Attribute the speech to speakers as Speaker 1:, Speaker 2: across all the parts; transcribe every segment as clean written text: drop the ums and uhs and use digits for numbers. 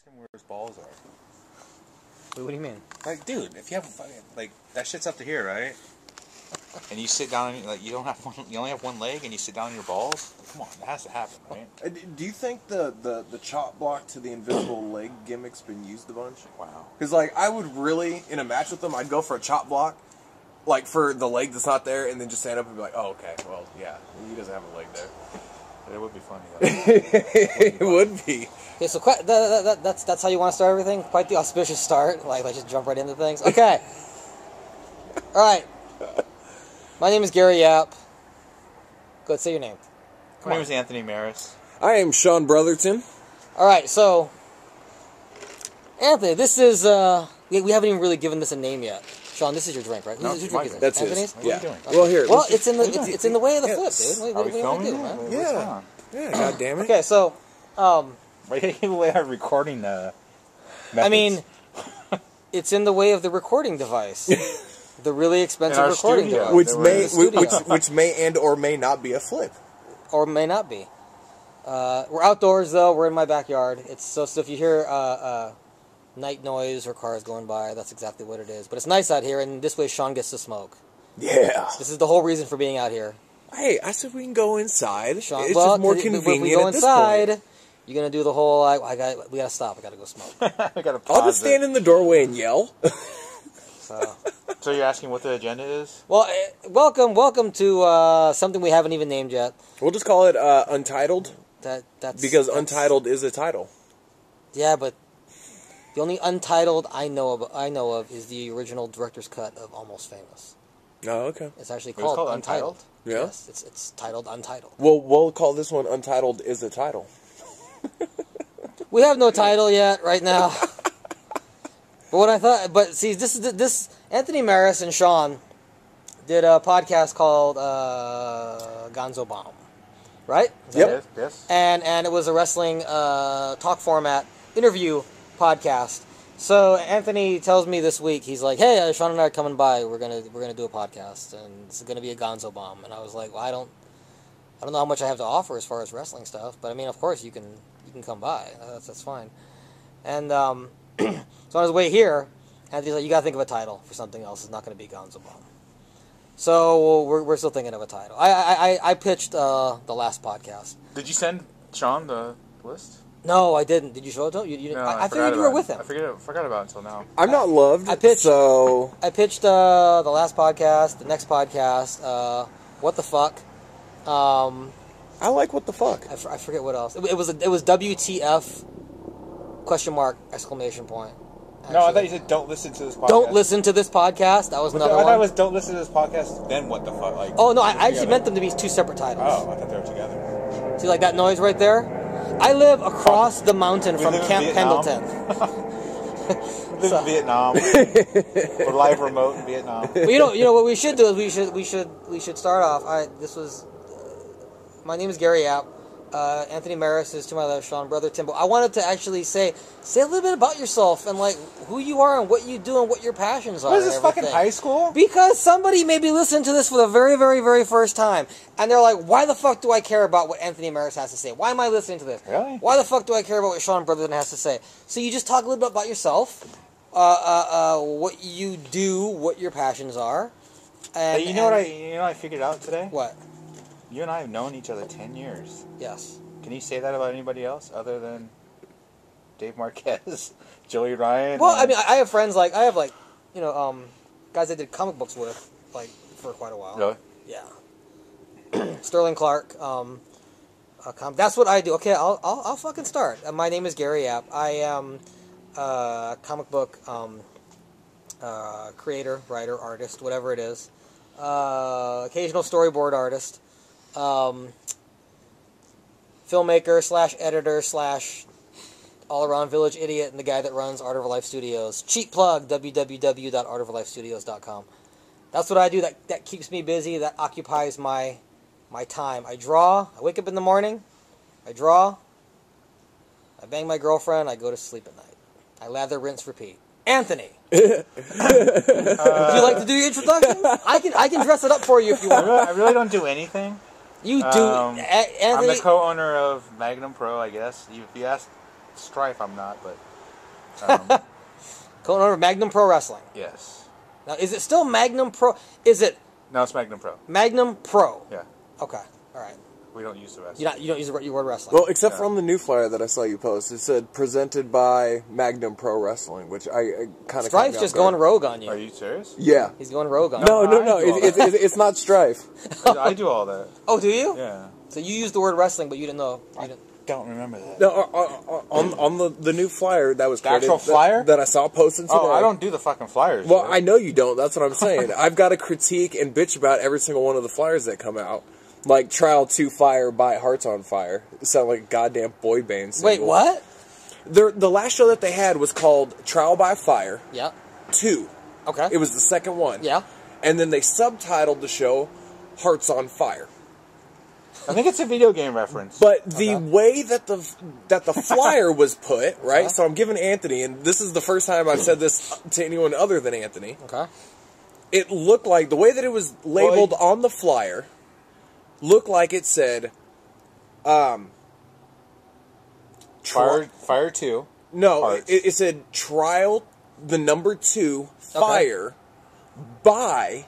Speaker 1: Ask him where his balls are.
Speaker 2: Wait, what do you mean?
Speaker 1: Like, dude, if you have that shit's up to here, right? And you sit down and you don't have one. You only have one leg, and you sit down on your balls. Come on, that has to happen, right?
Speaker 3: Do you think the chop block to the invisible leg gimmick's been used a bunch?
Speaker 1: Wow.
Speaker 3: Because I would really, in a match with them, I'd go for a chop block, for the leg that's not there, and then just stand up and be like, oh, okay, well, yeah, he doesn't have a leg there.
Speaker 1: It would be funny, though.
Speaker 3: It would be.
Speaker 2: Okay, so that's how you want to start everything? Quite the auspicious start. Let's just jump right into things. Okay. All right. My name is Gary Yap. Go ahead, say your name.
Speaker 1: My name is Anthony Maris.
Speaker 3: I am Sean Brotherton.
Speaker 2: All right, so Anthony, this is we haven't even really given this a name yet. Sean, this is your drink, right?
Speaker 1: No,
Speaker 2: Whose drink is it?
Speaker 3: That's
Speaker 2: Anthony's?
Speaker 3: his. Yeah.
Speaker 1: What are you doing?
Speaker 3: Well, here.
Speaker 2: Well, it's in the way of the flip, dude.
Speaker 1: Are we filming it?
Speaker 2: Man?
Speaker 3: Yeah. Yeah. God damn it.
Speaker 2: Okay, so
Speaker 1: Why do you give away our recording methods?
Speaker 2: I mean, it's in the way of the recording device. The really expensive recording device.
Speaker 3: Which may and or may not be a flip.
Speaker 2: Or may not be. We're outdoors, though. We're in my backyard. So if you hear night noise or cars going by, that's exactly what it is. But it's nice out here, and this way Sean gets to smoke.
Speaker 3: Yeah.
Speaker 2: This is the whole reason for being out here.
Speaker 3: Hey, I said we can go inside.
Speaker 2: Sean,
Speaker 3: it's just more convenient
Speaker 2: if we go
Speaker 3: at this
Speaker 2: inside,
Speaker 3: point.
Speaker 2: you're going to do the whole, we got to stop. I got to go smoke.
Speaker 3: I'll just stand in the doorway and yell.
Speaker 1: So you're asking what the agenda is?
Speaker 2: Well, welcome to something we haven't even named yet.
Speaker 3: We'll just call it Untitled.
Speaker 2: That's
Speaker 3: Untitled is a title.
Speaker 2: Yeah, but the only Untitled I know of is the original director's cut of Almost Famous.
Speaker 3: Oh, okay.
Speaker 2: It's actually called Untitled.
Speaker 3: Yeah.
Speaker 2: Yes, it's titled Untitled.
Speaker 3: Well, we'll call this one Untitled is a title.
Speaker 2: We have no title yet right now. But see, this Anthony Maris and Sean did a podcast called Gonzo Bomb, right?
Speaker 3: Yep.
Speaker 1: Yes.
Speaker 2: And it was a wrestling talk format interview podcast. So Anthony tells me this week, he's like, "Hey, Sean and I are coming by. We're gonna do a podcast, and it's gonna be a Gonzo Bomb." And I was like, "Well, I don't know how much I have to offer as far as wrestling stuff, but I mean, of course you can come by. That's fine." And so on his way here, Anthony's like, "You gotta think of a title for something else. It's not gonna be Gonzo Bomb." So we're still thinking of a title. I pitched the last podcast.
Speaker 1: Did you send Sean the list?
Speaker 2: No, I didn't. Did you show it to him? You didn't.
Speaker 1: No,
Speaker 2: I figured you were with him.
Speaker 1: I forgot about it until now.
Speaker 3: I'm not loved.
Speaker 2: I pitched
Speaker 3: the
Speaker 2: last podcast, the next podcast. What the fuck?
Speaker 3: I like what the fuck.
Speaker 2: I forget what else. It was WTF ? Exclamation point. Actually.
Speaker 1: No, I thought you said don't listen to this podcast.
Speaker 2: Don't listen to this podcast. That was another one.
Speaker 1: I thought it was don't listen to this podcast. Then what the fuck?
Speaker 2: Oh no, I actually meant them to be two separate titles.
Speaker 1: Oh, I thought they were together.
Speaker 2: See, like that noise right there? I live across the mountain from Camp Pendleton.
Speaker 1: We live in Vietnam. We're live remote in Vietnam.
Speaker 2: Well, you know what we should do is we should start off. My name is Gary Yap. Anthony Maris is to my left, Sean Brotherton. But I wanted to actually say a little bit about yourself and like who you are and what you do and what your passions are.
Speaker 1: What is this, fucking high school?
Speaker 2: Because somebody may be listening to this for the very, very, very first time, and they're like, "Why the fuck do I care about what Anthony Maris has to say? Why am I listening to this?
Speaker 1: Really?
Speaker 2: Why the fuck do I care about what Sean Brotherton has to say?" So you just talk a little bit about yourself, what you do, what your passions are. And
Speaker 1: Hey, you know what I figured out today?
Speaker 2: What?
Speaker 1: You and I have known each other 10 years.
Speaker 2: Yes.
Speaker 1: Can you say that about anybody else other than Dave Marquez, Joey Ryan?
Speaker 2: Well, I mean, I have friends guys I did comic books with, for quite a while.
Speaker 1: Really?
Speaker 2: Yeah. Sterling Clark. That's what I do. Okay, I'll fucking start. My name is Gary Yap. I am a comic book creator, writer, artist, whatever it is. Occasional storyboard artist. Filmmaker / editor / all-around village idiot, and the guy that runs Art of Life Studios. Cheap plug, www.artoflifestudios.com. That's what I do. That keeps me busy. That occupies my time. I draw. I wake up in the morning. I draw. I bang my girlfriend. I go to sleep at night. I lather, rinse, repeat. Anthony! Would you like to do your introduction? I can dress it up for you if you want.
Speaker 1: I really don't do anything.
Speaker 2: You do,
Speaker 1: I'm
Speaker 2: Anthony.
Speaker 1: the co-owner of Magnum Pro, I guess. If you ask Strife, I'm not, but
Speaker 2: Co-owner of Magnum Pro Wrestling.
Speaker 1: yes.
Speaker 2: Now, is it still Magnum Pro? Is it
Speaker 1: No, it's Magnum Pro.
Speaker 2: Magnum Pro?
Speaker 1: Yeah,
Speaker 2: okay, all right.
Speaker 1: we don't use the rest.
Speaker 2: You don't use the word wrestling.
Speaker 3: Well, except for on the new flyer that I saw you post, it said presented by Magnum Pro Wrestling, which I kind of
Speaker 2: Strife's just going rogue on you.
Speaker 1: Are you serious?
Speaker 3: Yeah.
Speaker 2: He's going rogue on
Speaker 3: No,
Speaker 2: you.
Speaker 3: no.
Speaker 1: I do all
Speaker 3: It's not Strife.
Speaker 1: I do all that.
Speaker 2: Oh, do you?
Speaker 1: Yeah.
Speaker 2: So you used the word wrestling, but you didn't know. You didn't.
Speaker 1: Don't remember that.
Speaker 3: No, on the new flyer that was
Speaker 1: The actual
Speaker 3: created,
Speaker 1: flyer
Speaker 3: that I saw posted today.
Speaker 1: Oh, I don't do the fucking flyers.
Speaker 3: Well,
Speaker 1: dude.
Speaker 3: I know you don't. That's what I'm saying. I've got to critique and bitch about every single one of the flyers that come out. Like Trial 2 Fire by Hearts on Fire. It sounded like a goddamn boy band single.
Speaker 2: Wait, what?
Speaker 3: The last show that they had was called Trial by Fire
Speaker 2: Yeah.
Speaker 3: 2.
Speaker 2: Okay.
Speaker 3: It was the second one.
Speaker 2: Yeah.
Speaker 3: And then they subtitled the show Hearts on Fire.
Speaker 1: I think it's a video game reference.
Speaker 3: But the way that the flyer was put, right?
Speaker 2: Okay.
Speaker 3: So I'm giving Anthony, and this is the first time I've said this to anyone other than Anthony.
Speaker 2: Okay.
Speaker 3: It looked like the way that it was labeled on the flyer looked like it said
Speaker 1: Fire 2.
Speaker 3: No,
Speaker 1: Hearts.
Speaker 3: it said Trial the number 2 Fire by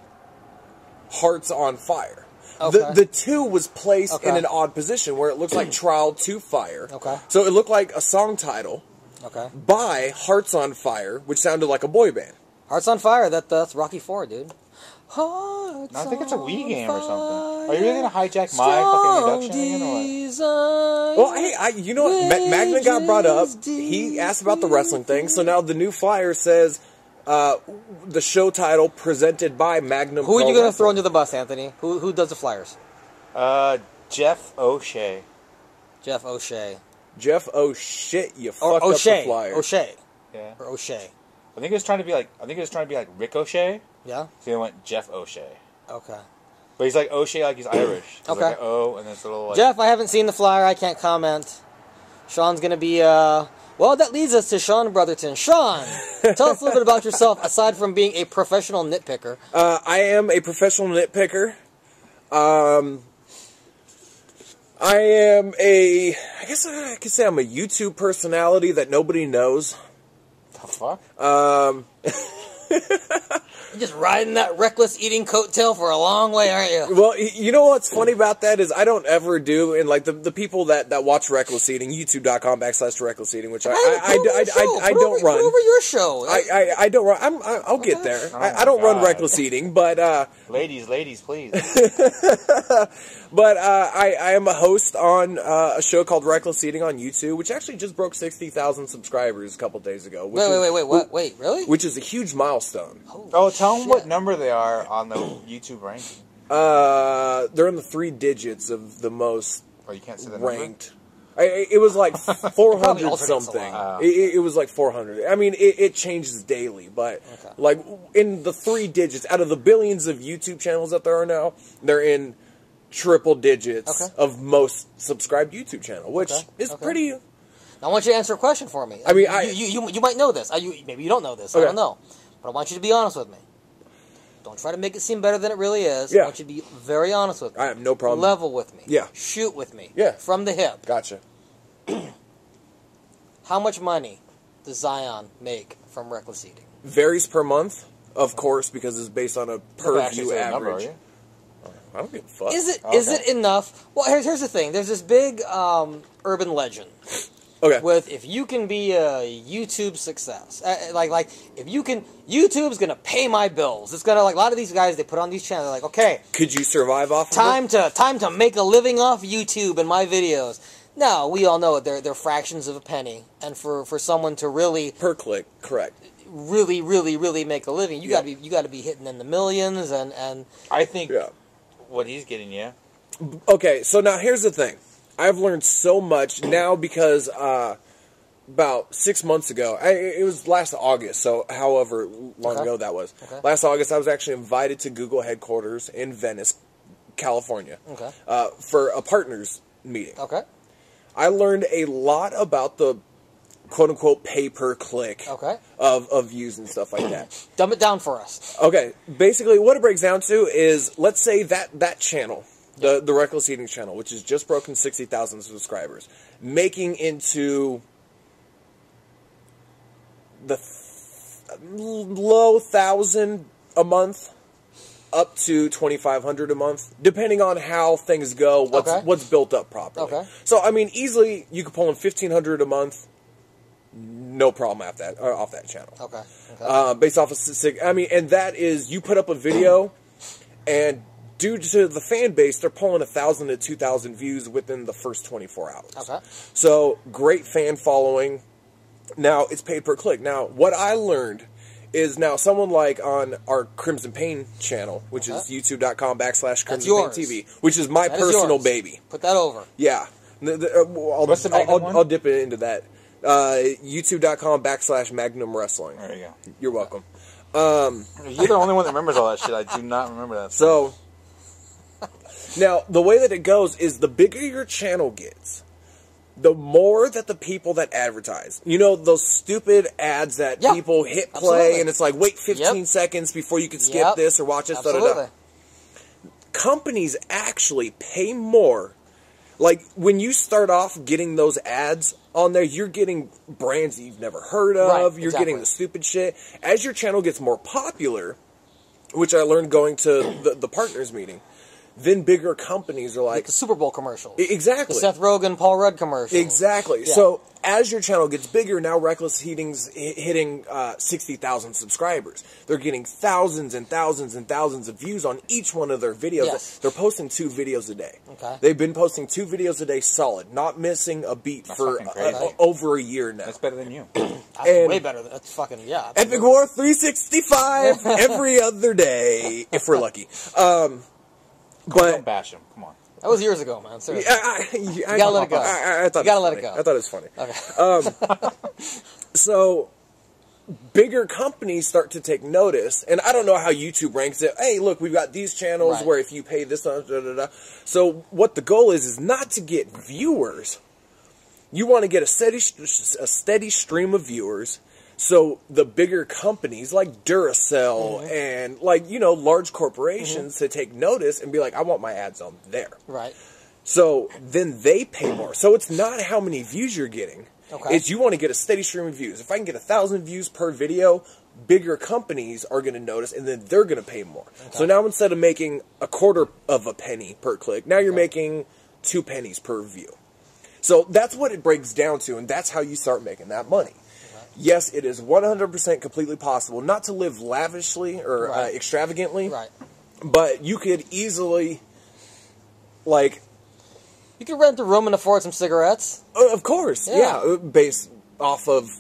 Speaker 3: Hearts on Fire.
Speaker 2: Okay.
Speaker 3: The 2 was placed in
Speaker 2: Okay.
Speaker 3: an odd position where it looks like Trial 2 Fire.
Speaker 2: Okay.
Speaker 3: So it looked like a song title
Speaker 2: Okay.
Speaker 3: by Hearts on Fire, which sounded like a boy band.
Speaker 2: Hearts on Fire. That's Rocky 4, dude. Hearts
Speaker 1: No, I think it's a Wii game or something.
Speaker 2: on
Speaker 1: Are you really going to hijack my fucking introduction again or what?
Speaker 3: Well, hey, you know what? Magna got brought up. He asked about the wrestling thing, so now the new flyer says the show title presented by Magnum.
Speaker 2: Who are
Speaker 3: Pro
Speaker 2: you going to
Speaker 3: Wrestling.
Speaker 2: throw under the bus, Anthony? Who does the flyers?
Speaker 1: Jeff O'Shea.
Speaker 2: Jeff O'Shea.
Speaker 3: Jeff O'Shit, you
Speaker 2: Or
Speaker 3: fucked up the
Speaker 2: O'Shea.
Speaker 3: flyer.
Speaker 2: O'Shea.
Speaker 1: Yeah.
Speaker 2: Or O'Shea.
Speaker 1: I think it was trying to be like Ricochet.
Speaker 2: Yeah?
Speaker 1: So they went Jeff O'Shea.
Speaker 2: Okay.
Speaker 1: But he's like O'Shea like he's Irish. There's
Speaker 2: Okay.
Speaker 1: like an O and then it's a little like...
Speaker 2: Jeff, I haven't seen the flyer. I can't comment. Sean's going to be, well, that leads us to Sean Brotherton. Sean, tell us a little bit about yourself, aside from being a professional nitpicker.
Speaker 3: I am a professional nitpicker. I am I guess I could say I'm a YouTube personality that nobody knows.
Speaker 1: The fuck?
Speaker 2: You're just riding that reckless eating coattail for a long way, aren't you?
Speaker 3: Well, you know what's funny about that is I don't ever do, and like the people that watch Reckless Eating, youtube.com/Reckless Eating, which I don't run.
Speaker 2: Put over your show.
Speaker 3: I don't run. I'll get there.
Speaker 1: Oh
Speaker 3: I don't run
Speaker 1: God.
Speaker 3: Reckless Eating, but
Speaker 1: Ladies, please.
Speaker 3: but I am a host on a show called Reckless Eating on YouTube, which actually just broke 60,000 subscribers a couple days ago.
Speaker 2: Wait, what? Wait, really?
Speaker 3: Which is a huge milestone.
Speaker 1: Oh, tell them what number they are on the YouTube ranking.
Speaker 3: They're in the 3 digits of the most
Speaker 1: Oh, you can't say the number?
Speaker 3: ranked. It was like 400
Speaker 2: alternates a
Speaker 3: something.
Speaker 2: lot.
Speaker 3: It was like 400. I mean, it changes daily, but
Speaker 2: Okay.
Speaker 3: like in the 3 digits, out of the billions of YouTube channels that there are now, they're in triple digits
Speaker 2: Okay.
Speaker 3: of most subscribed YouTube channel, which is
Speaker 2: Okay.
Speaker 3: pretty.
Speaker 2: I want you to answer a question for me.
Speaker 3: I mean,
Speaker 2: you might know this. Maybe you don't know this. I
Speaker 3: Okay.
Speaker 2: don't know. But I want you to be honest with me. Don't try to make it seem better than it really is.
Speaker 3: Yeah.
Speaker 2: I want you to be very honest with me.
Speaker 3: I have no problem.
Speaker 2: Level with me.
Speaker 3: Yeah.
Speaker 2: Shoot with me.
Speaker 3: Yeah.
Speaker 2: From the hip.
Speaker 3: Gotcha.
Speaker 2: How much money does Zion make from reckless eating?
Speaker 3: Varies per month, of course, because it's based on a per
Speaker 1: Never actually
Speaker 3: view
Speaker 1: said a number,
Speaker 3: average.
Speaker 1: are you?
Speaker 3: I don't give a fuck.
Speaker 2: Is
Speaker 1: Okay.
Speaker 2: it enough? Well, here's the thing. There's this big urban legend
Speaker 3: Okay.
Speaker 2: with if you can be a YouTube success, like if you can, YouTube's gonna pay my bills. It's gonna, like, a lot of these guys, they put on these channels, they're like, okay,
Speaker 3: Could you survive off of it?
Speaker 2: time to make a living off YouTube and my videos. No, we all know it. They're fractions of a penny, and for someone to really
Speaker 3: Per click, correct.
Speaker 2: really make a living, you gotta be hitting in the millions and
Speaker 1: I think
Speaker 3: Yeah.
Speaker 1: what he's getting, yeah.
Speaker 3: Okay, so now here's the thing. I've learned so much now because about 6 months ago, it was last August, so however long
Speaker 2: Okay.
Speaker 3: ago that was.
Speaker 2: Okay.
Speaker 3: Last August, I was actually invited to Google headquarters in Venice, California,
Speaker 2: Okay.
Speaker 3: for a partners meeting.
Speaker 2: okay.
Speaker 3: I learned a lot about the quote-unquote pay-per-click
Speaker 2: Okay.
Speaker 3: of views and stuff like that.
Speaker 2: Dumb it down for us.
Speaker 3: Okay, basically what it breaks down to is, let's say that channel, the Reckless Eating channel, which has just broken 60,000 subscribers, making into the low 1,000 a month up to 2,500 a month, depending on how things go, what's built up properly.
Speaker 2: Okay.
Speaker 3: So, I mean, easily you could pull in 1,500 a month, no problem off that channel.
Speaker 2: Okay.
Speaker 3: Based off of, I mean, and that is, you put up a video, and due to the fan base, they're pulling 1,000 to 2,000 views within the first 24 hours.
Speaker 2: Okay.
Speaker 3: So, great fan following. Now, it's paid per click. Now, what I learned is now someone like on our Crimson Pain channel, which is youtube.com/Crimson Pain TV, which is my personal baby.
Speaker 2: Put that over.
Speaker 3: Yeah. I'll dip it into that. youtube.com/Magnum Wrestling.
Speaker 1: There you go.
Speaker 3: You're welcome.
Speaker 1: You're the only one that remembers all that shit. I do not remember that.
Speaker 3: So, now, the way that it goes is the bigger your channel gets, the more that the people that advertise, you know, those stupid ads that people hit play and it's like, wait 15 seconds before you can skip this or watch this. Companies actually pay more. Like, when you start off getting those ads on there, you're getting brands that you've never heard of. You're getting the stupid shit. As your channel gets more popular, which I learned going to the partners meeting, then bigger companies are like
Speaker 2: the Super Bowl commercial.
Speaker 3: Exactly.
Speaker 2: The Seth Rogen, Paul Rudd commercial.
Speaker 3: Exactly. Yeah. So as your channel gets bigger, now Reckless Heating's hitting 60,000 subscribers. They're getting thousands and thousands and thousands of views on each one of their videos.
Speaker 2: Yes.
Speaker 3: They're posting 2 videos a day.
Speaker 2: Okay.
Speaker 3: They've been posting 2 videos a day solid, not missing a beat for over a year now.
Speaker 1: That's better than you.
Speaker 2: That's way better. That's fucking,
Speaker 3: Epic War 365 every other day, if we're lucky. But
Speaker 1: don't bash him. Come on.
Speaker 2: That was years ago, man. Seriously.
Speaker 3: You
Speaker 2: gotta let it go.
Speaker 3: I thought
Speaker 2: you gotta let it go.
Speaker 3: I thought it was funny.
Speaker 2: Okay.
Speaker 3: So, bigger companies start to take notice, and I don't know how YouTube ranks it. Hey, look, we've got these channels where if you pay this, So, what the goal is not to get viewers. You want to get a steady stream of viewers. So the bigger companies like Duracell and large corporations to take notice and be like, I want my ads on there.
Speaker 2: Right.
Speaker 3: So then they pay more. So it's not how many views you're getting.
Speaker 2: Okay.
Speaker 3: It's you want to get a steady stream of views. If I can get 1,000 views per video, bigger companies are going to notice and then they're going to pay more. Okay. So now instead of making a quarter of a penny per click, now you're making 2 pennies per view. So that's what it breaks down to, and that's how you start making that money. Yes, it is 100% completely possible not to live lavishly or extravagantly, but you could easily,
Speaker 2: you could rent a room and afford some cigarettes.
Speaker 3: Of course, based off of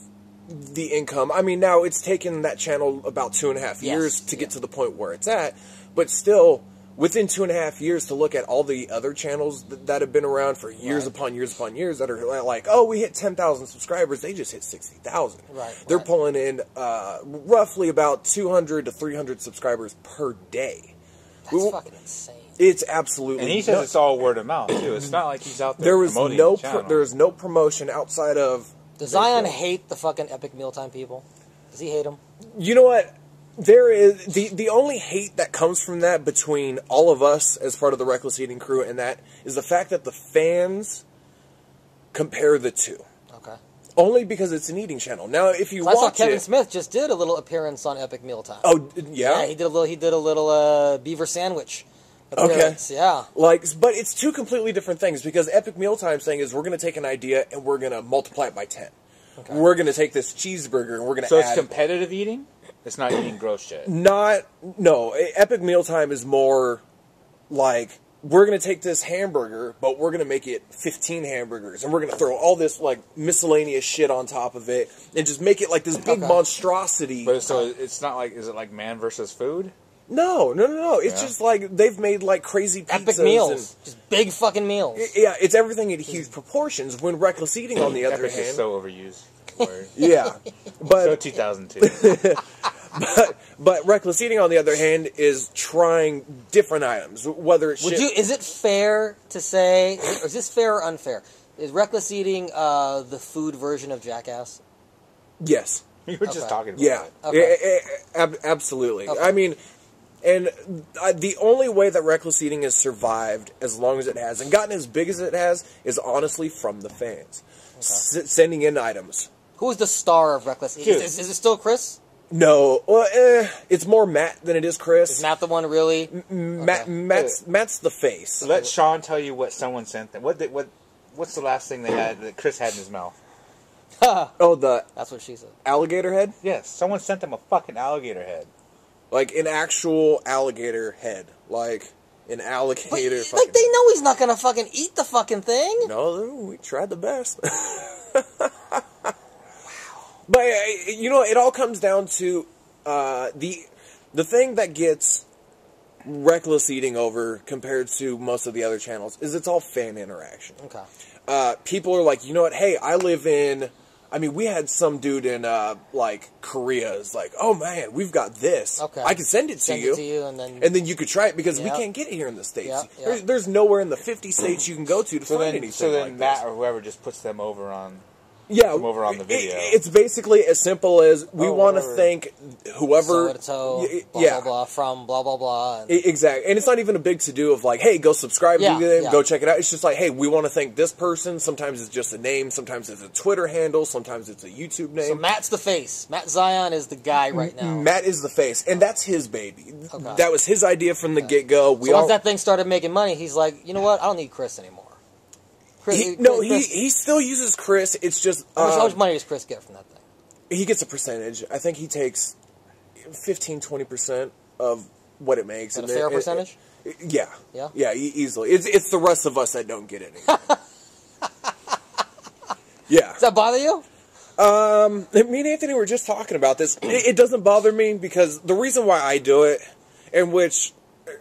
Speaker 3: the income. I mean, now it's taken that channel about 2.5 years to get to the point where it's at, but still, within 2.5 years to look at all the other channels that have been around for years upon years upon years that are like, oh, we hit 10,000 subscribers, they just hit 60,000. They're pulling in roughly about 200 to 300 subscribers per day.
Speaker 2: That's fucking insane.
Speaker 3: It's absolutely
Speaker 1: And he says it's all word of mouth, too. It's not like he's out there
Speaker 3: there was
Speaker 1: promoting
Speaker 3: no
Speaker 1: the channel.
Speaker 3: there was no promotion outside of...
Speaker 2: Does Zion hate the fucking Epic Mealtime people? Does he hate them?
Speaker 3: You know what? There is the only hate that comes from that between all of us as part of the Reckless Eating crew and that is the fact that the fans compare the two.
Speaker 2: Okay.
Speaker 3: Only because it's an eating channel. Now, if you watch
Speaker 2: I saw Kevin Smith just did a little appearance on Epic Mealtime.
Speaker 3: Oh, yeah?
Speaker 2: Yeah, he did a little beaver sandwich appearance.
Speaker 3: Okay.
Speaker 2: Yeah.
Speaker 3: But it's 2 completely different things because Epic Mealtime thing is we're going to take an idea and we're going to multiply it by 10. Okay. We're going to take this cheeseburger and we're going to
Speaker 1: So
Speaker 3: add...
Speaker 1: it's competitive eating? It's not eating gross shit.
Speaker 3: No. Epic Mealtime is more like, we're going to take this hamburger, but we're going to make it 15 hamburgers, and we're going to throw all this, miscellaneous shit on top of it, and just make it like this big monstrosity.
Speaker 1: But so it's not like, is it like man versus food?
Speaker 3: No. It's just like, they've made crazy pizzas.
Speaker 2: Epic meals. Just big fucking meals.
Speaker 3: Yeah, it's everything in huge proportions, when Reckless Eating, on the other
Speaker 1: Epic
Speaker 3: hand...
Speaker 1: is so overused.
Speaker 3: Yeah. But
Speaker 1: so 2002.
Speaker 3: But Reckless Eating, on the other hand, is trying different items. Whether it's
Speaker 2: is it fair to say, or is this fair or unfair? Is Reckless Eating the food version of Jackass?
Speaker 3: Yes.
Speaker 1: You were just talking about
Speaker 3: Absolutely.
Speaker 2: Okay.
Speaker 3: I mean, and the only way that Reckless Eating has survived as long as it has and gotten as big as it has is honestly from the fans. Sending in items.
Speaker 2: Who is the star of Reckless Eating? Is it still Chris?
Speaker 3: No, well, it's more Matt than it is Chris.
Speaker 2: Is Matt the one really?
Speaker 3: Matt's the face.
Speaker 1: Let Sean tell you what someone sent them. What's the last thing they had that Chris had in his mouth?
Speaker 2: That's what she said.
Speaker 3: Alligator head?
Speaker 1: Yes, someone sent them a fucking alligator head.
Speaker 3: Like an actual alligator head. Like an alligator.
Speaker 2: Like they know he's not gonna fucking eat the fucking thing.
Speaker 3: No, we tried the best. But you know, it all comes down to the thing that gets Reckless Eating over compared to most of the other channels is it's all fan interaction.
Speaker 2: Okay.
Speaker 3: People are like, you know what? Hey, I live in. I mean, we had some dude in like Korea is like, oh man, we've got this.
Speaker 2: Okay.
Speaker 3: I can send it to you,
Speaker 2: and
Speaker 3: then you could try it because we can't get it here in the States. There's nowhere in the 50 states you can go to find anything.
Speaker 1: So then
Speaker 3: like
Speaker 1: Matt
Speaker 3: this.
Speaker 1: or whoever just puts them over on.
Speaker 3: Yeah,
Speaker 1: come over on the video.
Speaker 3: It's basically as simple as we want to thank whoever,
Speaker 2: blah blah blah from blah blah blah.
Speaker 3: Exactly, and it's not even a big to do of like, hey, go subscribe to them, go check it out. It's just like, hey, we want to thank this person. Sometimes it's just a name, sometimes it's a Twitter handle, sometimes it's a YouTube name.
Speaker 2: So Matt's the face. Matt Zion is the guy right now.
Speaker 3: Matt is the face, and that's his baby. Okay. That was his idea from the get-go.
Speaker 2: Once that thing started making money, he's like, you know what? I don't need Chris anymore.
Speaker 3: He still uses Chris. It's just
Speaker 2: how much money does Chris get from that thing?
Speaker 3: He gets a percentage. I think he takes 15-20% of what it makes.
Speaker 2: Is that a fair percentage?
Speaker 3: Yeah, easily. It's the rest of us that don't get any. Yeah.
Speaker 2: Does that bother you?
Speaker 3: Me and Anthony were just talking about this. It doesn't bother me because the reason why I do it, in which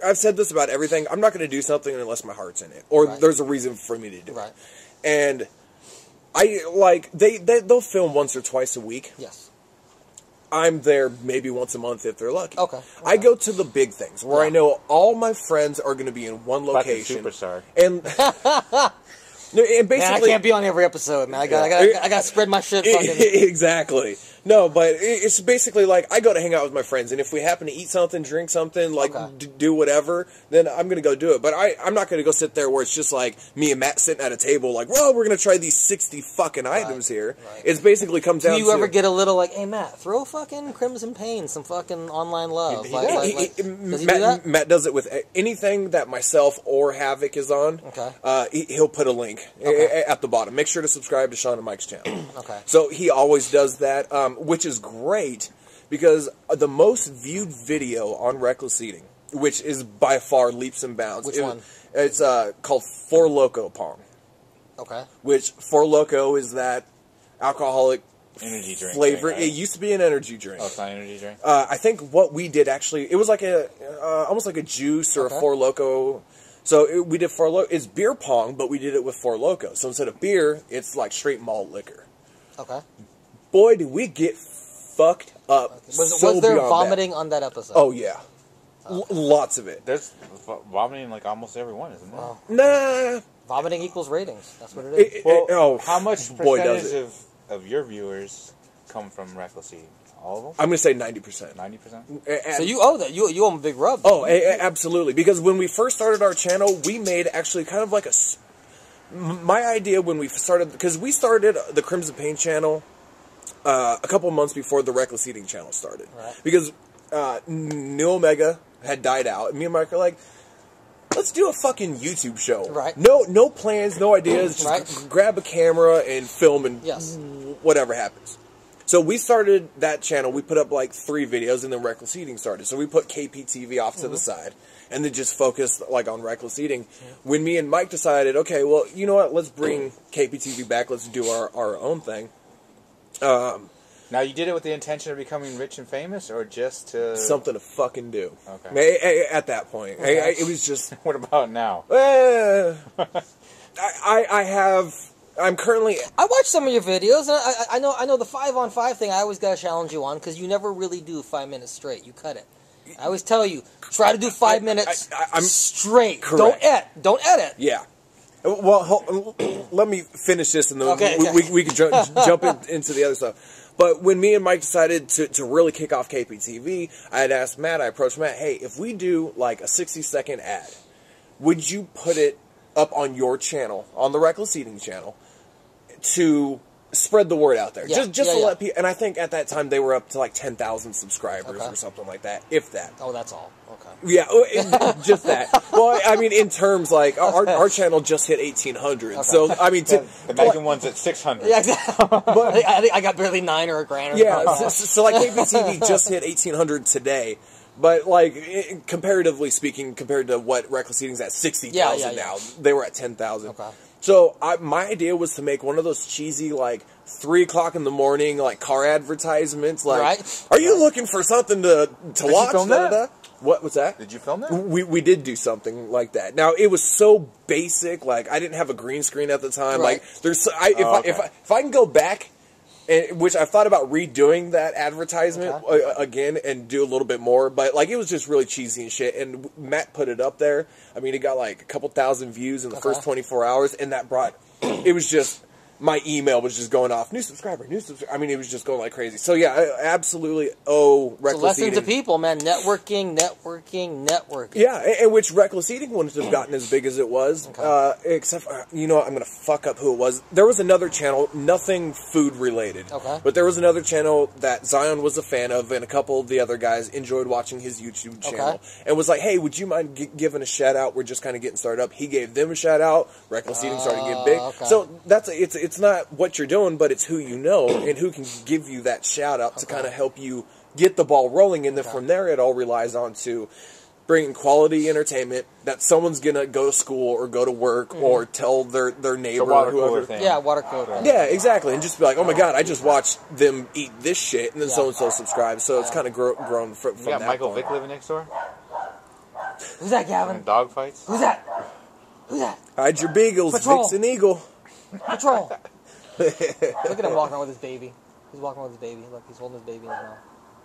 Speaker 3: I've said this about everything, I'm not going to do something unless my heart's in it. Or there's a reason for me to do it. And they'll film once or twice a week.
Speaker 2: Yes.
Speaker 3: I'm there maybe once a month if they're lucky.
Speaker 2: Okay.
Speaker 3: I go to the big things where I know all my friends are going to be in one location.
Speaker 1: Like a superstar.
Speaker 3: And basically,
Speaker 2: man, I can't be on every episode, man. I got to spread my shit.
Speaker 3: Exactly. No, but it's basically like I go to hang out with my friends, and if we happen to eat something, drink something, like do whatever, then I'm going to go do it. But I'm not going to go sit there where it's just like me and Matt sitting at a table like, well, we're going to try these 60 fucking items here. Right. It basically comes down to...
Speaker 2: Do you ever get a little like, hey, Matt, throw fucking Krymzon Pain some fucking online love? Does he do that?
Speaker 3: Matt does it with anything that myself or Havoc is on. Okay. He'll put a link at the bottom. Make sure to subscribe to Sean and Mike's channel.
Speaker 2: Okay.
Speaker 3: So he always does that. Which is great because the most viewed video on Reckless Eating, which is by far leaps and bounds.
Speaker 2: Which one?
Speaker 3: It's called Four Loko Pong.
Speaker 2: Okay.
Speaker 3: Which Four Loko is that alcoholic
Speaker 1: energy drink
Speaker 3: flavor.
Speaker 1: Thing, right?
Speaker 3: It used to be an energy drink.
Speaker 1: Oh, it's not an energy drink?
Speaker 3: I think what we did actually, it was like almost like a juice or a Four Loko. So we did Four Loko. It's beer pong, but we did it with Four Loko. So instead of beer, it's like straight malt liquor.
Speaker 2: Okay.
Speaker 3: Boy, did we get fucked up.
Speaker 2: Was there vomiting on that episode?
Speaker 3: Oh, yeah. Lots of it.
Speaker 1: There's vomiting like almost everyone, isn't there?
Speaker 2: Oh.
Speaker 3: Nah.
Speaker 2: Vomiting equals ratings. That's what it is.
Speaker 1: How much percentage of your viewers come from Reckless Eating? All of them?
Speaker 3: I'm going to say 90%.
Speaker 1: 90%?
Speaker 2: So you owe that. You owe them a big rub.
Speaker 3: Oh, absolutely. Because when we first started our channel, we made actually kind of like my idea when we started... Because we started the Krymzon Pain channel... a couple months before the Reckless Eating channel started. Right. Because New Omega had died out. And me and Mike are like, let's do a fucking YouTube show.
Speaker 2: Right.
Speaker 3: No plans, no ideas. Just grab a camera and film and whatever happens. So we started that channel. We put up like 3 videos and then Reckless Eating started. So we put KPTV off to the side and then just focused like on Reckless Eating. When me and Mike decided, okay, well, you know what? Let's bring KPTV back. Let's do our own thing.
Speaker 1: Now, you did it with the intention of becoming rich and famous, or just to...
Speaker 3: Something to fucking do.
Speaker 1: Okay.
Speaker 3: At that point. It was just...
Speaker 1: What about now?
Speaker 3: I'm currently...
Speaker 2: I watch some of your videos, and I know the 5-on-5 thing I always got to challenge you on, because you never really do 5 minutes straight. You cut it. I always tell you, try to do 5 minutes straight.
Speaker 3: Correct.
Speaker 2: Don't edit.
Speaker 3: Yeah. Well, let me finish this, and then we can jump into the other stuff. But when me and Mike decided to really kick off KPTV, I had asked Matt, I approached Matt, hey, if we do like a 60-second ad, would you put it up on your channel, on the Reckless Eating channel, to spread the word out there.
Speaker 2: Yeah.
Speaker 3: Just to let people, and I think at that time they were up to like 10,000 subscribers or something like that, if that.
Speaker 2: Oh, that's all. Okay.
Speaker 3: Yeah, just that. Well, I mean, in terms, like, our channel just hit 1,800. Okay. So, I mean...
Speaker 1: the Magnum one's at 600.
Speaker 2: Yeah, exactly. But, I think I got barely 9 or a grand. Or
Speaker 3: so, like, KPTV just hit 1,800 today. But, like, comparatively speaking, compared to what Reckless Eating's at 60,000 now, they were at 10,000. Okay. So, my idea was to make one of those cheesy, like, 3 o'clock in the morning, like, car advertisements. Like, are you looking for something to watch?
Speaker 1: You film that?
Speaker 3: What was that?
Speaker 1: Did you film that?
Speaker 3: We did do something like that. Now, it was so basic. Like, I didn't have a green screen at the time. Like, there's... If I can go back... which I've thought about redoing that advertisement again and do a little bit more, but like it was just really cheesy and shit. And Matt put it up there. I mean, it got like a couple thousand views in the first 24 hours, and that brought. It was just my email was just going off. New subscriber, new subscriber. I mean, it was just going like crazy. So yeah, I absolutely owe Reckless
Speaker 2: Eating.
Speaker 3: Eating.
Speaker 2: To people, man. Networking.
Speaker 3: Yeah, and which Reckless Eating wouldn't have gotten as big as it was, except, you know, I'm going to fuck up who it was. There was another channel, nothing food related, but there was another channel that Zion was a fan of, and a couple of the other guys enjoyed watching his YouTube channel, and was like, hey, would you mind giving a shout out? We're just kind of getting started up. He gave them a shout out. Reckless Eating started to get big. So it's not what you're doing, but it's who you know, and who can give you that shout out to kind of help you get the ball rolling, and then from there it all relies on to bringing quality entertainment that someone's gonna go to school or go to work or tell their neighbor or whoever.
Speaker 2: Yeah, water cooler.
Speaker 3: Yeah, exactly, and just be like, oh my god, I just watched them eat this shit, and then so and so subscribes. So it's kind of grown from that.
Speaker 1: Michael Vick living next door.
Speaker 2: Who's that, Gavin?
Speaker 1: Dog fights.
Speaker 2: Who's that? Who's that?
Speaker 3: Hide your beagles,
Speaker 2: Patrol.
Speaker 3: Vic's an eagle.
Speaker 2: Patrol. Look at him walking around with his baby. He's walking around with his baby. Look, he's holding his baby in his mouth.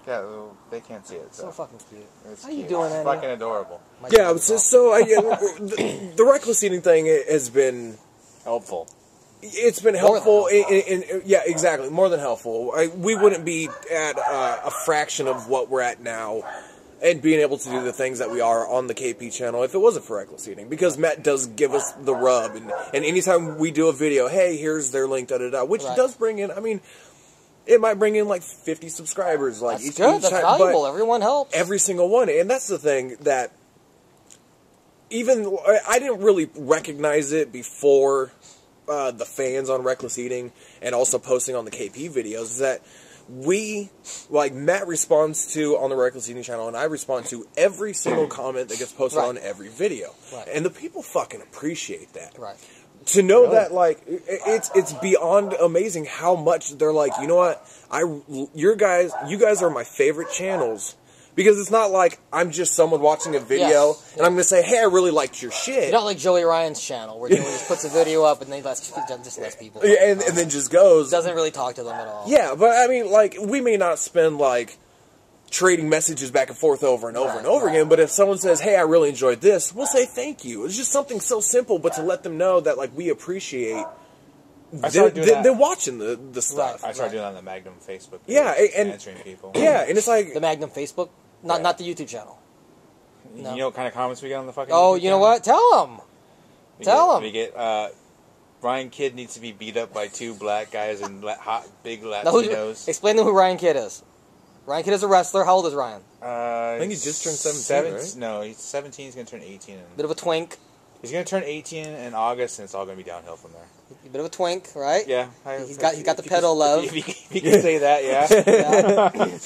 Speaker 1: Yeah, well, they can't see it.
Speaker 2: So fucking cute.
Speaker 1: It's
Speaker 2: How
Speaker 1: cute.
Speaker 2: you doing, Andy?
Speaker 1: Fucking adorable.
Speaker 3: Yeah, the Reckless Eating thing has been
Speaker 1: helpful.
Speaker 3: It's been helpful. Yeah, exactly. More than helpful. We wouldn't be at a fraction of what we're at now and being able to do the things that we are on the KP channel if it wasn't for Reckless Eating. Because Matt does give us the rub. And anytime we do a video, hey, here's their link, da-da-da, which does bring in, I mean, it might bring in like 50 subscribers. Like
Speaker 2: that's good. That's valuable. Everyone helps.
Speaker 3: Every single one. And that's the thing that even I didn't really recognize it before the fans on Reckless Eating and also posting on the KP videos is that Matt responds to on the Reckless Eating channel, and I respond to every single comment that gets posted on every video. And the people fucking appreciate that. To know that, like, it's beyond amazing how much they're like, you know what, you guys are my favorite channels. Because it's not like I'm just someone watching a video and I'm going to say, hey, I really liked your shit.
Speaker 2: You're not like Joey Ryan's channel where Joey just puts a video up and then just lets people.
Speaker 3: And then just goes.
Speaker 2: Doesn't really talk to them at all.
Speaker 3: Yeah, but I mean, like, we may not spend, like, trading messages back and forth over and over and over again, but if someone says, hey, I really enjoyed this, we'll say thank you. It's just something so simple, but to let them know that, like, we appreciate they're watching the stuff.
Speaker 1: I started doing that on the Magnum Facebook page,
Speaker 3: and
Speaker 1: answering people.
Speaker 3: Yeah, and it's like...
Speaker 2: The Magnum Facebook? Not the YouTube channel.
Speaker 1: No. You know what kind of comments we get on the fucking
Speaker 2: YouTube
Speaker 1: you
Speaker 2: know what? Tell them. Tell them.
Speaker 1: We get, Ryan Kidd needs to be beat up by 2 black guys and hot, big Latinos.
Speaker 2: Explain to them who Ryan Kidd is. Ryan Kidd is a wrestler. How old is Ryan?
Speaker 3: I think he's just turned 17, right?
Speaker 1: No, he's 17. He's going to turn 18.
Speaker 2: Bit of a twink.
Speaker 1: He's going to turn 18 in August, and it's all going to be downhill from there.
Speaker 2: A bit of a twink, right?
Speaker 1: Yeah.
Speaker 2: He's got the pedal love.
Speaker 1: If you can say that, yeah.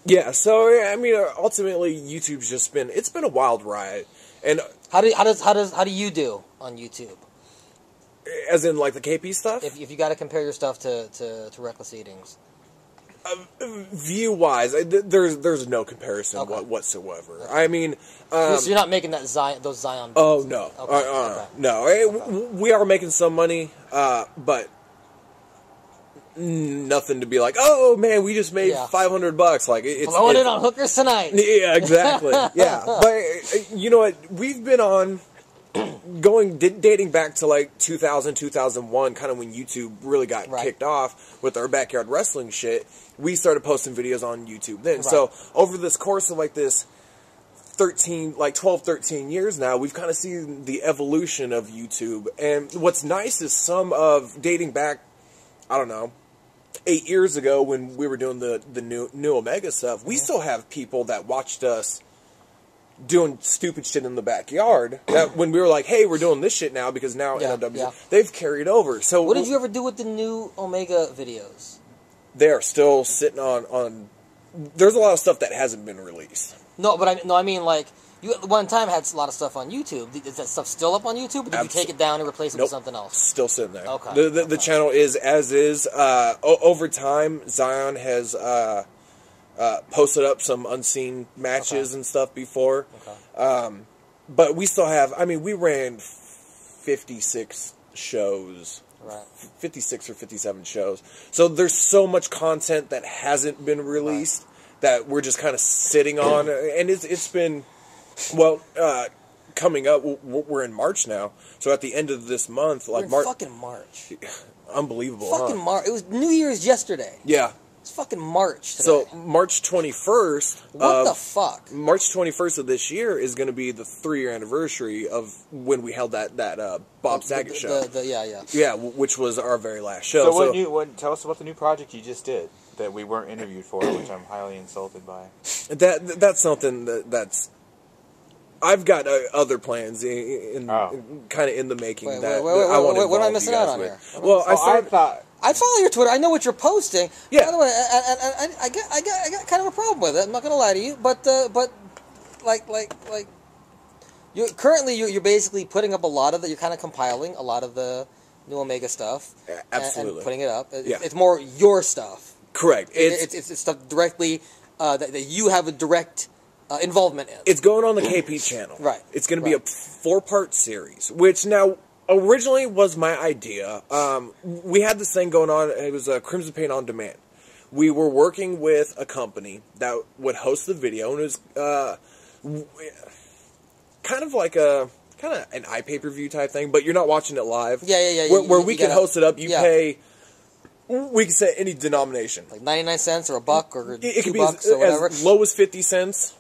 Speaker 3: Yeah, so I mean, ultimately, YouTube's just been a wild ride. And
Speaker 2: how do you do on YouTube?
Speaker 3: As in, like the KP stuff.
Speaker 2: If you got to compare your stuff to Reckless Eating's.
Speaker 3: View wise, there's no comparison whatsoever. I mean,
Speaker 2: so you're not making those Zion.
Speaker 3: Oh no, no. We are making some money, but nothing to be like, oh man, we just made $500. Like it's
Speaker 2: blowing it on hookers tonight.
Speaker 3: Yeah, exactly. Yeah, but you know what? We've been on dating back to like 2000, 2001, kind of when YouTube really got kicked off with our backyard wrestling shit. We started posting videos on YouTube then. So over this course of like this 12, 13 years now, we've kind of seen the evolution of YouTube. And what's nice is some of dating back I don't know, 8 years ago when we were doing the new Omega stuff, we still have people that watched us doing stupid shit in the backyard. That when we were like, hey, we're doing this shit now because now they've carried over. So
Speaker 2: what did you ever do with the new Omega videos?
Speaker 3: They are still sitting on. There's a lot of stuff that hasn't been released.
Speaker 2: No, but I mean, like, you at one time had a lot of stuff on YouTube. Is that stuff still up on YouTube, or did you take it down and replace it with something else?
Speaker 3: Still sitting there.
Speaker 2: Okay.
Speaker 3: The channel is as is. Over time, Zion has posted up some unseen matches and stuff before. Okay. But we still have. I mean, we ran 56 shows. Right. 56 or 57 shows. So there's so much content that hasn't been released that we're just kind of sitting on, and it's been. Well, coming up, we're in March now. So at the end of this month, like
Speaker 2: fucking March,
Speaker 3: unbelievable.
Speaker 2: Fucking March. It was New Year's yesterday.
Speaker 3: Yeah,
Speaker 2: it's fucking March today.
Speaker 3: So March 21st.
Speaker 2: What the fuck?
Speaker 3: March 21st of this year is going to be the 3-year anniversary of when we held that Bob Saget show. Yeah, which was our very last show.
Speaker 1: So tell us about the new project you just did that we weren't interviewed for, which I'm highly insulted by.
Speaker 3: That's something that's. I've got other plans kind of in the making. I want to.
Speaker 2: What am I missing out on here?
Speaker 3: Well,
Speaker 2: I follow your Twitter. I know what you're posting.
Speaker 3: Yeah.
Speaker 2: By the way, I got kind of a problem with it. I'm not going to lie to you, but you're basically putting up a lot of the. You're kind of compiling a lot of the new Omega stuff.
Speaker 3: Absolutely.
Speaker 2: And putting it up. It's more your stuff.
Speaker 3: Correct.
Speaker 2: It's stuff directly that you have a direct. Involvement in.
Speaker 3: It's going on the KP channel.
Speaker 2: Right.
Speaker 3: It's going to be a 4-part series, which now originally was my idea. We had this thing going on. It was Krymzon Paint on Demand. We were working with a company that would host the video, and it was kind of like an iPay-per-view type thing, but you're not watching it live.
Speaker 2: Yeah.
Speaker 3: Where we can host it up, you pay. We can say any denomination,
Speaker 2: like 99 cents or $1 or
Speaker 3: it could be
Speaker 2: $2 or whatever,
Speaker 3: as low as 50 cents.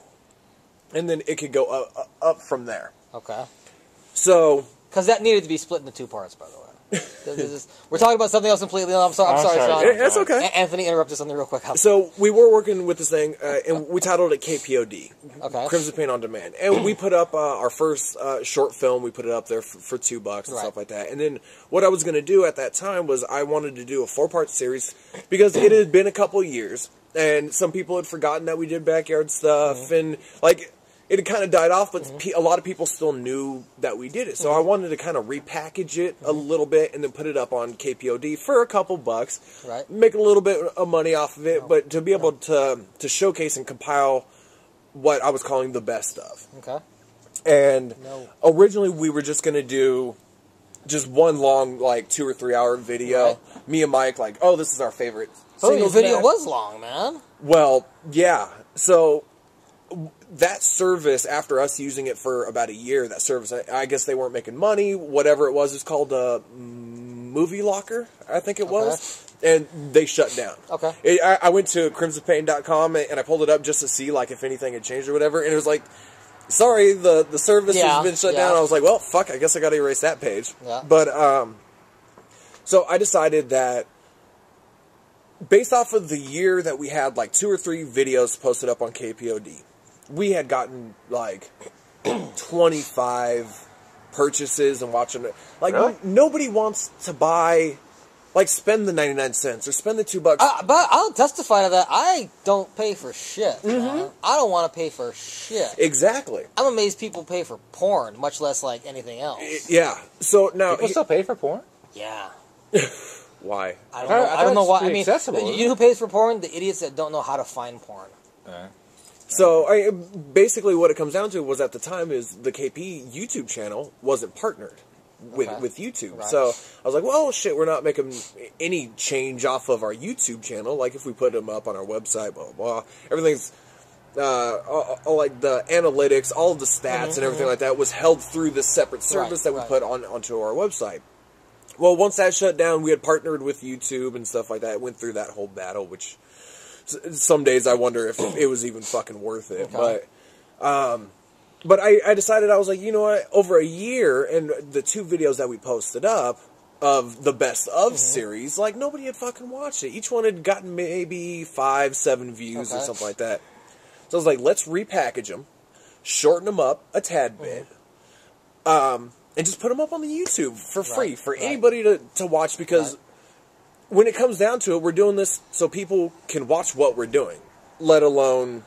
Speaker 3: And then it could go up from there.
Speaker 2: Okay.
Speaker 3: So,
Speaker 2: because that needed to be split into 2 parts, by the way. We're talking about something else completely. I'm sorry, Sean.
Speaker 3: That's okay.
Speaker 2: Anthony interrupted something real quick.
Speaker 3: So we were working with this thing, and we titled it KPOD.
Speaker 2: Okay.
Speaker 3: Krymzon Paint on Demand, and we put up our first short film. We put it up there for $2 and stuff like that. And then what I was going to do at that time was I wanted to do a 4-part series because it had been a couple years, and some people had forgotten that we did backyard stuff, and like. It had kind of died off, but a lot of people still knew that we did it. So I wanted to kind of repackage it a little bit and then put it up on KPOD for a couple bucks.
Speaker 2: Right.
Speaker 3: Make a little bit of money off of it, but to be able to showcase and compile what I was calling the best of.
Speaker 2: Okay.
Speaker 3: And originally we were just going to do just one long, like 2 or 3 hour video. Right. Me and Mike, like, oh, this is our favorite.
Speaker 2: Oh, your video was long, man.
Speaker 3: Well, yeah. So that service, after us using it for about a year, that service, I guess they weren't making money, whatever it was. It's called Movie Locker, I think it was. And they shut down.
Speaker 2: Okay.
Speaker 3: I went to KrymzonPaint.com and I pulled it up just to see like if anything had changed or whatever. And it was like, sorry, the service has been shut down. I was like, well, fuck, I guess I got to erase that page.
Speaker 2: Yeah.
Speaker 3: But, so I decided that based off of the year that we had like 2 or 3 videos posted up on KPOD, we had gotten like 25 purchases and watching it. Like, nobody wants to buy, like, spend the 99 cents or spend the $2.
Speaker 2: But I'll testify to that. I don't pay for shit. I don't want to pay for shit.
Speaker 3: Exactly.
Speaker 2: I'm amazed people pay for porn, much less like anything else.
Speaker 3: Yeah. So now
Speaker 1: people still pay for porn.
Speaker 2: Yeah.
Speaker 3: Why?
Speaker 2: I don't know why. I mean,
Speaker 1: accessible.
Speaker 2: You know who pays for porn? The idiots that don't know how to find porn.
Speaker 3: So, basically what it comes down to was at the time is the KP YouTube channel wasn't partnered with YouTube. Right. So, I was like, well, shit, we're not making any change off of our YouTube channel. Like, if we put them up on our website, blah, blah, blah. Everything's, like, the analytics, all of the stats and everything like that was held through this separate service that we put onto our website. Well, once that shut down, we had partnered with YouTube and stuff like that. Went through that whole battle, which... some days I wonder if it was even fucking worth it. Okay. But I decided, I was like, you know what, over a year, and the 2 videos that we posted up, of the best of series, like, nobody had fucking watched it. Each one had gotten maybe 5-7 views or something like that. So I was like, let's repackage them, shorten them up a tad bit, and just put them up on the YouTube for free for anybody to watch, because when it comes down to it, we're doing this so people can watch what we're doing, let alone,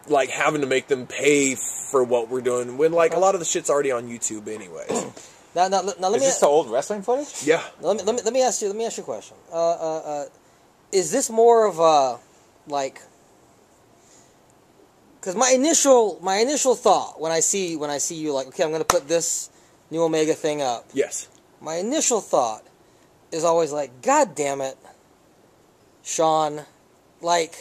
Speaker 3: like, having to make them pay for what we're doing when, like, a lot of the shit's already on YouTube anyways.
Speaker 2: Now, let
Speaker 1: Is this the old wrestling footage?
Speaker 3: Yeah.
Speaker 2: Let me ask you a question. Is this more of a, like, because my initial thought when I see you, like, okay, I'm going to put this new Omega thing up.
Speaker 3: Yes.
Speaker 2: My initial thought is always like, God damn it, Sean, like,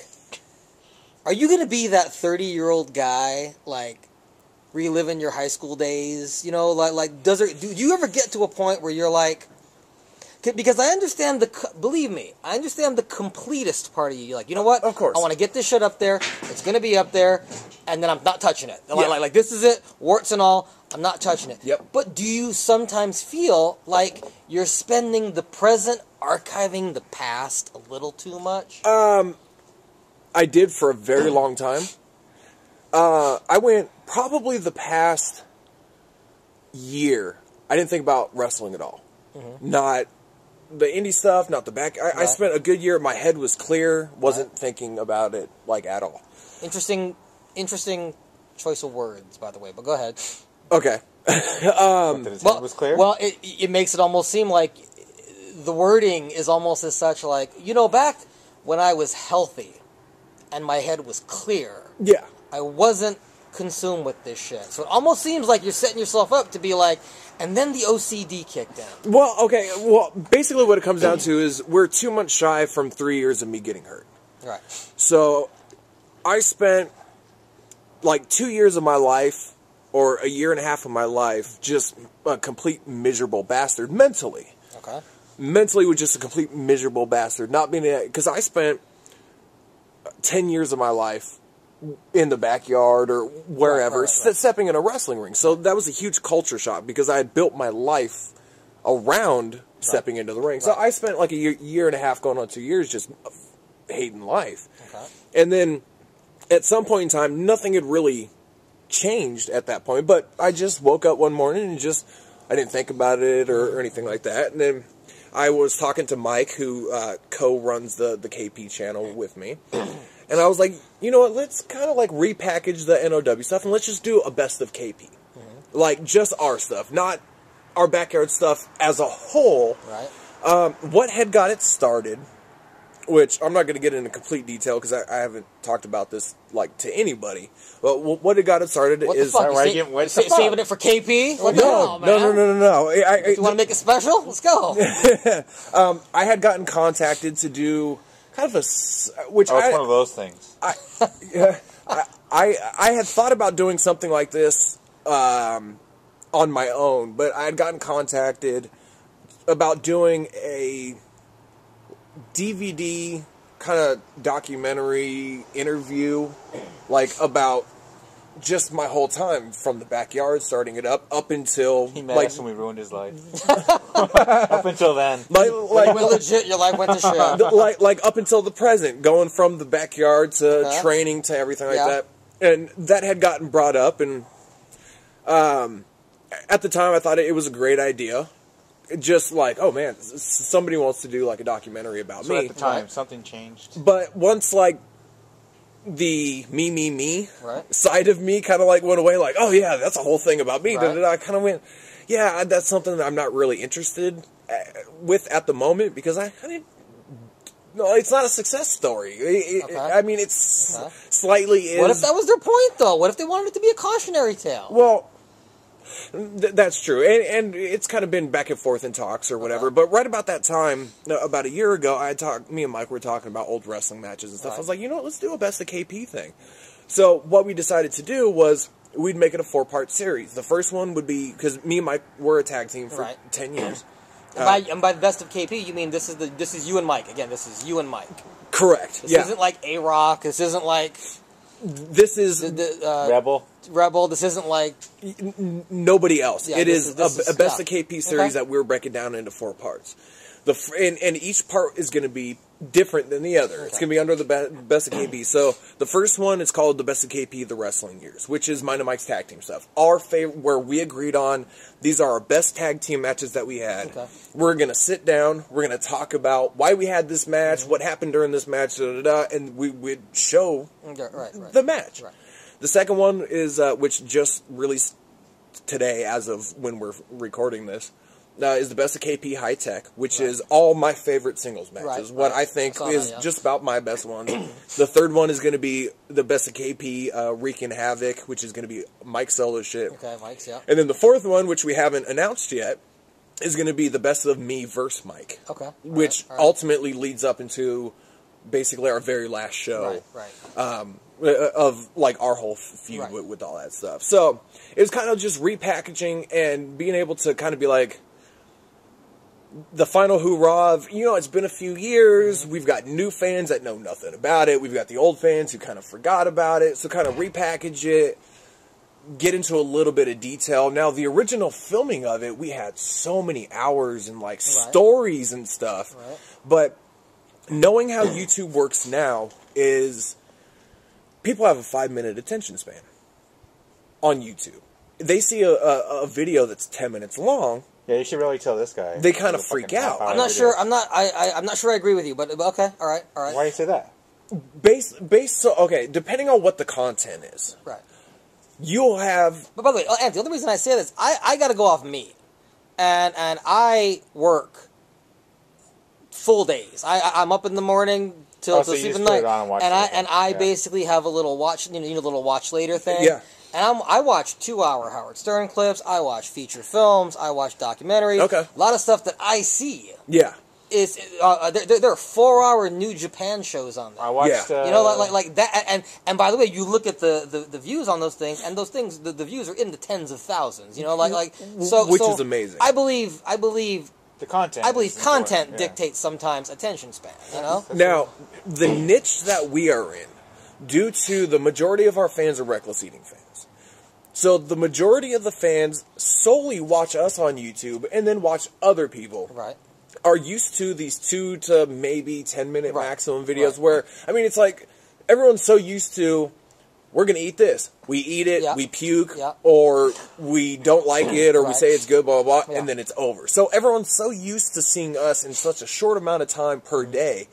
Speaker 2: are you going to be that 30-year-old guy, like, reliving your high school days? You know, like do you ever get to a point where you're like, because I understand believe me, I understand the completist part of you. You're like, you know what?
Speaker 3: Of course.
Speaker 2: I want to get this shit up there. It's going to be up there, and then I'm not touching it. Like this is it, warts and all. I'm not touching it.
Speaker 3: Yep.
Speaker 2: But do you sometimes feel like you're spending the present archiving the past a little too much?
Speaker 3: I did for a very long time. I went probably the past year. I didn't think about wrestling at all. Not the indie stuff, not the back. I spent a good year. My head was clear. Wasn't thinking about it, like, at all.
Speaker 2: Interesting choice of words, by the way. But go ahead.
Speaker 3: Okay.
Speaker 1: Was clear?
Speaker 2: Well, it makes it almost seem like the wording is almost as such, like, you know, back when I was healthy and my head was clear.
Speaker 3: Yeah.
Speaker 2: I wasn't consumed with this shit. So it almost seems like you're setting yourself up to be like, and then the OCD kicked in.
Speaker 3: Well, okay. Well, basically what it comes down to is we're 2 months shy from 3 years of me getting hurt.
Speaker 2: Right.
Speaker 3: So I spent like 2 years of my life, or a year and a half of my life, just a complete miserable bastard mentally.
Speaker 2: Okay.
Speaker 3: Mentally was just a complete miserable bastard. Not being, because I spent 10 years of my life in the backyard or wherever, stepping in a wrestling ring. So that was a huge culture shock, because I had built my life around stepping into the ring. So I spent like a year and a half, going on 2 years, just hating life. Okay. And then at some point in time, nothing had really changed at that point, but I just woke up one morning and I didn't think about it or anything like that. And then I was talking to Mike, who co-runs the KP channel with me. And I was like, you know what, let's kind of like repackage the NOW stuff and let's just do a best of KP. Like, just our stuff, not our backyard stuff as a whole.
Speaker 2: Right.
Speaker 3: What had got it started, which I'm not going to get into complete detail because I haven't talked about this, like, to anybody. But what had got it started
Speaker 2: what
Speaker 3: is...
Speaker 2: The fuck? Saving it for KP? What
Speaker 3: no.
Speaker 2: You want to make it special? Let's go.
Speaker 3: I had gotten contacted to do kind of a...
Speaker 1: It's one of those things.
Speaker 3: I had thought about doing something like this on my own, but I had gotten contacted about doing a DVD kind of documentary interview, like, about just my whole time from the backyard, starting it up until...
Speaker 1: He met us when we ruined his life. Up until then.
Speaker 2: Like legit, your life went to shit.
Speaker 3: Like up until the present, going from the backyard to training to everything like that. And that had gotten brought up, and at the time I thought it was a great idea. Just like, oh man, somebody wants to do like a documentary about me.
Speaker 1: At the time, something changed.
Speaker 3: But once, like, the me side of me kind of like went away, like, oh yeah, that's a whole thing about me. I kind of went, yeah, that's something that I'm not really interested with at the moment, because I didn't. No, it's not a success story. I mean, it's slightly is.
Speaker 2: What if that was their point, though? What if they wanted it to be a cautionary tale?
Speaker 3: Well, that's true, and it's kind of been back and forth in talks or whatever. But right about that time, about a year ago, me and Mike were talking about old wrestling matches and stuff. I was like, you know what, let's do a best of KP thing. So what we decided to do was we'd make it a 4-part series. The first one would be, because me and Mike were a tag team for 10 years.
Speaker 2: And by the best of KP, you mean this is you and Mike. Again, this is you and Mike.
Speaker 3: Correct.
Speaker 2: This isn't like A-Rock. This isn't like
Speaker 3: this is
Speaker 1: Rebel.
Speaker 2: This isn't like
Speaker 3: nobody else.
Speaker 2: Yeah,
Speaker 3: it is a Best
Speaker 2: yeah.
Speaker 3: of KP series that we're breaking down into 4 parts. And each part is going to be different than the other. It's going to be under the Best of KP. So the first one is called the Best of KP, the Wrestling Years, which is mine and Mike's tag team stuff. Our favorite, where we agreed on these are our best tag team matches that we had. Okay. We're going to sit down. We're going to talk about why we had this match, what happened during this match, and we would show the match. Right. The second one is which just released today, as of when we're recording this. Is the Best of KP High Tech, which is all my favorite singles matches. What I think is just about my best ones. The third one is going to be the Best of KP Wreaking Havoc, which is going to be Mike's solo shit.
Speaker 2: Okay, Mike's, yeah.
Speaker 3: And then the fourth one, which we haven't announced yet, is going to be the Best of Me versus Mike. Okay. Which ultimately leads up into basically our very last show. Of like our whole feud with all that stuff. So it was kind of just repackaging and being able to kind of be like, the final hoorah of, it's been a few years, we've got new fans that know nothing about it, we've got the old fans who kind of forgot about it, so kind of repackage it, get into a little bit of detail. Now, the original filming of it, we had so many hours and, like, stories and stuff, but knowing how YouTube works now is people have a 5-minute attention span on YouTube. They see a video that's 10 minutes long.
Speaker 1: Yeah, you should really tell this guy.
Speaker 3: They kind of freak out.
Speaker 2: I'm not sure. I'm not sure I agree with you, but okay, all right.
Speaker 1: Why do you say that?
Speaker 3: Depending on what the content is, you'll have.
Speaker 2: But by the way, Anthony, the only reason I say this, I got to go off me, and I work full days. I'm up in the morning till sleep at night, and I basically have a little watch, little watch later thing. Yeah. And I watch 2-hour Howard Stern clips. I watch feature films. I watch documentaries. Okay. A lot of stuff that I see. Yeah. Is there are 4-hour New Japan shows on there.
Speaker 1: I watched.
Speaker 2: Like that. And by the way, you look at the views on those things, and those things the views are in the tens of thousands. Which
Speaker 3: is amazing.
Speaker 2: I believe
Speaker 1: the content.
Speaker 2: I believe content dictates sometimes attention span.
Speaker 3: Now, the niche that we are in, due to the majority of our fans are reckless eating fans. So the majority of the fans solely watch us on YouTube and then watch other people. Right. Are used to these 2 to maybe 10-minute maximum videos where, it's like, everyone's so used to, we're going to eat this. We eat it, we puke, or we don't like it, or we say it's good, blah, blah, blah, and then it's over. So everyone's so used to seeing us in such a short amount of time per day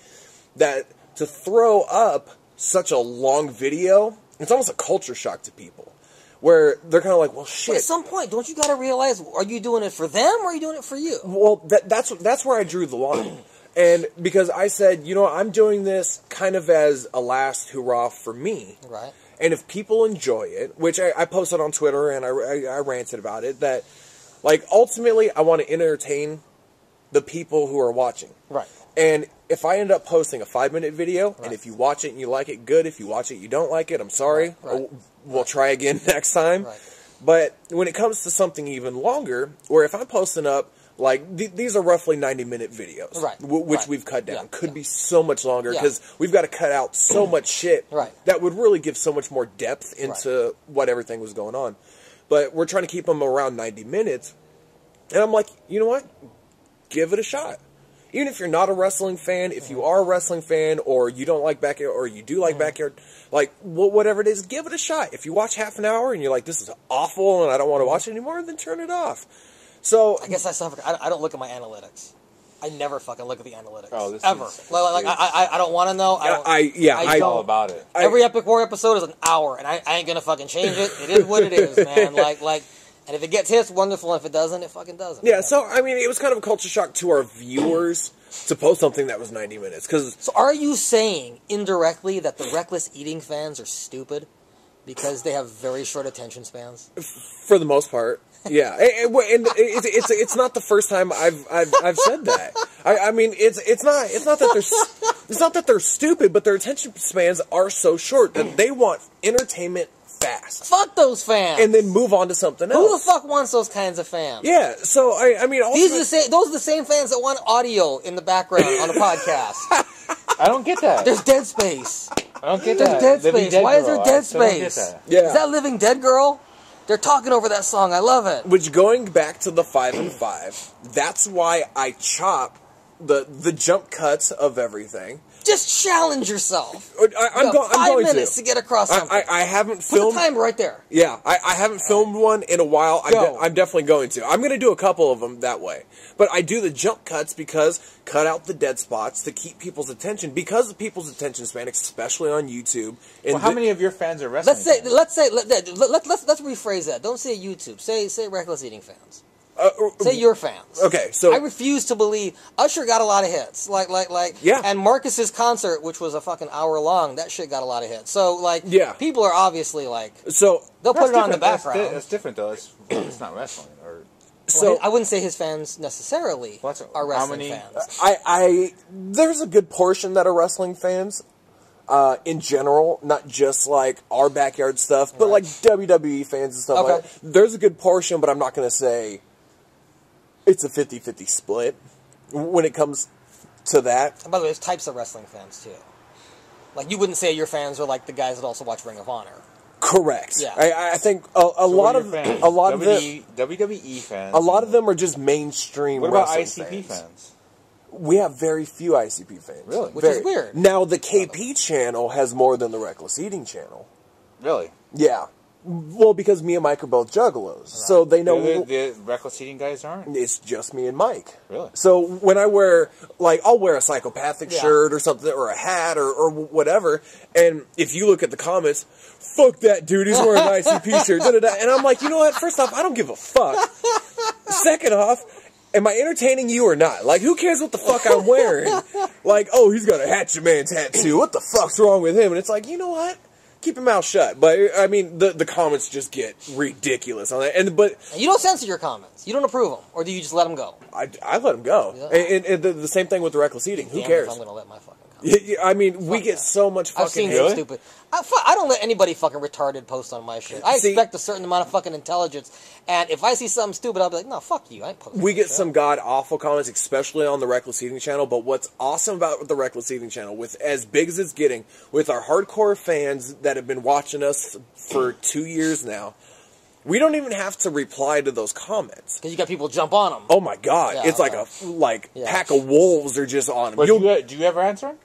Speaker 3: that to throw up such a long video, it's almost a culture shock to people. Where they're kind of like, well, shit.
Speaker 2: But at some point, don't you got to realize, are you doing it for them or are you doing it for you?
Speaker 3: Well, that's where I drew the line. And because I said, I'm doing this kind of as a last hurrah for me. Right. And if people enjoy it, which I posted on Twitter and I ranted about it, that, like, ultimately I want to entertain the people who are watching. Right. And if I end up posting a 5-minute video, and if you watch it and you like it, good. If you watch it and you don't like it, I'm sorry. We'll try again next time. Right. But when it comes to something even longer, or if I'm posting up, like, these are roughly 90-minute videos, which we've cut down. Could be so much longer, because we've got to cut out so much shit that would really give so much more depth into what everything was going on. But we're trying to keep them around 90 minutes. And I'm like, you know what? Give it a shot. Even if you're not a wrestling fan, if you are a wrestling fan, or you don't like backyard, or you do like backyard, like, whatever it is, give it a shot. If you watch half an hour and you're like, this is awful and I don't want to watch it anymore, then turn it off. So
Speaker 2: I guess I don't look at my analytics. I never fucking look at the analytics. Ever. I don't want to know.
Speaker 1: I all about it.
Speaker 2: Every Epic War episode is an hour, and I ain't gonna fucking change it. It is what it is, man. And if it gets hits, wonderful. And if it doesn't, it fucking doesn't.
Speaker 3: Yeah, so, it was kind of a culture shock to our viewers to post something that was 90 minutes.
Speaker 2: So are you saying, indirectly, that the reckless eating fans are stupid because they have very short attention spans?
Speaker 3: For the most part, yeah. And it's not the first time I've said that. It's not that they're stupid, but their attention spans are so short that they want entertainment fast.
Speaker 2: Fuck those fans.
Speaker 3: And then move on to something else.
Speaker 2: Who the fuck wants those kinds of fans?
Speaker 3: Yeah, so
Speaker 2: those are the same fans that want audio in the background on a podcast.
Speaker 1: I don't get that.
Speaker 2: There's dead space.
Speaker 1: I don't get
Speaker 2: There's
Speaker 1: that.
Speaker 2: dead
Speaker 1: Living
Speaker 2: space.
Speaker 1: Dead
Speaker 2: Why is
Speaker 1: Girl,
Speaker 2: there
Speaker 1: I
Speaker 2: dead
Speaker 1: still don't get
Speaker 2: space?
Speaker 1: that.
Speaker 3: Yeah.
Speaker 2: Is that Living Dead Girl? They're talking over that song. I love it.
Speaker 3: Which, going back to the 5 and 5, that's why I chop the jump cuts of everything.
Speaker 2: Just challenge yourself.
Speaker 3: I'm going
Speaker 2: 5 minutes to get across something.
Speaker 3: I haven't
Speaker 2: Put
Speaker 3: filmed.
Speaker 2: the timer right there.
Speaker 3: Yeah, I haven't filmed one in a while. I'm definitely going to. I'm going to do a couple of them that way. But I do the jump cuts because cut out the dead spots to keep people's attention. Because of people's attention span, especially on YouTube. And
Speaker 1: Well, how many of your fans are wrestling fans?
Speaker 2: Let's rephrase that. Don't say YouTube. Say Reckless Eating fans. Say your fans.
Speaker 3: Okay, so
Speaker 2: I refuse to believe Usher got a lot of hits.
Speaker 3: Yeah.
Speaker 2: And Marcus's concert, which was a fucking hour long, that shit got a lot of hits. So
Speaker 3: yeah.
Speaker 2: people are obviously
Speaker 3: so
Speaker 2: they'll put it on in the
Speaker 1: That's
Speaker 2: background.
Speaker 1: That's different though. It's not wrestling. Or
Speaker 3: so
Speaker 2: I wouldn't say his fans necessarily
Speaker 1: What's-
Speaker 2: are
Speaker 1: how
Speaker 2: wrestling
Speaker 1: many-
Speaker 2: fans.
Speaker 3: there's a good portion that are wrestling fans. In general, not just like our backyard stuff, but like WWE fans and stuff.
Speaker 2: Okay.
Speaker 3: Like that. There's a good portion, but I'm not going to say it's a 50-50 split when it comes to that.
Speaker 2: And by the way, there's types of wrestling fans too. Like you wouldn't say your fans are like the guys that also watch Ring of Honor.
Speaker 3: Correct.
Speaker 2: Yeah.
Speaker 3: I think a lot of
Speaker 1: fans?
Speaker 3: a lot of
Speaker 1: WWE fans.
Speaker 3: a lot of them are just mainstream.
Speaker 1: What about
Speaker 3: wrestling
Speaker 1: ICP fans?
Speaker 3: We have very few ICP fans.
Speaker 1: Really?
Speaker 2: Which is weird.
Speaker 3: Now the KP channel has more than the Reckless Eating channel.
Speaker 1: Really?
Speaker 3: Yeah. Well, because me and Mike are both juggalos, so they know
Speaker 1: The reckless eating guys aren't.
Speaker 3: it's just me and Mike.
Speaker 1: Really?
Speaker 3: So when I wear, like, I'll wear a psychopathic
Speaker 2: Yeah.
Speaker 3: shirt or something, or a hat, or whatever, and if you look at the comments, fuck that dude, he's wearing an ICP shirt, da-da-da. And I'm like, you know what? First off, I don't give a fuck. Second off, am I entertaining you or not? Like, who cares what the fuck I'm wearing? Like, oh, he's got a Hatchet Man tattoo. What the fuck's wrong with him? And it's like, you know what? Keep your mouth shut. But I mean, the comments just get ridiculous on that. And
Speaker 2: You don't censor your comments. You don't approve them, or do you just let them go?
Speaker 3: I let them go.
Speaker 2: Yeah.
Speaker 3: And the same thing with the reckless eating. Who
Speaker 2: Damn
Speaker 3: cares?
Speaker 2: if I'm going to let my fucking comments.
Speaker 3: I mean, we get
Speaker 2: that.
Speaker 3: so much fucking
Speaker 2: I've seen
Speaker 3: hate.
Speaker 2: some stupid. I don't let anybody fucking retarded post on my shit. I
Speaker 3: See-
Speaker 2: expect a certain amount of fucking intelligence, and if I see something stupid, I'll be like, no, fuck you. I ain't posting.
Speaker 3: We get
Speaker 2: that shit.
Speaker 3: some god awful comments, especially on the Reckless Eating channel. But what's awesome about the Reckless Eating channel, with as big as it's getting, with our hardcore fans that have been watching us for 2 years now, we don't even have to reply to those comments.
Speaker 2: Because you got people jump on them.
Speaker 3: Oh my god,
Speaker 2: Yeah,
Speaker 3: it's
Speaker 2: okay.
Speaker 3: like
Speaker 2: Yeah.
Speaker 3: pack of wolves are just on them.
Speaker 1: But do you ever answer them?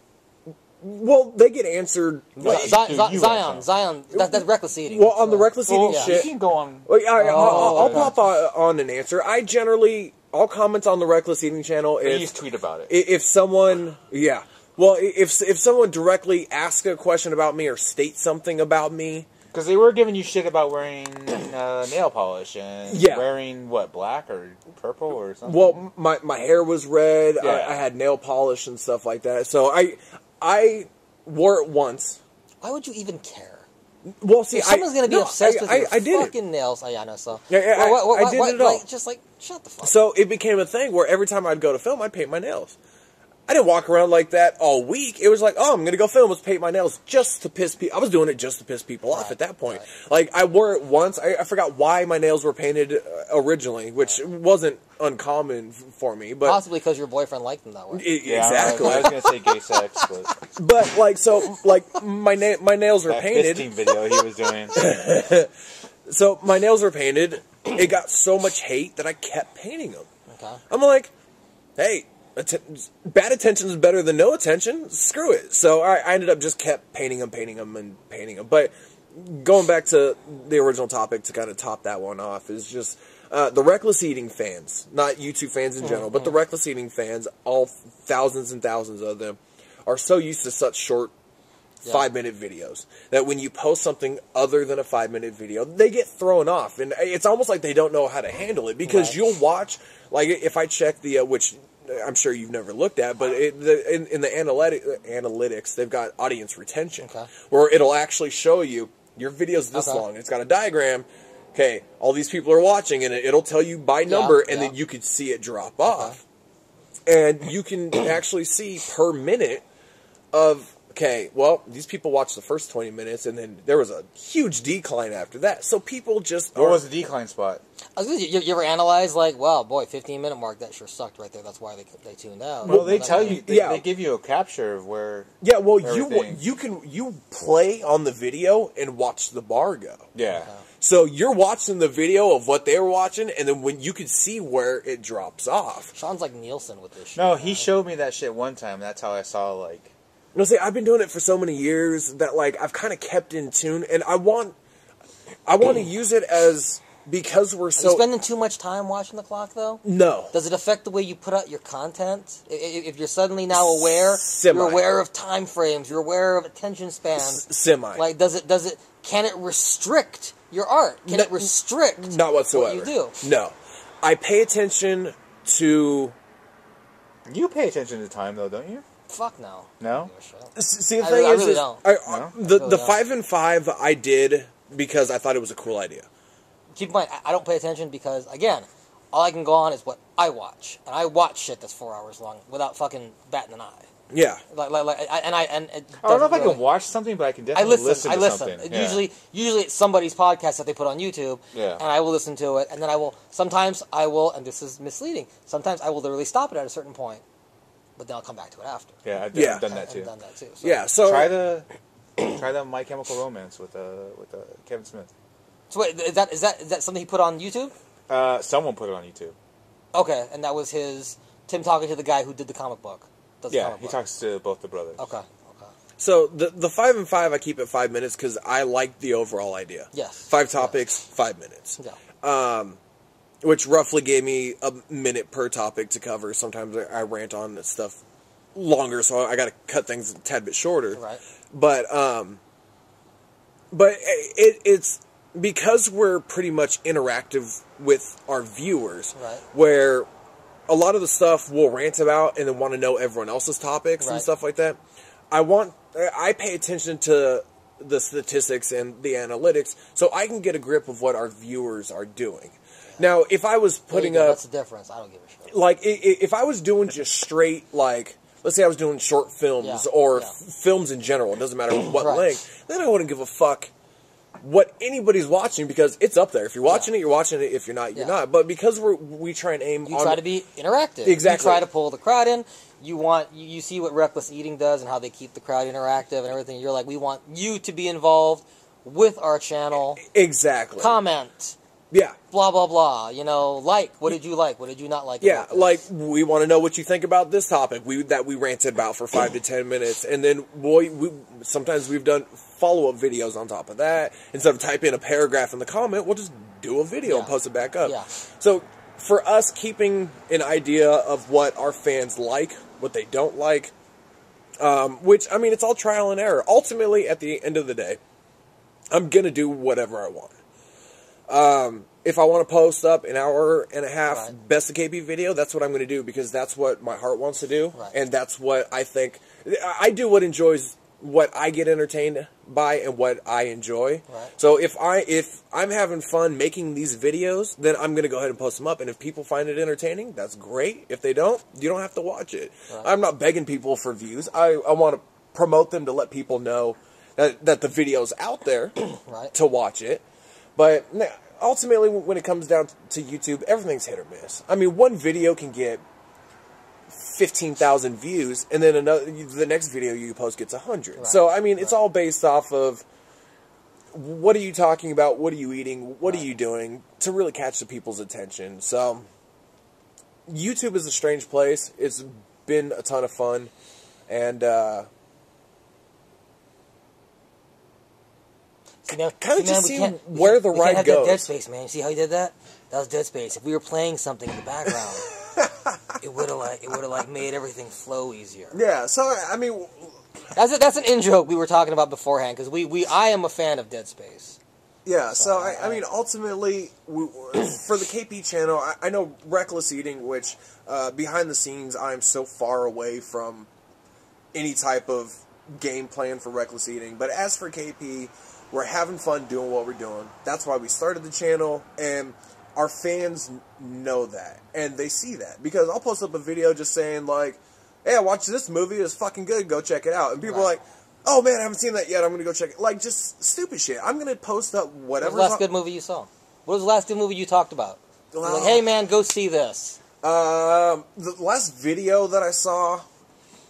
Speaker 3: Well, they get answered.
Speaker 2: Zion, that's reckless eating.
Speaker 3: Well, on the Reckless Eating
Speaker 1: Well,
Speaker 3: shit,
Speaker 1: you can go on.
Speaker 3: Well, I'll
Speaker 1: okay.
Speaker 3: pop on an answer. I'll comment on the Reckless Eating channel
Speaker 1: You
Speaker 3: if
Speaker 1: just tweet about it.
Speaker 3: if someone, yeah. Well, if someone directly asks a question about me or states something about me,
Speaker 1: Because they were giving you shit about wearing nail polish and
Speaker 3: Yeah.
Speaker 1: wearing, what, black or purple or something?
Speaker 3: well, my hair was red.
Speaker 1: Yeah.
Speaker 3: I had nail polish and stuff like that. So I wore it once.
Speaker 2: Why would you even care?
Speaker 3: Well, see,
Speaker 2: If someone's going to be obsessed with your
Speaker 3: I did it.
Speaker 2: fucking nails. Oh, yeah, I know. So.
Speaker 3: Yeah, I did it all.
Speaker 2: Just like, shut the fuck up.
Speaker 3: So it became a thing where every time I'd go to film, I'd paint my nails. I didn't walk around like that all week. It was like, oh, I'm going to go film. Let's paint my nails just to piss people. I was doing it just to piss people off at that point.
Speaker 2: Right.
Speaker 3: Like, I wore it once. I forgot why my nails were painted originally, which wasn't uncommon for me. But
Speaker 2: Possibly because your boyfriend liked them that way.
Speaker 1: Yeah,
Speaker 3: exactly.
Speaker 1: I was going to say gay sex, but
Speaker 3: But, like, so, like, my nails were
Speaker 1: that
Speaker 3: painted.
Speaker 1: fisting video he was doing.
Speaker 3: So, my nails were painted. It got so much hate that I kept painting them.
Speaker 2: Okay.
Speaker 3: I'm like, hey, bad attention is better than no attention. Screw it. So I ended up just kept painting them. But going back to the original topic to kind of top that one off is just the Reckless Eating fans, not YouTube fans in general, but the Reckless Eating fans, all thousands and thousands of them, are so used to such short 5-minute videos that when you post something other than a 5-minute video, they get thrown off, and it's almost like they don't know how to handle it, because
Speaker 2: Right.
Speaker 3: you'll watch, like, if I check the which I'm sure you've never looked at, but in the analytics, they've got audience retention, where it'll actually show you your video's this long. It's got a diagram. Okay, all these people are watching, and it'll tell you by number, and then you could see it drop off, and you can actually see per minute of okay, well, these people watched the first 20 minutes, and then there was a huge decline after that. So people just...
Speaker 1: What was the decline spot?
Speaker 2: You ever analyze, like, wow, boy, 15-minute mark, that sure sucked right there. That's why they tuned out.
Speaker 1: Well, they tell you, they give you a capture of where...
Speaker 3: Yeah, well, you play on the video and watch the bar go.
Speaker 1: Yeah.
Speaker 2: Okay.
Speaker 3: So you're watching the video of what they were watching, and then when you can see where it drops off.
Speaker 2: Sean's like Nielsen with this shit.
Speaker 1: No, he showed me that shit one time. That's how I saw, like...
Speaker 3: No, see, I've been doing it for so many years that, like, I've kind of kept in tune, and I want to use it as, because we're so...
Speaker 2: Are you spending too much time watching the clock, though?
Speaker 3: No.
Speaker 2: Does it affect the way you put out your content? If you're suddenly now aware,
Speaker 3: Semi.
Speaker 2: you're aware of time frames, you're aware of attention spans.
Speaker 3: Semi.
Speaker 2: Like, can it restrict your art? Can it restrict
Speaker 3: not whatsoever.
Speaker 2: what you do?
Speaker 3: No. I pay attention to...
Speaker 1: You pay attention to time, though, don't you?
Speaker 2: Fuck no.
Speaker 1: No?
Speaker 3: See, the
Speaker 2: I
Speaker 3: thing
Speaker 2: really
Speaker 3: is
Speaker 2: don't.
Speaker 1: No?
Speaker 3: The 5 and 5 I did because I thought it was a cool idea.
Speaker 2: Keep in mind, I don't pay attention because, again, all I can go on is what I watch. And I watch shit that's 4 hours long without fucking batting an eye.
Speaker 3: Yeah.
Speaker 2: I
Speaker 1: don't know if I can watch something, but I can definitely listen to something.
Speaker 2: Yeah. Usually it's somebody's podcast that they put on YouTube,
Speaker 1: yeah.
Speaker 2: and I will listen to it, and then sometimes I will, and this is misleading, sometimes I will literally stop it at a certain point, but then I'll come back to it after.
Speaker 1: Yeah, I've done that too.
Speaker 2: I've done that too. So.
Speaker 3: Yeah, so...
Speaker 1: Try the My Chemical Romance with Kevin Smith.
Speaker 2: So wait, is that something he put on YouTube?
Speaker 1: Someone put it on YouTube.
Speaker 2: Okay, and that was Tim talking to the guy who did the comic book.
Speaker 1: Yeah, he talks to both the brothers.
Speaker 2: Okay.
Speaker 3: So the 5 and 5 I keep at 5 minutes because I like the overall idea.
Speaker 2: Yes.
Speaker 3: 5 topics, 5 minutes.
Speaker 2: Yeah.
Speaker 3: Which roughly gave me a minute per topic to cover. Sometimes I rant on stuff longer, so I got to cut things a tad bit shorter.
Speaker 2: Right.
Speaker 3: But it's because we're pretty much interactive with our viewers,
Speaker 2: right.
Speaker 3: where a lot of the stuff we'll rant about and then want to know everyone else's topics and stuff like that. I pay attention to the statistics and the analytics so I can get a grip of what our viewers are doing. Now, if I was putting up...
Speaker 2: That's the difference. I don't give a shit.
Speaker 3: Like, if I was doing just straight, like... Let's say I was doing short films or films in general. It doesn't matter what length. Then I wouldn't give a fuck what anybody's watching because it's up there. If you're watching it, you're watching it. If you're not, you're not. But because we try and aim on...
Speaker 2: You try to be interactive.
Speaker 3: Exactly.
Speaker 2: You try to pull the crowd in. You see what Reckless Eating does and how they keep the crowd interactive and everything. You're like, we want you to be involved with our channel.
Speaker 3: Exactly.
Speaker 2: Comment.
Speaker 3: Yeah.
Speaker 2: Blah, blah, blah. You know, what did you like? What did you not like?
Speaker 3: Yeah, like, we want to know what you think about this topic that we ranted about for 5 to 10 minutes. And then, sometimes we've done follow-up videos on top of that. Instead of typing a paragraph in the comment, we'll just do a video and post it back up.
Speaker 2: Yeah.
Speaker 3: So, for us, keeping an idea of what our fans like, what they don't like, which, I mean, it's all trial and error. Ultimately, at the end of the day, I'm going to do whatever I want. If I want to post up an hour and a half Best of KP video, that's what I'm going to do because that's what my heart wants to do, and that's what I think. I do what I get entertained by and what I enjoy. So if I'm having fun making these videos, then I'm going to go ahead and post them up, and if people find it entertaining, that's great. If they don't, you don't have to watch it. I'm not begging people for views. I want to promote them to let people know that the video's out there to watch it. But ultimately, when it comes down to YouTube, everything's hit or miss. I mean, one video can get 15,000 views, and then the next video you post gets 100. So, I mean, it's all based off of what are you talking about, what are you eating, what are you doing, to really catch the people's attention. So, YouTube is a strange place. It's been a ton of fun, and... kind of just see where the ride goes.
Speaker 2: Dead Space, man. You see how he did that? That was Dead Space. If we were playing something in the background, it would have made everything flow easier.
Speaker 3: Yeah. So I mean,
Speaker 2: that's an in joke we were talking about beforehand because I am a fan of Dead Space.
Speaker 3: Yeah. So I mean, ultimately, for the KP channel, I know Reckless Eating, which behind the scenes, I'm so far away from any type of game plan for Reckless Eating. But as for KP. We're having fun doing what we're doing. That's why we started the channel, and our fans know that, and they see that. Because I'll post up a video just saying, like, hey, I watched this movie, it's fucking good, go check it out. And people are like, oh man, I haven't seen that yet. I'm gonna go check it. Like just stupid shit. I'm gonna post up whatever.
Speaker 2: What was the last good movie you saw? What was the last good movie you talked about? Like, hey man, go see this.
Speaker 3: The last video that I saw.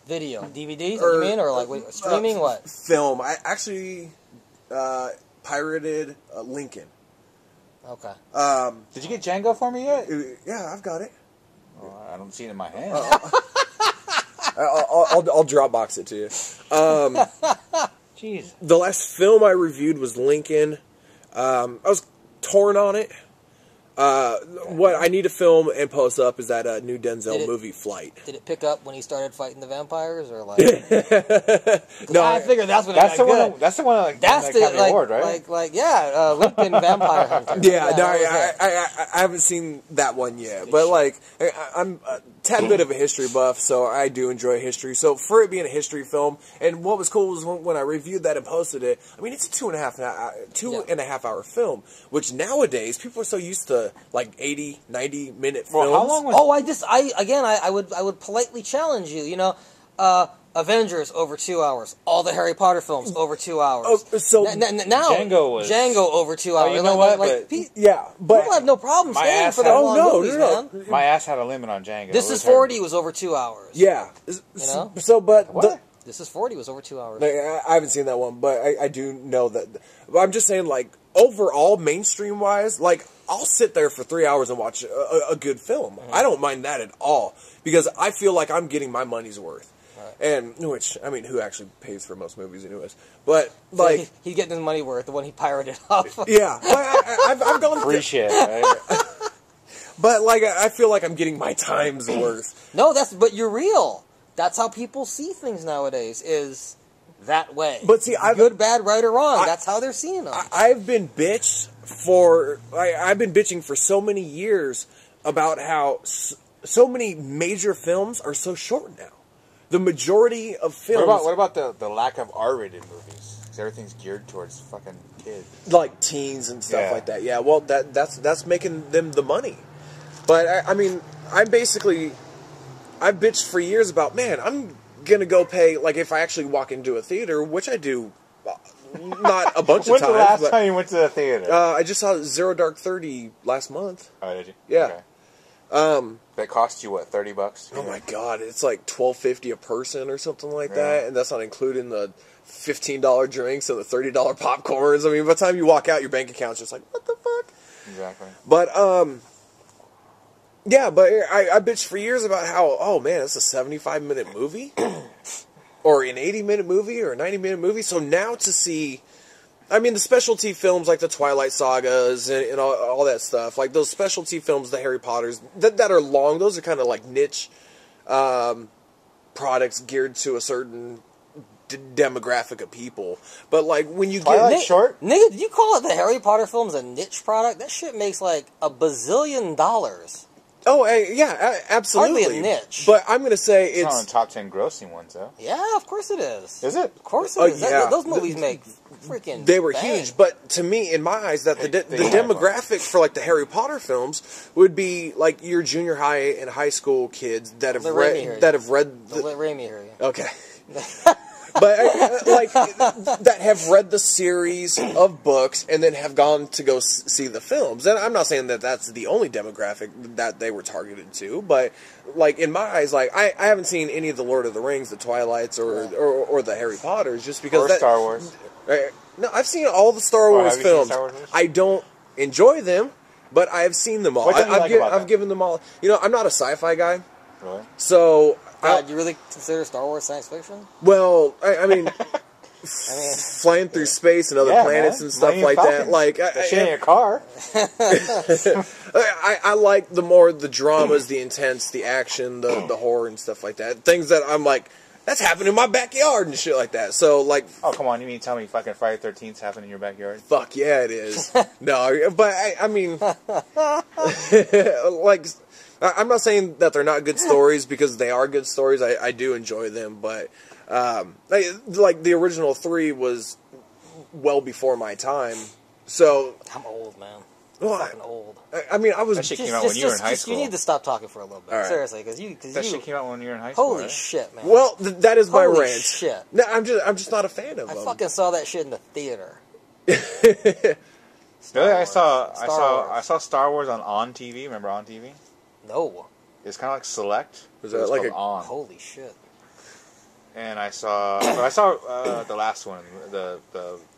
Speaker 2: Video, DVD, you mean, or like wait, streaming? What?
Speaker 3: Film. I actually pirated Lincoln.
Speaker 2: Okay.
Speaker 1: Did you get Django for me yet?
Speaker 3: Yeah, I've got it.
Speaker 1: Oh, I don't see it in my hand.
Speaker 3: I'll Dropbox it to you.
Speaker 1: Jeez.
Speaker 3: The last film I reviewed was Lincoln. I was torn on it. What I need to film and post up is that new Denzel movie, Flight.
Speaker 2: Did it pick up when he started fighting the vampires, or like?
Speaker 3: No,
Speaker 2: I figured that's what.
Speaker 1: That's
Speaker 2: it
Speaker 1: the
Speaker 2: got good.
Speaker 1: one. That's the one. Like,
Speaker 2: That's
Speaker 1: that
Speaker 2: the
Speaker 1: Academy Award, right?
Speaker 2: Lincoln Vampire Hunter.
Speaker 3: Yeah, no,
Speaker 2: that was it.
Speaker 3: I haven't seen that one yet, but like I'm a tad bit of a history buff, so I do enjoy history. So for it being a history film, and what was cool was when I reviewed that and posted it. I mean, it's a 2.5 hour film, which nowadays people are so used to like 80, 90-minute films.
Speaker 1: Well, how long was?
Speaker 2: Oh, I would politely challenge you. You know, Avengers over 2 hours. All the Harry Potter films over 2 hours.
Speaker 3: Oh, so
Speaker 2: now
Speaker 1: Django
Speaker 2: over 2 hours.
Speaker 1: you know what?
Speaker 3: yeah, but
Speaker 2: people have no problem
Speaker 1: My
Speaker 2: staying
Speaker 1: ass
Speaker 2: for the
Speaker 1: had-
Speaker 2: long
Speaker 3: no,
Speaker 2: movies,
Speaker 3: no.
Speaker 2: man.
Speaker 1: My ass had a limit on Django.
Speaker 2: This
Speaker 1: It
Speaker 2: is
Speaker 1: was
Speaker 2: 40 was over 2 hours.
Speaker 3: yeah.
Speaker 2: You know?
Speaker 3: So, but
Speaker 1: What?
Speaker 2: This is 40 was over 2 hours.
Speaker 3: like, I haven't seen that one, but I do know that. But I'm just saying, like overall, mainstream wise, like I'll sit there for 3 hours and watch a good film.
Speaker 2: Mm-hmm.
Speaker 3: I don't mind that at all because I feel like I'm getting my money's worth.
Speaker 2: Right.
Speaker 3: And which I mean, who actually pays for most movies, anyways? But like,
Speaker 2: he's getting his money worth. The one he pirated off.
Speaker 3: yeah, I've gone
Speaker 1: free shit. Right?
Speaker 3: but like I feel like I'm getting my time's worth.
Speaker 2: No, but you're real. That's how people see things nowadays. Is that way?
Speaker 3: But see,
Speaker 2: good, bad, right, or wrong. That's how they're seeing them.
Speaker 3: I've been bitched I've been bitching for so many years about how so many major films are so short now. The majority of films,
Speaker 1: What about the lack of R-rated movies? Because everything's geared towards fucking kids,
Speaker 3: like teens and stuff like that. Yeah, well, that's making them the money. But I mean, I've bitched for years about, man, I'm gonna go pay, like if I actually walk into a theater, which I do. Not a bunch of times.
Speaker 1: When's the last time you went to the theater?
Speaker 3: I just saw Zero Dark 30 last month.
Speaker 1: Oh, did you?
Speaker 3: Yeah.
Speaker 1: Okay. That cost you what, $30?
Speaker 3: Oh my god, it's like $12.50 a person or something like that, and that's not including the $15 drinks and the $30 popcorns. I mean, by the time you walk out, your bank account's just like, what the fuck?
Speaker 1: Exactly.
Speaker 3: But yeah, but I bitched for years about how, oh man, it's a 75-minute movie. Or an 80-minute movie or a 90-minute movie. So now to see, I mean, the specialty films like the Twilight Sagas and all that stuff, like those specialty films, the Harry Potters, that are long, those are kind of like niche products geared to a certain demographic of people. But like when you
Speaker 1: Twilight
Speaker 3: get...
Speaker 1: short?
Speaker 2: Nigga, did you call it the Harry Potter films a niche product? That shit makes like $1 bazillion.
Speaker 3: Oh, yeah, absolutely.
Speaker 2: Hardly a niche.
Speaker 3: But I'm going to say
Speaker 1: It's not
Speaker 3: it's...
Speaker 1: on the top 10 grossing ones, though.
Speaker 2: Yeah, of course it is.
Speaker 1: Is it?
Speaker 2: Of course it is.
Speaker 3: yeah.
Speaker 2: Those movies make freaking
Speaker 3: They were
Speaker 2: bang.
Speaker 3: huge, but to me, in my eyes, that the demographic for like the Harry Potter films would be like your junior high and high school kids that have read
Speaker 2: Don't let Raimi hear you.
Speaker 3: Okay. But like that have read the series of books and then have gone to go see the films. And I'm not saying that that's the only demographic that they were targeted to, but like in my eyes, like I haven't seen any of the Lord of the Rings, the Twilights, or the Harry Potters, just because
Speaker 1: Or Star Wars.
Speaker 3: No, I've seen all the Star Wars
Speaker 1: have you seen
Speaker 3: films.
Speaker 1: Star Wars movies?
Speaker 3: I don't enjoy them, but I have seen them all.
Speaker 1: What don't you like about
Speaker 3: I've
Speaker 1: them?
Speaker 3: given them all. You know, I'm not a sci-fi guy,
Speaker 1: Really?
Speaker 3: so.
Speaker 2: God, you really consider Star Wars science fiction?
Speaker 3: Well, I mean,
Speaker 2: I mean,
Speaker 3: flying through space and other planets and stuff like that. Like,
Speaker 1: that shit in a car.
Speaker 3: I like the dramas, the intense, the action, the horror and stuff like that. Things that I'm like, that's happening in my backyard and shit like that. So, like...
Speaker 1: Oh, come on. You mean tell me fucking Friday the 13th's happening in your backyard?
Speaker 3: Fuck yeah, it is. No, but I mean... like... I'm not saying that they're not good stories, because they are good stories. I do enjoy them, but like the original 3 was well before my time. So
Speaker 2: I'm old, man.
Speaker 3: Well,
Speaker 2: fucking old.
Speaker 3: I mean, I was.
Speaker 1: That shit came out when you were in high school.
Speaker 2: You need to stop talking for a little bit.
Speaker 3: All right.
Speaker 2: Seriously, because
Speaker 1: That shit came out when you were in high school.
Speaker 2: Holy
Speaker 1: right?
Speaker 2: shit, man.
Speaker 3: Well, that is my
Speaker 2: Holy
Speaker 3: rant.
Speaker 2: shit.
Speaker 3: No, I'm just not a fan of
Speaker 2: I
Speaker 3: them.
Speaker 2: fucking saw that shit in the theater.
Speaker 1: Really, I saw
Speaker 2: Star Wars.
Speaker 1: Star Wars on TV. Remember On TV?
Speaker 2: No.
Speaker 1: It's kind of like Select.
Speaker 3: Was
Speaker 1: but
Speaker 3: that
Speaker 1: it's
Speaker 3: like
Speaker 1: called
Speaker 3: a-
Speaker 1: On?
Speaker 2: Holy shit.
Speaker 1: And I saw the last one, the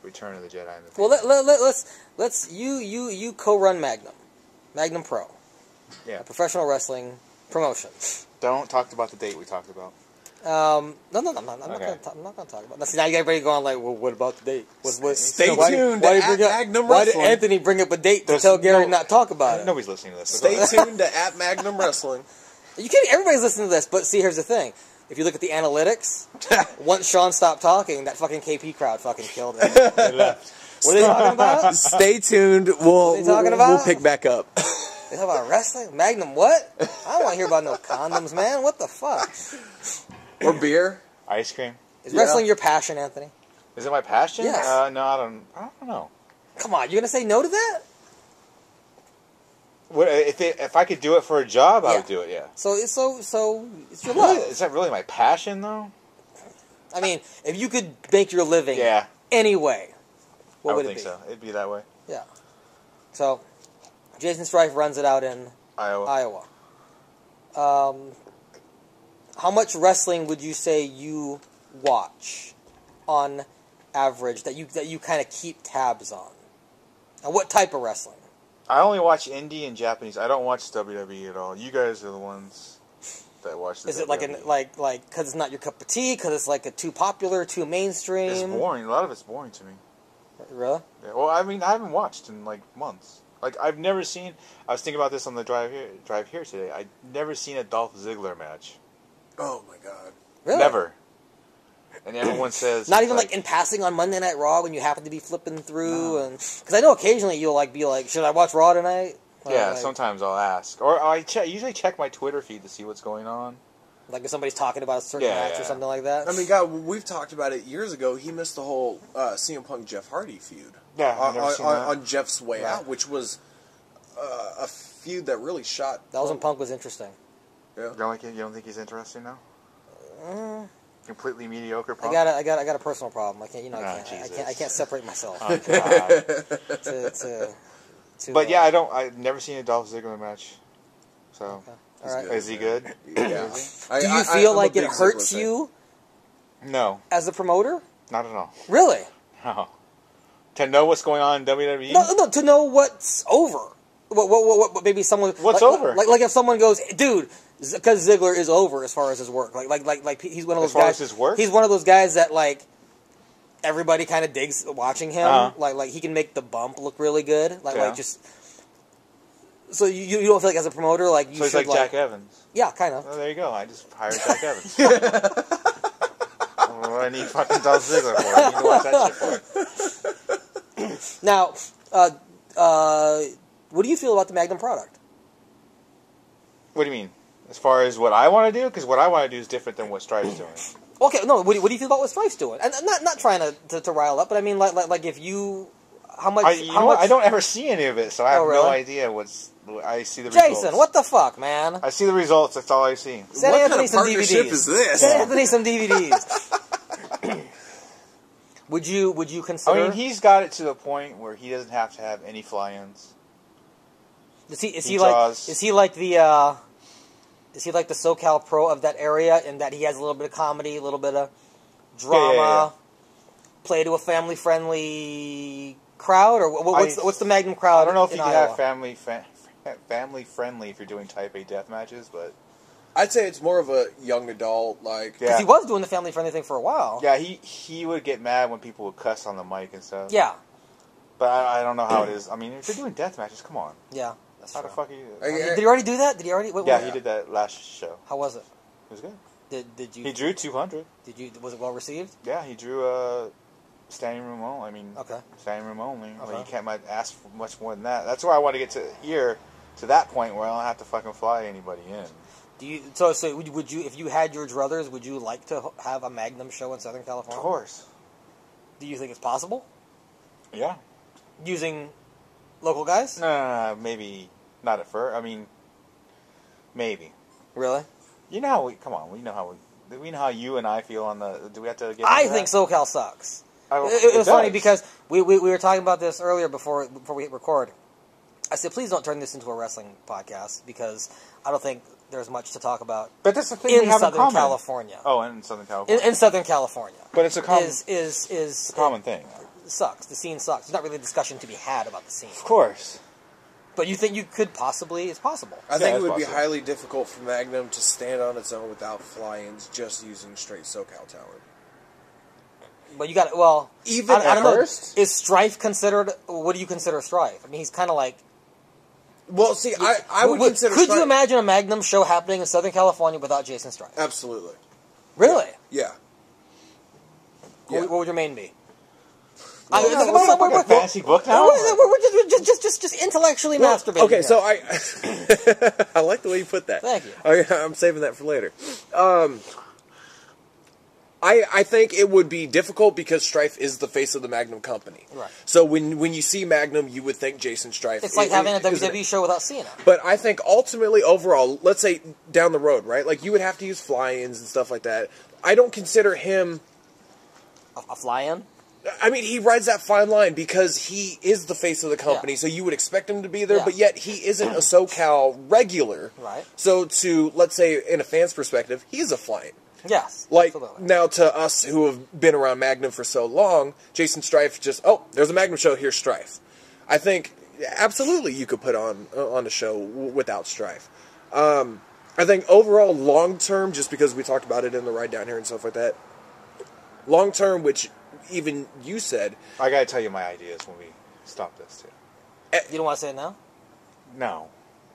Speaker 1: Return of the Jedi.
Speaker 2: Well, let's you co-run Magnum Pro,
Speaker 1: Yeah.
Speaker 2: a professional wrestling promotion.
Speaker 1: Don't talk about the date we talked about.
Speaker 2: No, I'm not gonna talk about. See, now you got everybody going like, well, what about the date?
Speaker 3: Stay
Speaker 2: why
Speaker 3: tuned
Speaker 2: why
Speaker 3: to
Speaker 2: did
Speaker 3: Magnum
Speaker 2: Why did
Speaker 3: Wrestling.
Speaker 2: Anthony bring up a date to
Speaker 1: There's
Speaker 2: tell Gary
Speaker 1: no-
Speaker 2: not talk about it?
Speaker 1: Nobody's listening to this.
Speaker 3: Stay tuned to @Magnum Wrestling.
Speaker 2: You can't. Everybody's listening to this, but see, here's the thing. If you look at the analytics, once Sean stopped talking, that fucking KP crowd fucking killed it.
Speaker 1: They left.
Speaker 2: What are they talking about?
Speaker 3: Stay tuned.
Speaker 2: What are they talking about?
Speaker 3: We'll pick back up.
Speaker 2: They talking about wrestling? Magnum what? I don't want to hear about no condoms, man. What the fuck?
Speaker 3: Or beer.
Speaker 1: Ice cream.
Speaker 2: Is wrestling your passion, Anthony?
Speaker 1: Is it my passion?
Speaker 2: Yes.
Speaker 1: No, I don't know.
Speaker 2: Come on, you're gonna say no to that?
Speaker 1: What, if I could do it for a job, I
Speaker 2: Yeah.
Speaker 1: would do it. Yeah.
Speaker 2: So it's your
Speaker 1: Really,
Speaker 2: love.
Speaker 1: is that really my passion though?
Speaker 2: I mean, if you could make your living
Speaker 1: Yeah.
Speaker 2: anyway, what
Speaker 1: I
Speaker 2: would
Speaker 1: would
Speaker 2: it
Speaker 1: think
Speaker 2: be?
Speaker 1: so. It'd be that way.
Speaker 2: Yeah. So, Jason Strife runs it out in
Speaker 1: Iowa.
Speaker 2: How much wrestling would you say you watch on average that you kind of keep tabs on? And what type of wrestling?
Speaker 1: I only watch indie and Japanese. I don't watch WWE at all. You guys are the ones that watch the
Speaker 2: Is it
Speaker 1: WWE.
Speaker 2: like because it's not your cup of tea? Because it's like too popular, too mainstream?
Speaker 1: It's boring. A lot of it's boring to me.
Speaker 2: Really?
Speaker 1: Yeah, well, I mean, I haven't watched in like months. Like I've never seen. I was thinking about this on the drive here today. I've never seen a Dolph Ziggler match.
Speaker 3: Oh my god.
Speaker 2: Really?
Speaker 1: Never. And everyone says
Speaker 2: Not even like in passing on Monday Night Raw when you happen to be flipping through, and because I know occasionally you'll like be like, should I watch Raw tonight?
Speaker 1: Yeah,
Speaker 2: like,
Speaker 1: sometimes I'll ask, or I usually check my Twitter feed to see what's going on.
Speaker 2: like if somebody's talking about a certain match or something like that.
Speaker 3: I mean, God, we've talked about it years ago. He missed the whole CM Punk Jeff Hardy feud.
Speaker 1: Yeah, I've never seen that.
Speaker 3: On Jeff's way
Speaker 2: Right.
Speaker 3: out, which was a feud that really shot.
Speaker 2: That was when Punk was interesting.
Speaker 3: Yeah.
Speaker 1: You don't think he's interesting now? Completely mediocre.
Speaker 2: I got a personal problem. I can't,
Speaker 1: Jesus.
Speaker 2: I can't separate myself.
Speaker 1: Oh, God. But yeah, I've never seen a Dolph Ziggler match. So,
Speaker 2: All right.
Speaker 1: is he good?
Speaker 3: Yeah.
Speaker 2: Do you feel
Speaker 3: I'm a
Speaker 2: like it
Speaker 3: big
Speaker 2: hurts
Speaker 3: Ziggler fan.
Speaker 2: you
Speaker 1: No,
Speaker 2: as a promoter?
Speaker 1: not at all.
Speaker 2: Really?
Speaker 1: No. To know what's going on in WWE?
Speaker 2: No, to know what's over. What maybe someone
Speaker 1: What's
Speaker 2: like,
Speaker 1: over?
Speaker 2: Like if someone goes, dude, because Ziggler is over as far as his work. Like he's one of those
Speaker 1: As far
Speaker 2: guys.
Speaker 1: as his work?
Speaker 2: He's one of those guys that like everybody kind of digs watching him.
Speaker 1: Uh-huh.
Speaker 2: Like he can make the bump look really good. Like
Speaker 1: Yeah.
Speaker 2: just. So you don't feel like as a promoter like you
Speaker 1: So he's
Speaker 2: should
Speaker 1: like Jack Evans.
Speaker 2: Yeah, kind of.
Speaker 1: Oh, there you go. I just hired Jack Evans. What do I need fucking Dolph Ziggler for? I need to watch that shit for.
Speaker 2: Now, what do you feel about the Magnum product?
Speaker 1: What do you mean? As far as what I want to do? Because what I want to do is different than what Stripe's doing.
Speaker 2: Okay, no. What do you feel about what Strife's doing? And not trying to rile up, but I mean, like if you, how much?
Speaker 1: I don't ever see any of it, so I have
Speaker 2: really?
Speaker 1: no idea what's. I see the results.
Speaker 2: Jason, what the fuck, man?
Speaker 1: I see the results. That's all I see.
Speaker 2: Send
Speaker 3: What
Speaker 2: Anthony
Speaker 3: kind of
Speaker 2: some
Speaker 3: partnership
Speaker 2: DVDs.
Speaker 3: is this?
Speaker 2: Send Anthony some DVDs. Would you consider?
Speaker 1: I mean, he's got it to the point where he doesn't have to have any fly-ins.
Speaker 2: Is he
Speaker 1: draws.
Speaker 2: like the SoCal pro of that area in that he has a little bit of comedy, a little bit of drama,
Speaker 1: Yeah.
Speaker 2: play to a family friendly crowd, or what's the Magnum crowd?
Speaker 1: I don't know if
Speaker 2: in
Speaker 1: you can
Speaker 2: Iowa?
Speaker 1: have family friendly if you're doing Type A death matches, but
Speaker 3: I'd say it's more of a young adult, like.
Speaker 1: yeah.
Speaker 2: Because he was doing the family friendly thing for a while.
Speaker 1: Yeah, he would get mad when people would cuss on the mic and stuff.
Speaker 2: Yeah.
Speaker 1: But I don't know how it is. I mean, if you're doing death matches, come on.
Speaker 2: Yeah. That's
Speaker 1: How the
Speaker 2: true.
Speaker 1: fuck are you?
Speaker 2: Did he already do that? Did he already?
Speaker 1: Yeah, he did that last show.
Speaker 2: How was it?
Speaker 1: It was good.
Speaker 2: Did you?
Speaker 1: He drew 200.
Speaker 2: Was it well received?
Speaker 1: Yeah, he drew standing room only. I mean,
Speaker 2: Okay.
Speaker 1: standing room only. Like,
Speaker 2: Okay.
Speaker 1: you can't ask for much more than that. That's where I want to get to that point where I don't have to fucking fly anybody in.
Speaker 2: Do you? So would you? If you had your druthers, would you like to have a Magnum show in Southern California?
Speaker 1: Of course.
Speaker 2: Do you think it's possible?
Speaker 1: Yeah.
Speaker 2: Using Local guys?
Speaker 1: No, maybe not at first. I mean, maybe.
Speaker 2: Really?
Speaker 1: You know how we... Come on, we know how you and I feel on the... Do we have to get
Speaker 2: I
Speaker 1: into
Speaker 2: think
Speaker 1: that?
Speaker 2: SoCal sucks.
Speaker 1: It
Speaker 2: was funny
Speaker 1: does.
Speaker 2: because we were talking about this earlier before we hit record. I said, please don't turn this into a wrestling podcast because I don't think there's much to talk about.
Speaker 1: But that's the thing we
Speaker 2: in
Speaker 1: have
Speaker 2: Southern
Speaker 1: in common.
Speaker 2: California.
Speaker 1: Oh, in Southern California.
Speaker 2: In Southern California.
Speaker 1: But it's a common...
Speaker 2: is
Speaker 1: it's a common thing.
Speaker 2: Sucks. The scene sucks. There's not really a discussion to be had about the scene.
Speaker 1: Of course.
Speaker 2: But you think you could possibly... It's possible.
Speaker 3: I think it
Speaker 1: it's
Speaker 3: would be
Speaker 1: possible.
Speaker 3: highly difficult for Magnum to stand on its own without fly-ins, just using straight SoCal talent.
Speaker 2: But you got... Well...
Speaker 3: Even
Speaker 2: I don't know.
Speaker 3: first?
Speaker 2: Is Strife considered... What do you consider Strife? I mean, he's kind of like...
Speaker 3: Well, see, I would consider
Speaker 2: Could
Speaker 3: Strife...
Speaker 2: you imagine a Magnum show happening in Southern California without Jason Strife?
Speaker 3: Absolutely.
Speaker 2: Really?
Speaker 3: Yeah.
Speaker 2: What would your main be?
Speaker 1: We're fancy book now?
Speaker 2: We're just intellectually masturbating.
Speaker 3: Okay,
Speaker 2: here.
Speaker 3: so I like the way you put that.
Speaker 2: Thank you.
Speaker 3: I'm saving that for later. I think it would be difficult because Strife is the face of the Magnum company.
Speaker 2: Right.
Speaker 3: So when you see Magnum, you would think Jason Strife.
Speaker 2: It's like having a WWE show without Cena.
Speaker 3: But I think ultimately, overall, let's say down the road, right? Like you would have to use fly-ins and stuff like that. I don't consider him
Speaker 2: A fly-in?
Speaker 3: I mean, he rides that fine line because he is the face of the company, so you would expect him to be there, but yet he isn't a SoCal regular.
Speaker 2: Right.
Speaker 3: So to, let's say, in a fan's perspective, he's a fly-in.
Speaker 2: Yes.
Speaker 3: Like,
Speaker 2: absolutely.
Speaker 3: now to us who have been around Magnum for so long, Jason Strife just, oh, there's a Magnum show, here's Strife. I think, absolutely, you could put on a show without Strife. I think overall, long-term, just because we talked about it in the ride down here and stuff like that, long-term, which even you said...
Speaker 1: I gotta tell you my ideas when we stop this, too.
Speaker 2: You don't want to say it now?
Speaker 1: No.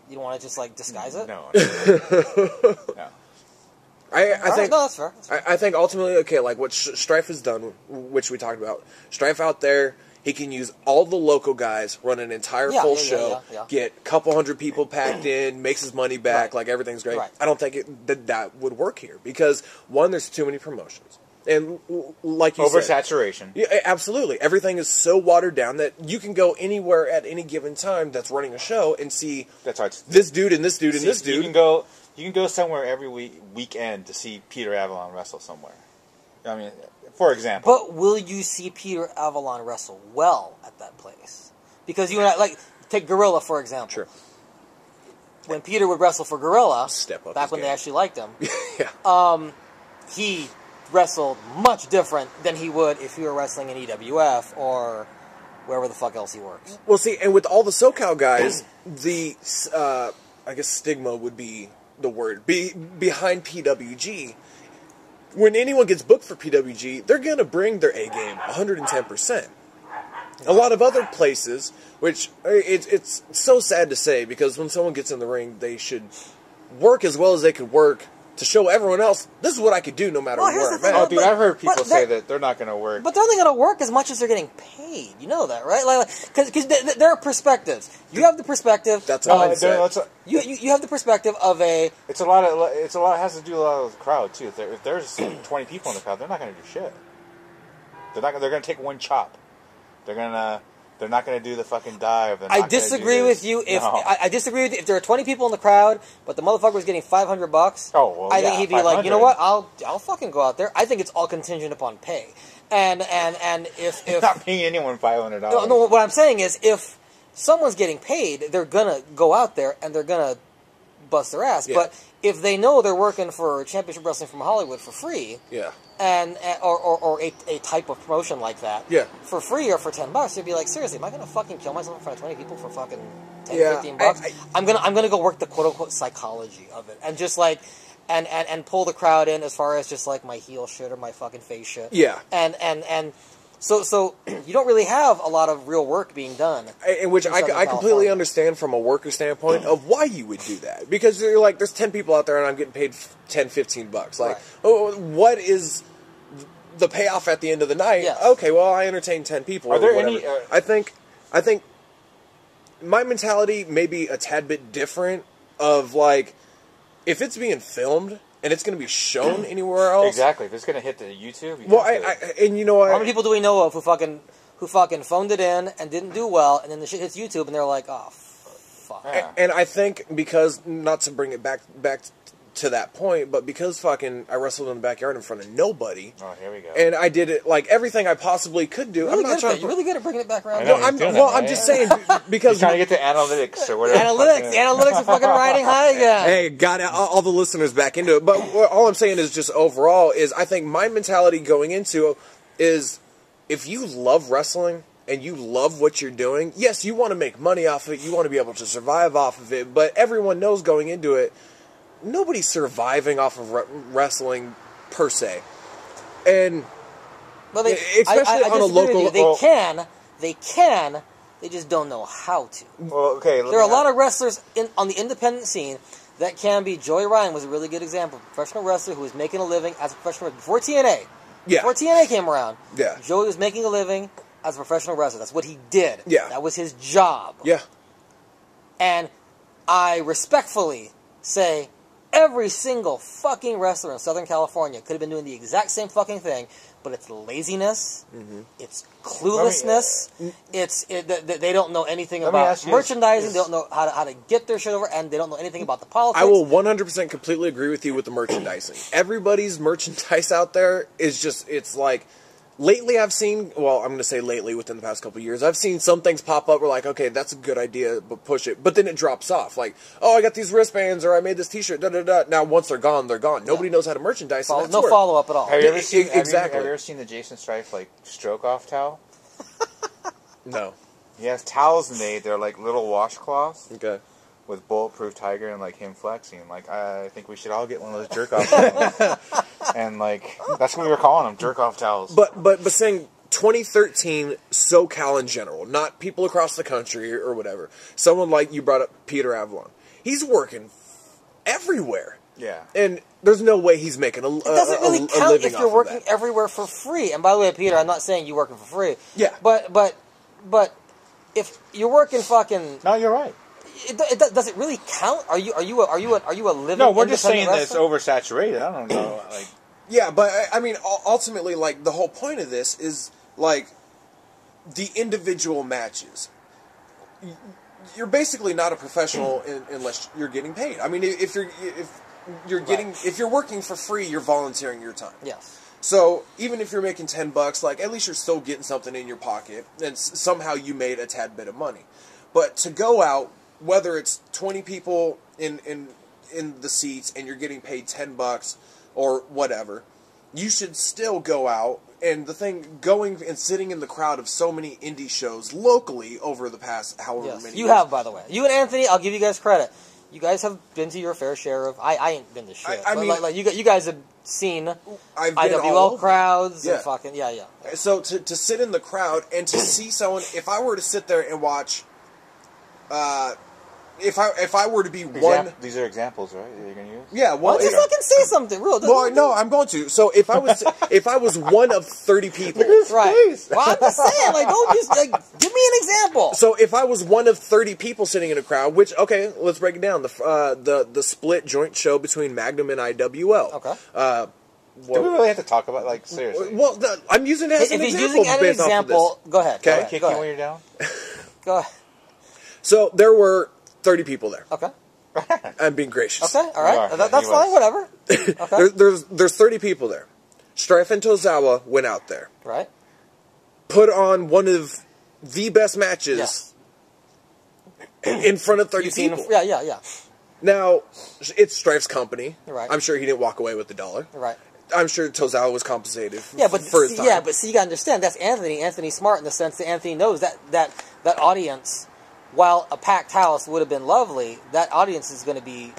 Speaker 2: You don't want to just, like, disguise it?
Speaker 1: No. No.
Speaker 3: I think
Speaker 2: right, no, that's fair. That's fair.
Speaker 3: I think ultimately, okay, like what Strife has done, which we talked about, Strife out there, he can use all the local guys, run an entire full show, get a couple hundred people packed in, makes his money back, like everything's great.
Speaker 2: Right.
Speaker 3: I don't think that would work here because, one, there's too many promotions. And like you said...
Speaker 1: Oversaturation.
Speaker 3: Yeah, absolutely. Everything is so watered down that you can go anywhere at any given time that's running a show and see
Speaker 1: That's right.
Speaker 3: this dude and this dude and this dude.
Speaker 1: You can go somewhere every weekend to see Peter Avalon wrestle somewhere. I mean, for example.
Speaker 2: But will you see Peter Avalon wrestle well at that place? Because you and I, like, take Gorilla, for example.
Speaker 3: Sure.
Speaker 2: When Peter would wrestle for Gorilla,
Speaker 3: Step up
Speaker 2: back
Speaker 3: his
Speaker 2: when
Speaker 3: game.
Speaker 2: they actually liked him,
Speaker 3: Yeah.
Speaker 2: he wrestled much different than he would if he were wrestling in EWF or wherever the fuck else he works.
Speaker 3: Well, see, and with all the SoCal guys, the, I guess stigma would be the word, behind PWG. When anyone gets booked for PWG, they're going to bring their A game 110%. A lot of other places, which it's so sad to say, because when someone gets in the ring, they should work as well as they could work to show everyone else, this is what I could do no matter
Speaker 2: Well, here's
Speaker 3: where
Speaker 2: the
Speaker 3: I'm
Speaker 2: thing,
Speaker 3: at.
Speaker 1: Oh, dude, I've heard people
Speaker 2: but
Speaker 1: say that they're not going to work.
Speaker 2: But they're only going to work as much as they're getting paid. You know that, right? Because there are perspectives. You have the perspective.
Speaker 3: That's
Speaker 1: No,
Speaker 3: all I'm saying.
Speaker 2: You have the perspective of a...
Speaker 1: It's a lot. It has to do a lot with the crowd too. If there's 20 people in the crowd, they're not going to do shit. They're going to take one chop. They're not going to do the fucking dive.
Speaker 2: I disagree with you. I disagree with you if there are 20 people in the crowd, but the motherfucker was getting $500.
Speaker 1: Oh, well,
Speaker 2: I think he'd be like,
Speaker 1: 500.
Speaker 2: you know what? I'll fucking go out there. I think it's all contingent upon pay. And if
Speaker 1: not paying anyone $500.
Speaker 2: no, what I'm saying is if someone's getting paid, they're gonna go out there and they're gonna bust their ass.
Speaker 3: Yeah.
Speaker 2: But if they know they're working for Championship Wrestling from Hollywood for free,
Speaker 3: Yeah.
Speaker 2: or a type of promotion like that,
Speaker 3: Yeah.
Speaker 2: for free or for $10, you'd be like, seriously, am I gonna fucking kill myself in front of 20 people for fucking 10,
Speaker 3: Yeah,
Speaker 2: $15? I'm gonna go work the quote unquote psychology of it and just like and pull the crowd in as far as just like my heel shit or my fucking face shit.
Speaker 3: Yeah.
Speaker 2: And so you don't really have a lot of real work being done.
Speaker 3: In which
Speaker 2: in
Speaker 3: I
Speaker 2: Southern
Speaker 3: completely
Speaker 2: California.
Speaker 3: understand from a worker standpoint of why you would do that. Because you're like, there's 10 people out there and I'm getting paid 10, 15 bucks. Like,
Speaker 2: Right.
Speaker 3: oh, what is the payoff at the end of the night?
Speaker 2: Yes.
Speaker 3: Okay, well, I entertain 10 people.
Speaker 1: Are
Speaker 3: or
Speaker 1: there
Speaker 3: whatever.
Speaker 1: any,
Speaker 3: I think my mentality may be a tad bit different of like, if it's being filmed and it's going to be shown anywhere else.
Speaker 1: Exactly. If it's going to hit the YouTube.
Speaker 3: Well, and you know what?
Speaker 2: How many people do we know of who fucking phoned it in and didn't do well, and then the shit hits YouTube, and they're like, oh, fuck.
Speaker 1: Yeah.
Speaker 3: And I think because, not to bring it back to that point, but because fucking I wrestled in the backyard in front of nobody.
Speaker 1: Oh, here we go.
Speaker 3: And I did it like everything I possibly could do.
Speaker 2: Really
Speaker 3: I'm not trying to.
Speaker 2: You're really good at bringing it back around.
Speaker 1: I know,
Speaker 3: No,
Speaker 1: he's doing that,
Speaker 3: I'm
Speaker 1: right?
Speaker 3: just saying because
Speaker 1: He's trying to get to analytics or whatever.
Speaker 2: Analytics are fucking riding high again.
Speaker 3: Hey, got all the listeners back into it. But all I'm saying is just overall is I think my mentality going into is if you love wrestling and you love what you're doing, yes, you want to make money off of it. You want to be able to survive off of it. But everyone knows going into it, nobody's surviving off of wrestling per se. And
Speaker 2: Well,
Speaker 3: especially on a local,
Speaker 2: they can. They just don't know how to.
Speaker 1: Well, okay.
Speaker 2: There are a lot of wrestlers on the independent scene that can be. Joey Ryan was a really good example. A professional wrestler who was making a living as a professional before TNA.
Speaker 3: Yeah.
Speaker 2: Before TNA came around.
Speaker 3: Yeah.
Speaker 2: Joey was making a living as a professional wrestler. That's what he did.
Speaker 3: Yeah.
Speaker 2: That was his job.
Speaker 3: Yeah.
Speaker 2: And I respectfully say every single fucking wrestler in Southern California could have been doing the exact same fucking thing, but it's laziness, it's cluelessness, they don't know anything about merchandising, they don't know how to get their shit over, and they don't know anything about the politics.
Speaker 3: I will 100% completely agree with you with the merchandising. Everybody's merchandise out there is just, it's like, lately I've seen, well, I'm going to say lately within the past couple of years, I've seen some things pop up where like, okay, that's a good idea, but push it. But then it drops off. Like, oh, I got these wristbands or I made this t-shirt, da-da-da. Now, once they're gone, they're gone. Nobody knows how to merchandise.
Speaker 2: No follow-up at all.
Speaker 1: Have you ever seen,
Speaker 3: exactly.
Speaker 1: have you ever seen the Jason Strife, like, stroke-off towel?
Speaker 3: No.
Speaker 1: He has towels made. They're like little washcloths.
Speaker 3: Okay.
Speaker 1: With Bulletproof Tiger and like him flexing. Like, I think we should all get one of those jerk-off towels. And like, that's what we were calling them, jerk-off towels.
Speaker 3: But saying 2013 SoCal in general, not people across the country or whatever. Someone like you brought up Peter Avalon. He's working everywhere.
Speaker 1: Yeah.
Speaker 3: And there's no way he's making
Speaker 2: It doesn't really count if you're working everywhere for free. And by the way, Peter, I'm not saying you're working for free.
Speaker 3: Yeah.
Speaker 2: But if you're working fucking,
Speaker 1: No, you're right.
Speaker 2: does it really count? Are you a living?
Speaker 1: No, we're just saying that it's
Speaker 2: wrestler?
Speaker 1: oversaturated. I don't know. Like,
Speaker 3: Yeah, but I mean, ultimately, like, the whole point of this is, like, the individual matches. You're basically not a professional unless you're getting paid. I mean, if you're working for free, you're volunteering your time.
Speaker 2: Yes.
Speaker 3: So even if you're making $10, like, at least you're still getting something in your pocket, and somehow you made a tad bit of money. But to go out, whether it's 20 people in the seats and you're getting paid $10 or whatever, you should still go out. And the thing, going and sitting in the crowd of so many indie shows locally over the past however many
Speaker 2: you
Speaker 3: years.
Speaker 2: have, by the way. You and Anthony, I'll give you guys credit. You guys have been to your fair share of. I ain't been to shit.
Speaker 3: I
Speaker 2: but
Speaker 3: mean,
Speaker 2: like you guys have seen
Speaker 3: I've been all
Speaker 2: IWL
Speaker 3: over.
Speaker 2: crowds
Speaker 3: Yeah.
Speaker 2: and fucking yeah.
Speaker 3: So to sit in the crowd and to see someone, if I were to sit there and watch, if I were to be one,
Speaker 1: these are examples, right? That you're gonna use.
Speaker 3: yeah, well,
Speaker 2: Why don't you fucking say something real?
Speaker 3: well, no, I'm going to. So if I was one of 30 people,
Speaker 2: Right. Well, I'm just saying, like, don't just give me an example.
Speaker 3: so if I was one of 30 people sitting in a crowd, which okay, let's break it down. The split joint show between Magnum and IWL.
Speaker 2: Okay.
Speaker 1: Do we really have to talk about, like, seriously?
Speaker 3: Well, I'm using it as an
Speaker 2: If he's
Speaker 3: example.
Speaker 2: using any
Speaker 3: based off of
Speaker 2: example, go ahead.
Speaker 3: Okay.
Speaker 2: Go ahead.
Speaker 1: Kick
Speaker 2: Go
Speaker 1: you
Speaker 2: ahead.
Speaker 1: when you're down.
Speaker 2: Go ahead.
Speaker 3: So there were 30 people there.
Speaker 2: Okay.
Speaker 3: I'm being gracious.
Speaker 2: Okay. All right.
Speaker 1: You are.
Speaker 2: That's
Speaker 1: He
Speaker 2: fine.
Speaker 1: was.
Speaker 2: Whatever. Okay.
Speaker 3: There's 30 people there. Strife and Tozawa went out there,
Speaker 2: Right.
Speaker 3: put on one of the best matches
Speaker 2: Yes.
Speaker 3: in front of 30
Speaker 2: You've seen
Speaker 3: people.
Speaker 2: him- Yeah.
Speaker 3: Now, it's Strife's company.
Speaker 2: Right.
Speaker 3: I'm sure he didn't walk away with the $1.
Speaker 2: Right.
Speaker 3: I'm sure Tozawa was compensated
Speaker 2: Yeah, but
Speaker 3: for his time.
Speaker 2: yeah, but see, you gotta understand that's Anthony. Anthony's smart in the sense that Anthony knows that audience. While a packed house would have been lovely, that audience is going to be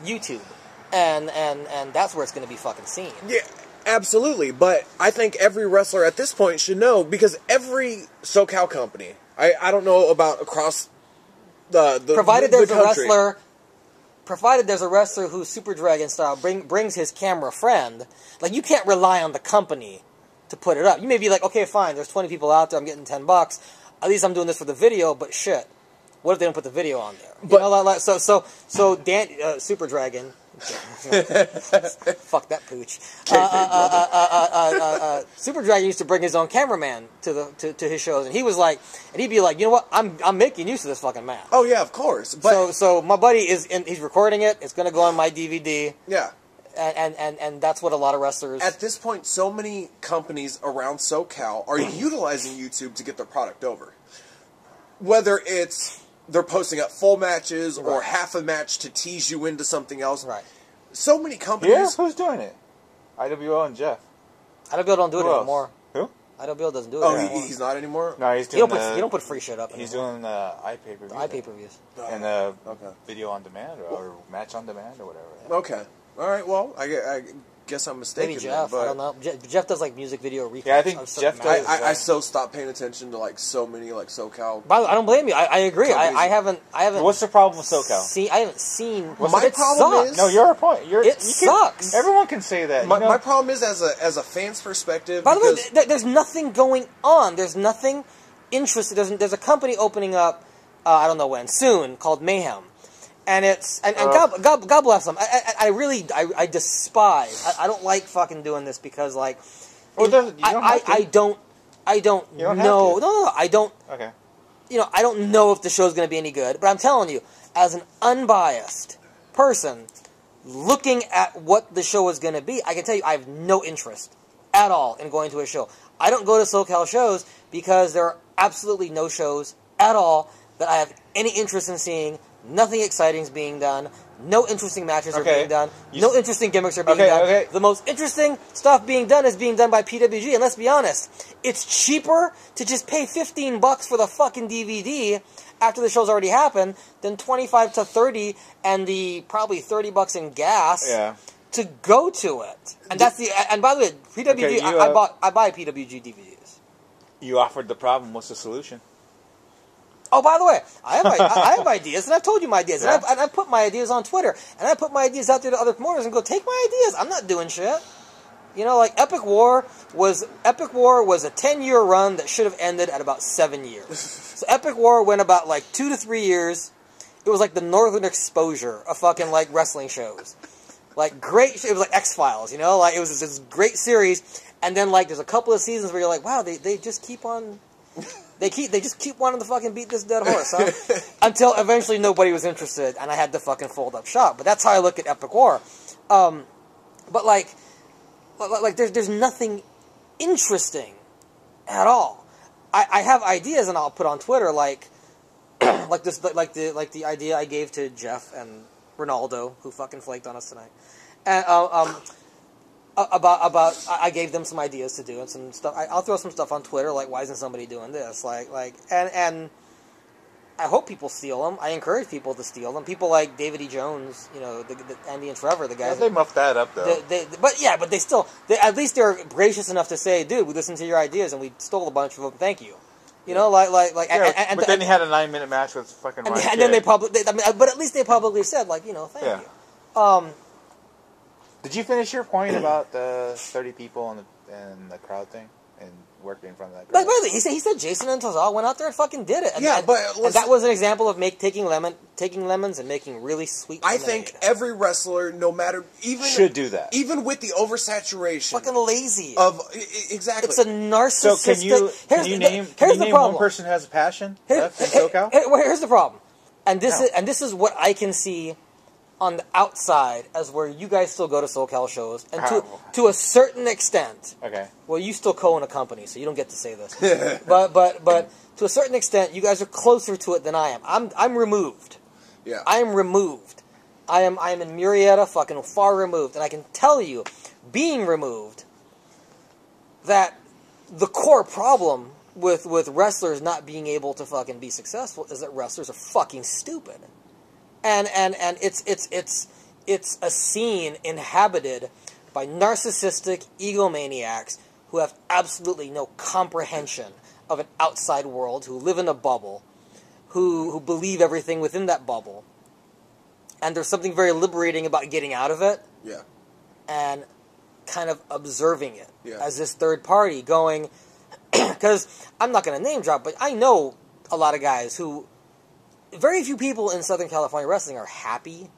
Speaker 2: YouTube, and that's where it's going to be fucking seen.
Speaker 3: Yeah, absolutely. But I think every wrestler at this point should know, because every SoCal company, I don't know about across the
Speaker 2: Provided
Speaker 3: the
Speaker 2: there's
Speaker 3: country.
Speaker 2: Provided there's a wrestler who's Super Dragon style brings his camera friend, like you can't rely on the company to put it up. You may be like, okay, fine, there's 20 people out there, I'm getting $10. At least I'm doing this for the video, but shit. What if they don't put the video on there?
Speaker 3: But
Speaker 2: you know, so Dan, Super Dragon, Fuck that pooch. Super Dragon used to bring his own cameraman to his shows, and he'd be like, you know what, I'm making use of this fucking man.
Speaker 3: Oh yeah, of course. But
Speaker 2: so my buddy he's recording it. It's gonna go on my DVD.
Speaker 3: Yeah.
Speaker 2: And that's what a lot of wrestlers...
Speaker 3: At this point, so many companies around SoCal are utilizing YouTube to get their product over. Whether it's they're posting up full matches or half a match to tease you into something else.
Speaker 2: Right.
Speaker 3: So many companies...
Speaker 1: Yeah, who's doing it? IWO and Jeff.
Speaker 2: IWO don't do it anymore.
Speaker 1: Who?
Speaker 2: IWO doesn't do it anymore.
Speaker 3: He's not anymore?
Speaker 1: No, he's doing
Speaker 2: you don't put free shit up
Speaker 1: He's
Speaker 2: anymore.
Speaker 1: doing iPay-per-views.
Speaker 2: iPay-per-views.
Speaker 1: And video on demand or match on demand or whatever.
Speaker 3: Okay. All right, well, I guess I'm mistaken.
Speaker 2: Maybe Jeff,
Speaker 3: then,
Speaker 2: I don't know. Jeff does like music video recaps.
Speaker 1: Yeah, I think Jeff does.
Speaker 3: I so stopped paying attention to like so many like SoCal.
Speaker 2: By the way, I don't blame you. I agree. I haven't.
Speaker 1: What's the problem with SoCal?
Speaker 2: I haven't seen.
Speaker 3: My problem is
Speaker 2: sucks.
Speaker 1: No, you're a point.
Speaker 2: It sucks.
Speaker 1: Everyone can say that.
Speaker 3: My problem is as a fan's perspective.
Speaker 2: By the way, there's nothing going on. There's nothing interesting. There's a company opening up. I don't know when. Soon, called Mayhem. And it's God bless them. I despise. I don't like fucking doing this because like, I don't know. No, I don't.
Speaker 1: Okay.
Speaker 2: I don't know if the show's going to be any good. But I'm telling you, as an unbiased person looking at what the show is going to be, I can tell you I have no interest at all in going to a show. I don't go to SoCal shows because there are absolutely no shows at all that I have any interest in seeing. Nothing exciting is being done. No interesting matches are being done. No interesting gimmicks are being done. The most interesting stuff being done is being done by PWG. And let's be honest, it's cheaper to just pay $15 for the fucking DVD after the show's already happened than $25 to $30 and the probably $30 in gas to go to it. And that's the. And by the way, PWG. I buy PWG DVDs.
Speaker 1: You offered the problem. What's the solution?
Speaker 2: Oh, by the way, I have ideas, and I've told you my ideas, and I put my ideas on Twitter, and I put my ideas out there to other promoters and go, take my ideas. I'm not doing shit. Like Epic War was a 10-year run that should have ended at about 7 years. So Epic War went about like 2 to 3 years. It was like the Northern Exposure of fucking like wrestling shows. Like great, it was like X-Files, like it was this great series, and then like there's a couple of seasons where you're like, wow, they just keep on. They just keep wanting to fucking beat this dead horse, huh? Until eventually nobody was interested, and I had to fucking fold up shop. But that's how I look at Epic War. But like there's nothing interesting at all. I have ideas, and I'll put on Twitter like the idea I gave to Jeff and Ronaldo, who fucking flaked on us tonight, and about I gave them some ideas to do and some stuff. I'll throw some stuff on Twitter like, why isn't somebody doing this? And I hope people steal them. I encourage people to steal them. People like David E. Jones, the Andy and Trevor, the guys.
Speaker 1: Yeah, they muffed that up though.
Speaker 2: But they still, at least they're gracious enough to say, dude, we listened to your ideas and we stole a bunch of them. Thank you.
Speaker 1: But then he had a 9-minute match with fucking Ryan
Speaker 2: and then but at least they publicly said thank you.
Speaker 1: Did you finish your point about the 30 people and the crowd thing and working in front of that crowd?
Speaker 2: By the way, he said Jason and Tazal went out there and fucking did it. And that was an example of taking lemons and making really sweet lemonade.
Speaker 3: I think every wrestler, no matter
Speaker 1: should do that.
Speaker 3: Even with the oversaturation,
Speaker 2: fucking lazy.
Speaker 3: Exactly.
Speaker 2: It's a narcissistic.
Speaker 1: So can you name one person who has a passion left in SoCal?
Speaker 2: Here's the problem, and this is what I can see on the outside as where you guys still go to SoCal shows, and to a certain extent.
Speaker 1: Okay.
Speaker 2: Well, you still co-own a company, so you don't get to say this. but to a certain extent, you guys are closer to it than I am. I'm removed.
Speaker 3: Yeah.
Speaker 2: I am removed. I am in Murrieta, fucking far removed, and I can tell you, being removed, that the core problem with wrestlers not being able to fucking be successful is that wrestlers are fucking stupid. And it's a scene inhabited by narcissistic egomaniacs who have absolutely no comprehension of an outside world, who live in a bubble, who believe everything within that bubble. And there's something very liberating about getting out of it.
Speaker 3: Yeah.
Speaker 2: And kind of observing it as this third party going, because I'm not going to name drop, but I know a lot of guys who, very few people in Southern California wrestling are happy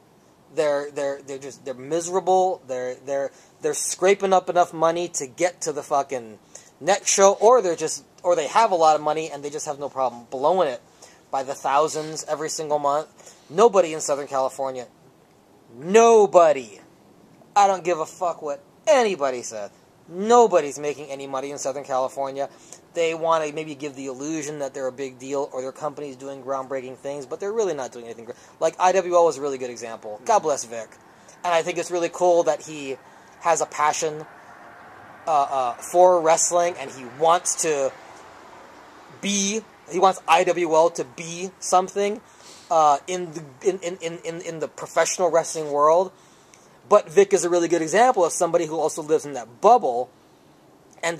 Speaker 2: They're miserable. They're scraping up enough money to get to the fucking next show, or they have a lot of money and they just have no problem blowing it by the thousands every single month. Nobody in Southern California, nobody, I don't give a fuck what anybody said, nobody's making any money in Southern California. They want to maybe give the illusion that they're a big deal or their company's doing groundbreaking things, but they're really not doing anything. Like, IWL was a really good example. God bless Vic. And I think it's really cool that he has a passion for wrestling, and he wants IWL to be something in the professional wrestling world. But Vic is a really good example of somebody who also lives in that bubble, and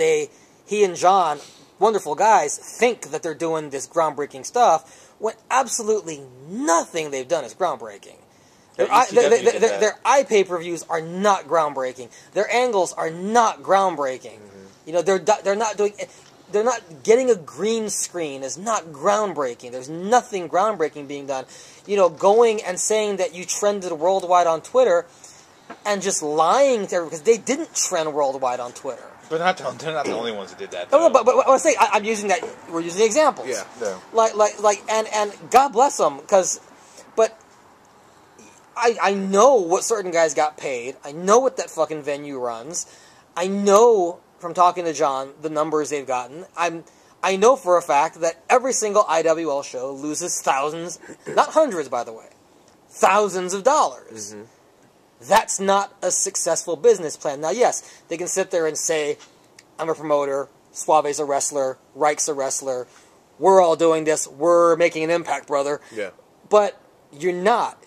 Speaker 2: he and John, wonderful guys, think that they're doing this groundbreaking stuff when absolutely nothing they've done is groundbreaking. Their iPay-per-views are not groundbreaking. Their angles are not groundbreaking. Mm-hmm. You know, they're not getting a green screen is not groundbreaking. There's nothing groundbreaking being done. You know, going and saying that you trended worldwide on Twitter and just lying to everyone, because they didn't trend worldwide on Twitter.
Speaker 1: But they're not the only ones that did that.
Speaker 2: No, but I say I'm using that. We're using examples.
Speaker 1: Yeah. No.
Speaker 2: And God bless them, but I know what certain guys got paid. I know what that fucking venue runs. I know from talking to John the numbers they've gotten. I know for a fact that every single IWL show loses thousands, not hundreds, by the way, thousands of dollars. Mm-hmm. That's not a successful business plan. Now, yes, they can sit there and say, I'm a promoter, Suave's a wrestler, Reich's a wrestler, we're all doing this, we're making an impact, brother.
Speaker 3: Yeah.
Speaker 2: But you're not.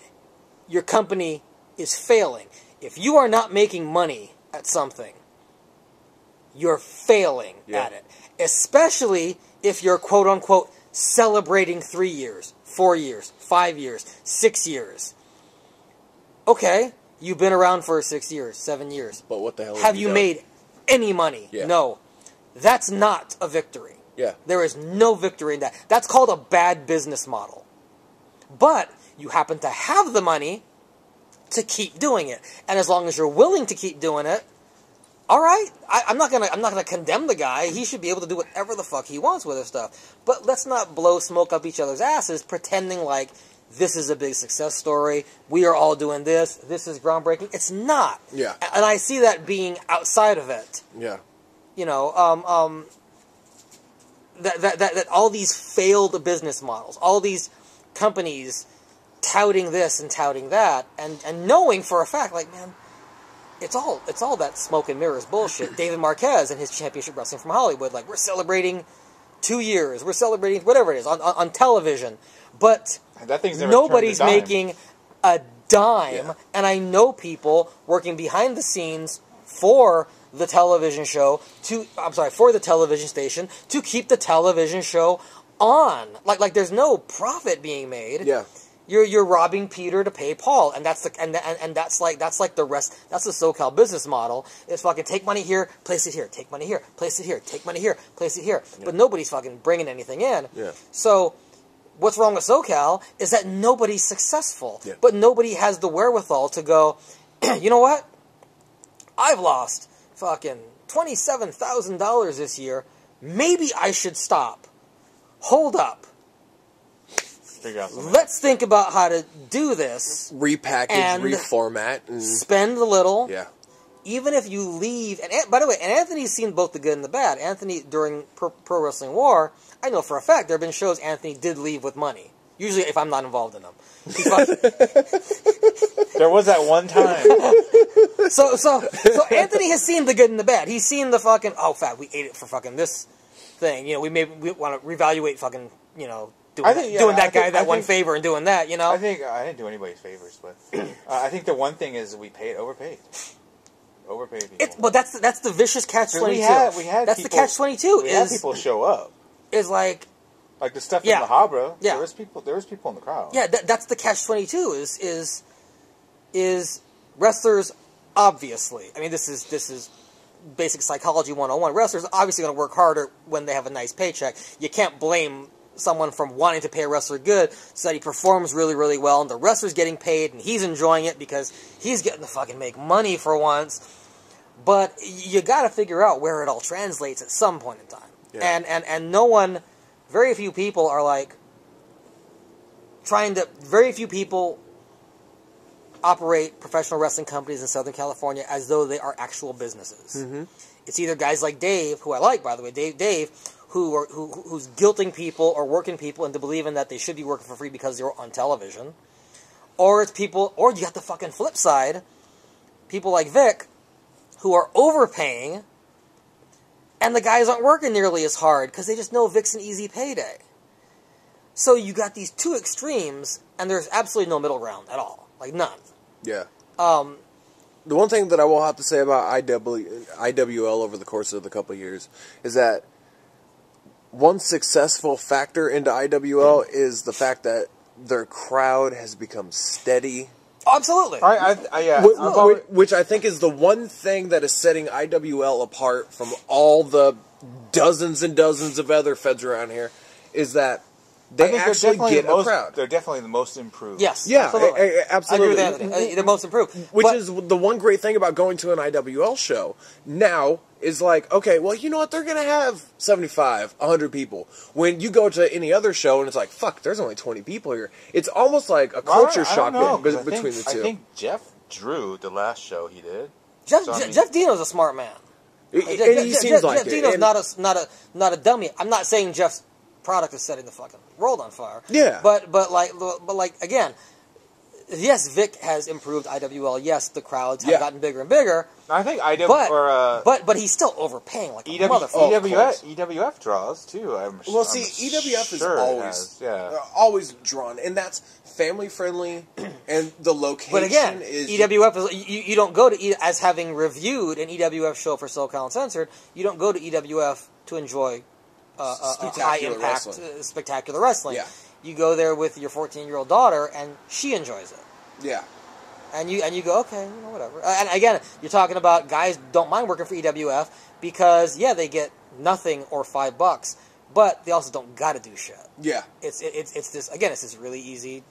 Speaker 2: Your company is failing. If you are not making money at something, you're failing at it. Especially if you're, quote-unquote, celebrating 3 years, 4 years, 5 years, 6 years. Okay. You've been around for 6 years, 7 years.
Speaker 3: But what the hell
Speaker 2: have you made any money?
Speaker 3: Yeah.
Speaker 2: No. That's not a victory.
Speaker 3: Yeah.
Speaker 2: There is no victory in that. That's called a bad business model. But you happen to have the money to keep doing it. And as long as you're willing to keep doing it, all right, I'm not gonna condemn the guy. He should be able to do whatever the fuck he wants with his stuff. But let's not blow smoke up each other's asses pretending like this is a big success story. We are all doing this. This is groundbreaking. It's not.
Speaker 3: Yeah.
Speaker 2: And I see that being outside of it.
Speaker 3: Yeah.
Speaker 2: You know, that all these failed business models, all these companies touting this and touting that, and knowing for a fact, like, man, it's all that smoke and mirrors bullshit. David Marquez and his Championship Wrestling from Hollywood, like, we're celebrating 2 years, we're celebrating whatever it is on television, but nobody's making a dime. And I know people working behind the scenes for the television show for the television station to keep the television show on. Like there's no profit being made.
Speaker 3: Yeah.
Speaker 2: You're robbing Peter to pay Paul, and that's the rest. That's the SoCal business model. It's fucking take money here, place it here, take money here, place it here, take money here, place it here. Yeah. But nobody's fucking bringing anything in.
Speaker 3: Yeah.
Speaker 2: So what's wrong with SoCal is that nobody's successful, but nobody has the wherewithal to go, you know what? I've lost fucking $27,000 this year. Maybe I should stop. Hold up. Let's think about how to do this.
Speaker 3: Repackage, reformat. And
Speaker 2: spend a little.
Speaker 3: Yeah.
Speaker 2: Even if you leave... And by the way, and Anthony's seen both the good and the bad. Anthony, during Pro Wrestling War, I know for a fact there have been shows Anthony did leave with money. Usually if I'm not involved in them.
Speaker 1: There was that one time.
Speaker 2: So Anthony has seen the good and the bad. He's seen the fucking... Oh, fuck, we ate it for fucking this thing. You know, we want to reevaluate fucking, you know... Doing that guy one favor and doing that, you know?
Speaker 1: I think I didn't do anybody's favors, but I think the one thing is we overpaid people.
Speaker 2: But that's the vicious catch-22.
Speaker 1: We had
Speaker 2: that's
Speaker 1: people,
Speaker 2: the catch-22.
Speaker 1: We had people show up.
Speaker 2: Is like
Speaker 1: the stuff in La Habra.
Speaker 2: Yeah.
Speaker 1: There was people in the crowd.
Speaker 2: Yeah, that's the catch-22. Is wrestlers obviously? I mean, this is basic psychology 101. Wrestlers are obviously going to work harder when they have a nice paycheck. You can't blame someone from wanting to pay a wrestler good so that he performs really, really well, and the wrestler's getting paid, and he's enjoying it because he's getting to fucking make money for once. But you got to figure out where it all translates at some point in time. Yeah. And no one, very few people are like very few people operate professional wrestling companies in Southern California as though they are actual businesses. Mm-hmm. It's either guys like Dave, who I like, by the way, Dave, who's guilting people or working people into believing that they should be working for free because they're on television, or it's people, or you got the fucking flip side, people like Vic, who are overpaying, and the guys aren't working nearly as hard because they just know Vic's an easy payday. So you got these two extremes, and there's absolutely no middle ground at all, like none.
Speaker 3: Yeah. The one thing that I will have to say about IWL over the course of the couple of years is that one successful factor into IWL is the fact that their crowd has become steady.
Speaker 2: Absolutely.
Speaker 1: Yeah.
Speaker 3: Which I think is the one thing that is setting IWL apart from all the dozens and dozens of other feds around here, is that they actually get a crowd.
Speaker 1: They're definitely the most improved.
Speaker 2: Yes.
Speaker 3: Yeah,
Speaker 2: I
Speaker 3: absolutely.
Speaker 2: agree with that. They're most improved.
Speaker 3: Which is the one great thing about going to an IWL show now is like, okay, well, you know what? They're going to have 75, 100 people. When you go to any other show and it's like, fuck, there's only 20 people here. It's almost like a culture shock between the two.
Speaker 1: I think Jeff drew the last show he did.
Speaker 2: Jeff Dino's a smart man.
Speaker 3: He seems like
Speaker 2: Jeff Dino's not a dummy. I'm not saying Jeff's product is setting the fucking world on fire.
Speaker 3: Yeah.
Speaker 2: But again, yes, Vic has improved IWL. Yes, the crowds have gotten bigger and bigger.
Speaker 1: I think
Speaker 2: but he's still overpaying like a motherfucker.
Speaker 1: EWF draws too.
Speaker 3: EWF is
Speaker 1: always
Speaker 3: always drawn, and that's family friendly, and the location.
Speaker 2: But again,
Speaker 3: is
Speaker 2: EWF is you don't go to as having reviewed an EWF show for SoCal Uncensored. You don't go to EWF to enjoy high impact, spectacular wrestling.
Speaker 3: Yeah.
Speaker 2: You go there with your 14-year-old daughter, and she enjoys it.
Speaker 3: Yeah.
Speaker 2: And you go, okay, whatever. And again, you're talking about guys don't mind working for EWF because they get nothing or $5, but they also don't got to do shit.
Speaker 3: Yeah.
Speaker 2: It's this really easy,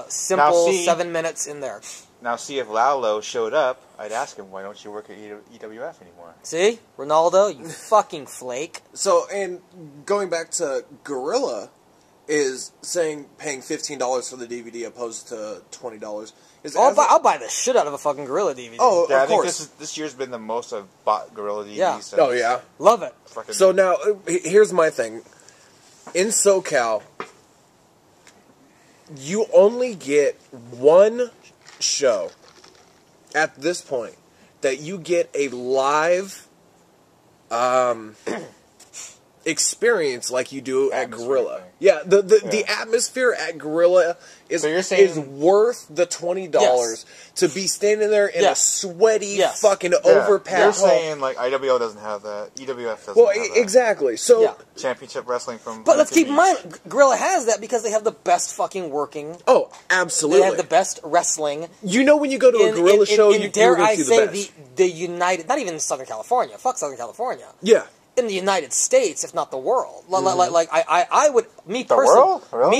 Speaker 2: simple 7 minutes in there.
Speaker 1: Now, see, if Lalo showed up, I'd ask him, why don't you work at EWF anymore?
Speaker 2: See? Ronaldo, you fucking flake.
Speaker 3: So, and going back to Gorilla, is saying paying $15 for the DVD opposed to $20.
Speaker 2: I'll buy the shit out of a fucking Gorilla DVD.
Speaker 3: Oh,
Speaker 1: yeah,
Speaker 3: of course.
Speaker 1: This year's been the most I've bought Gorilla DVDs.
Speaker 2: Yeah.
Speaker 3: Oh, yeah.
Speaker 2: Love it.
Speaker 3: So now, here's my thing. In SoCal, you only get one show at this point that you get a live experience like you do at Gorilla. Yeah, the atmosphere at Gorilla is worth the $20 to be standing there in a sweaty fucking overpacked.
Speaker 1: You're saying like IWL doesn't have that, EWF doesn't have that.
Speaker 3: Exactly. So
Speaker 1: Championship Wrestling from.
Speaker 2: But let's keep in mind, Gorilla has that because they have the best fucking working.
Speaker 3: Oh, absolutely.
Speaker 2: They have the best wrestling.
Speaker 3: You know, when you go to a Gorilla show, you're going to see the best.
Speaker 2: The United, not even Southern California. Fuck Southern California.
Speaker 3: Yeah.
Speaker 2: In the United States, if not the world. I would, me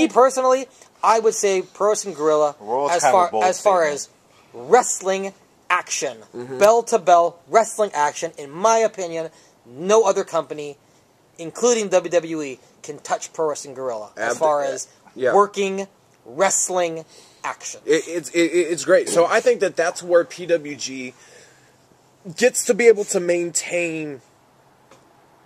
Speaker 2: personally, I would say Pro Wrestling Gorilla as far as wrestling action, bell to bell wrestling action. In my opinion, no other company, including WWE, can touch Pro Wrestling Gorilla as far as working wrestling action.
Speaker 3: It's great. So I think that's where PWG gets to be able to maintain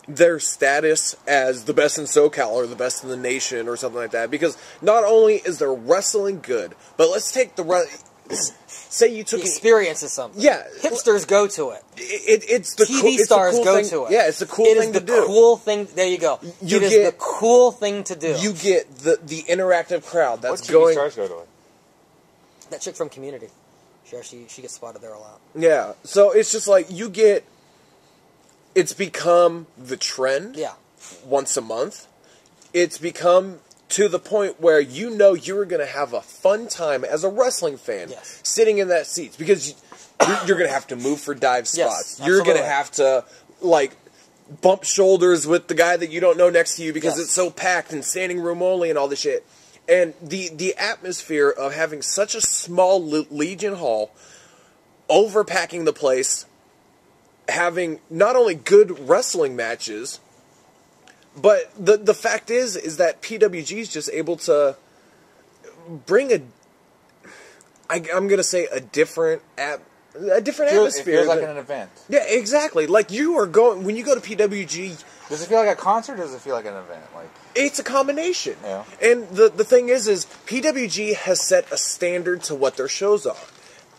Speaker 3: their status as the best in SoCal or the best in the nation or something like that. Because not only is their wrestling good, but let's take say you took
Speaker 2: the experience is something.
Speaker 3: Yeah,
Speaker 2: hipsters go to it.
Speaker 3: It's the
Speaker 2: TV stars go to it.
Speaker 3: Yeah, it's the cool thing to do.
Speaker 2: It is the cool thing. There you go. It is the cool thing to do.
Speaker 3: You get the interactive crowd that's
Speaker 1: going. What TV stars go to it?
Speaker 2: That chick from Community. She gets spotted there a lot.
Speaker 3: Yeah, so it's just like you get. It's become the trend.
Speaker 2: Yeah.
Speaker 3: Once a month. It's become to the point where you know you're going to have a fun time as a wrestling fan sitting in that seat. Because you're going to have to move for dive spots.
Speaker 2: Yes,
Speaker 3: you're going to have to, bump shoulders with the guy that you don't know next to you because
Speaker 2: Yes.
Speaker 3: it's so packed and standing room only and all this shit. And the atmosphere of having such a small Legion Hall, overpacking the place, having not only good wrestling matches, but the fact is that PWG is just able to bring I'm gonna say a different atmosphere.
Speaker 1: It feels like an event.
Speaker 3: Yeah, exactly. Like you are going when you go to PWG.
Speaker 1: Does it feel like a concert, or does it feel like an event? Like
Speaker 3: It's a combination.
Speaker 1: Yeah.
Speaker 3: And the thing is PWG has set a standard to what their shows are.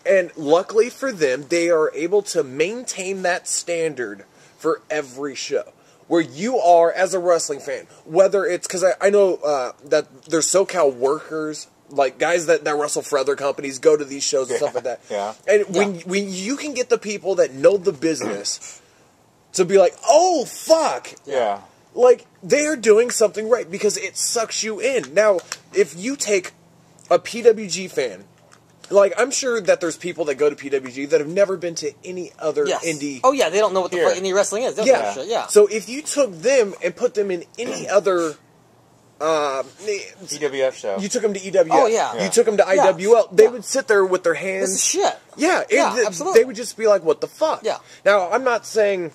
Speaker 3: And luckily for them, they are able to maintain that standard for every show. Where you are, as a wrestling fan, whether it's... Because I know that there's SoCal workers, like guys that wrestle for other companies, go to these shows and stuff like that.
Speaker 1: Yeah.
Speaker 3: And when you can get the people that know the business to be like, oh, fuck!
Speaker 1: yeah.
Speaker 3: Like, they are doing something right because it sucks you in. Now, if you take a PWG fan, like, I'm sure that there's people that go to PWG that have never been to any other indie.
Speaker 2: Oh, yeah, they don't know what the fuck indie wrestling is. They don't know
Speaker 3: Yeah.
Speaker 2: shit, yeah.
Speaker 3: So if you took them and put them in any other...
Speaker 1: EWF show.
Speaker 3: You took them to EWF.
Speaker 2: Oh, yeah.
Speaker 3: You took them to IWL. They would sit there with their hands...
Speaker 2: This is shit.
Speaker 3: Yeah,
Speaker 2: absolutely.
Speaker 3: They would just be like, what the fuck?
Speaker 2: Yeah.
Speaker 3: Now, I'm not saying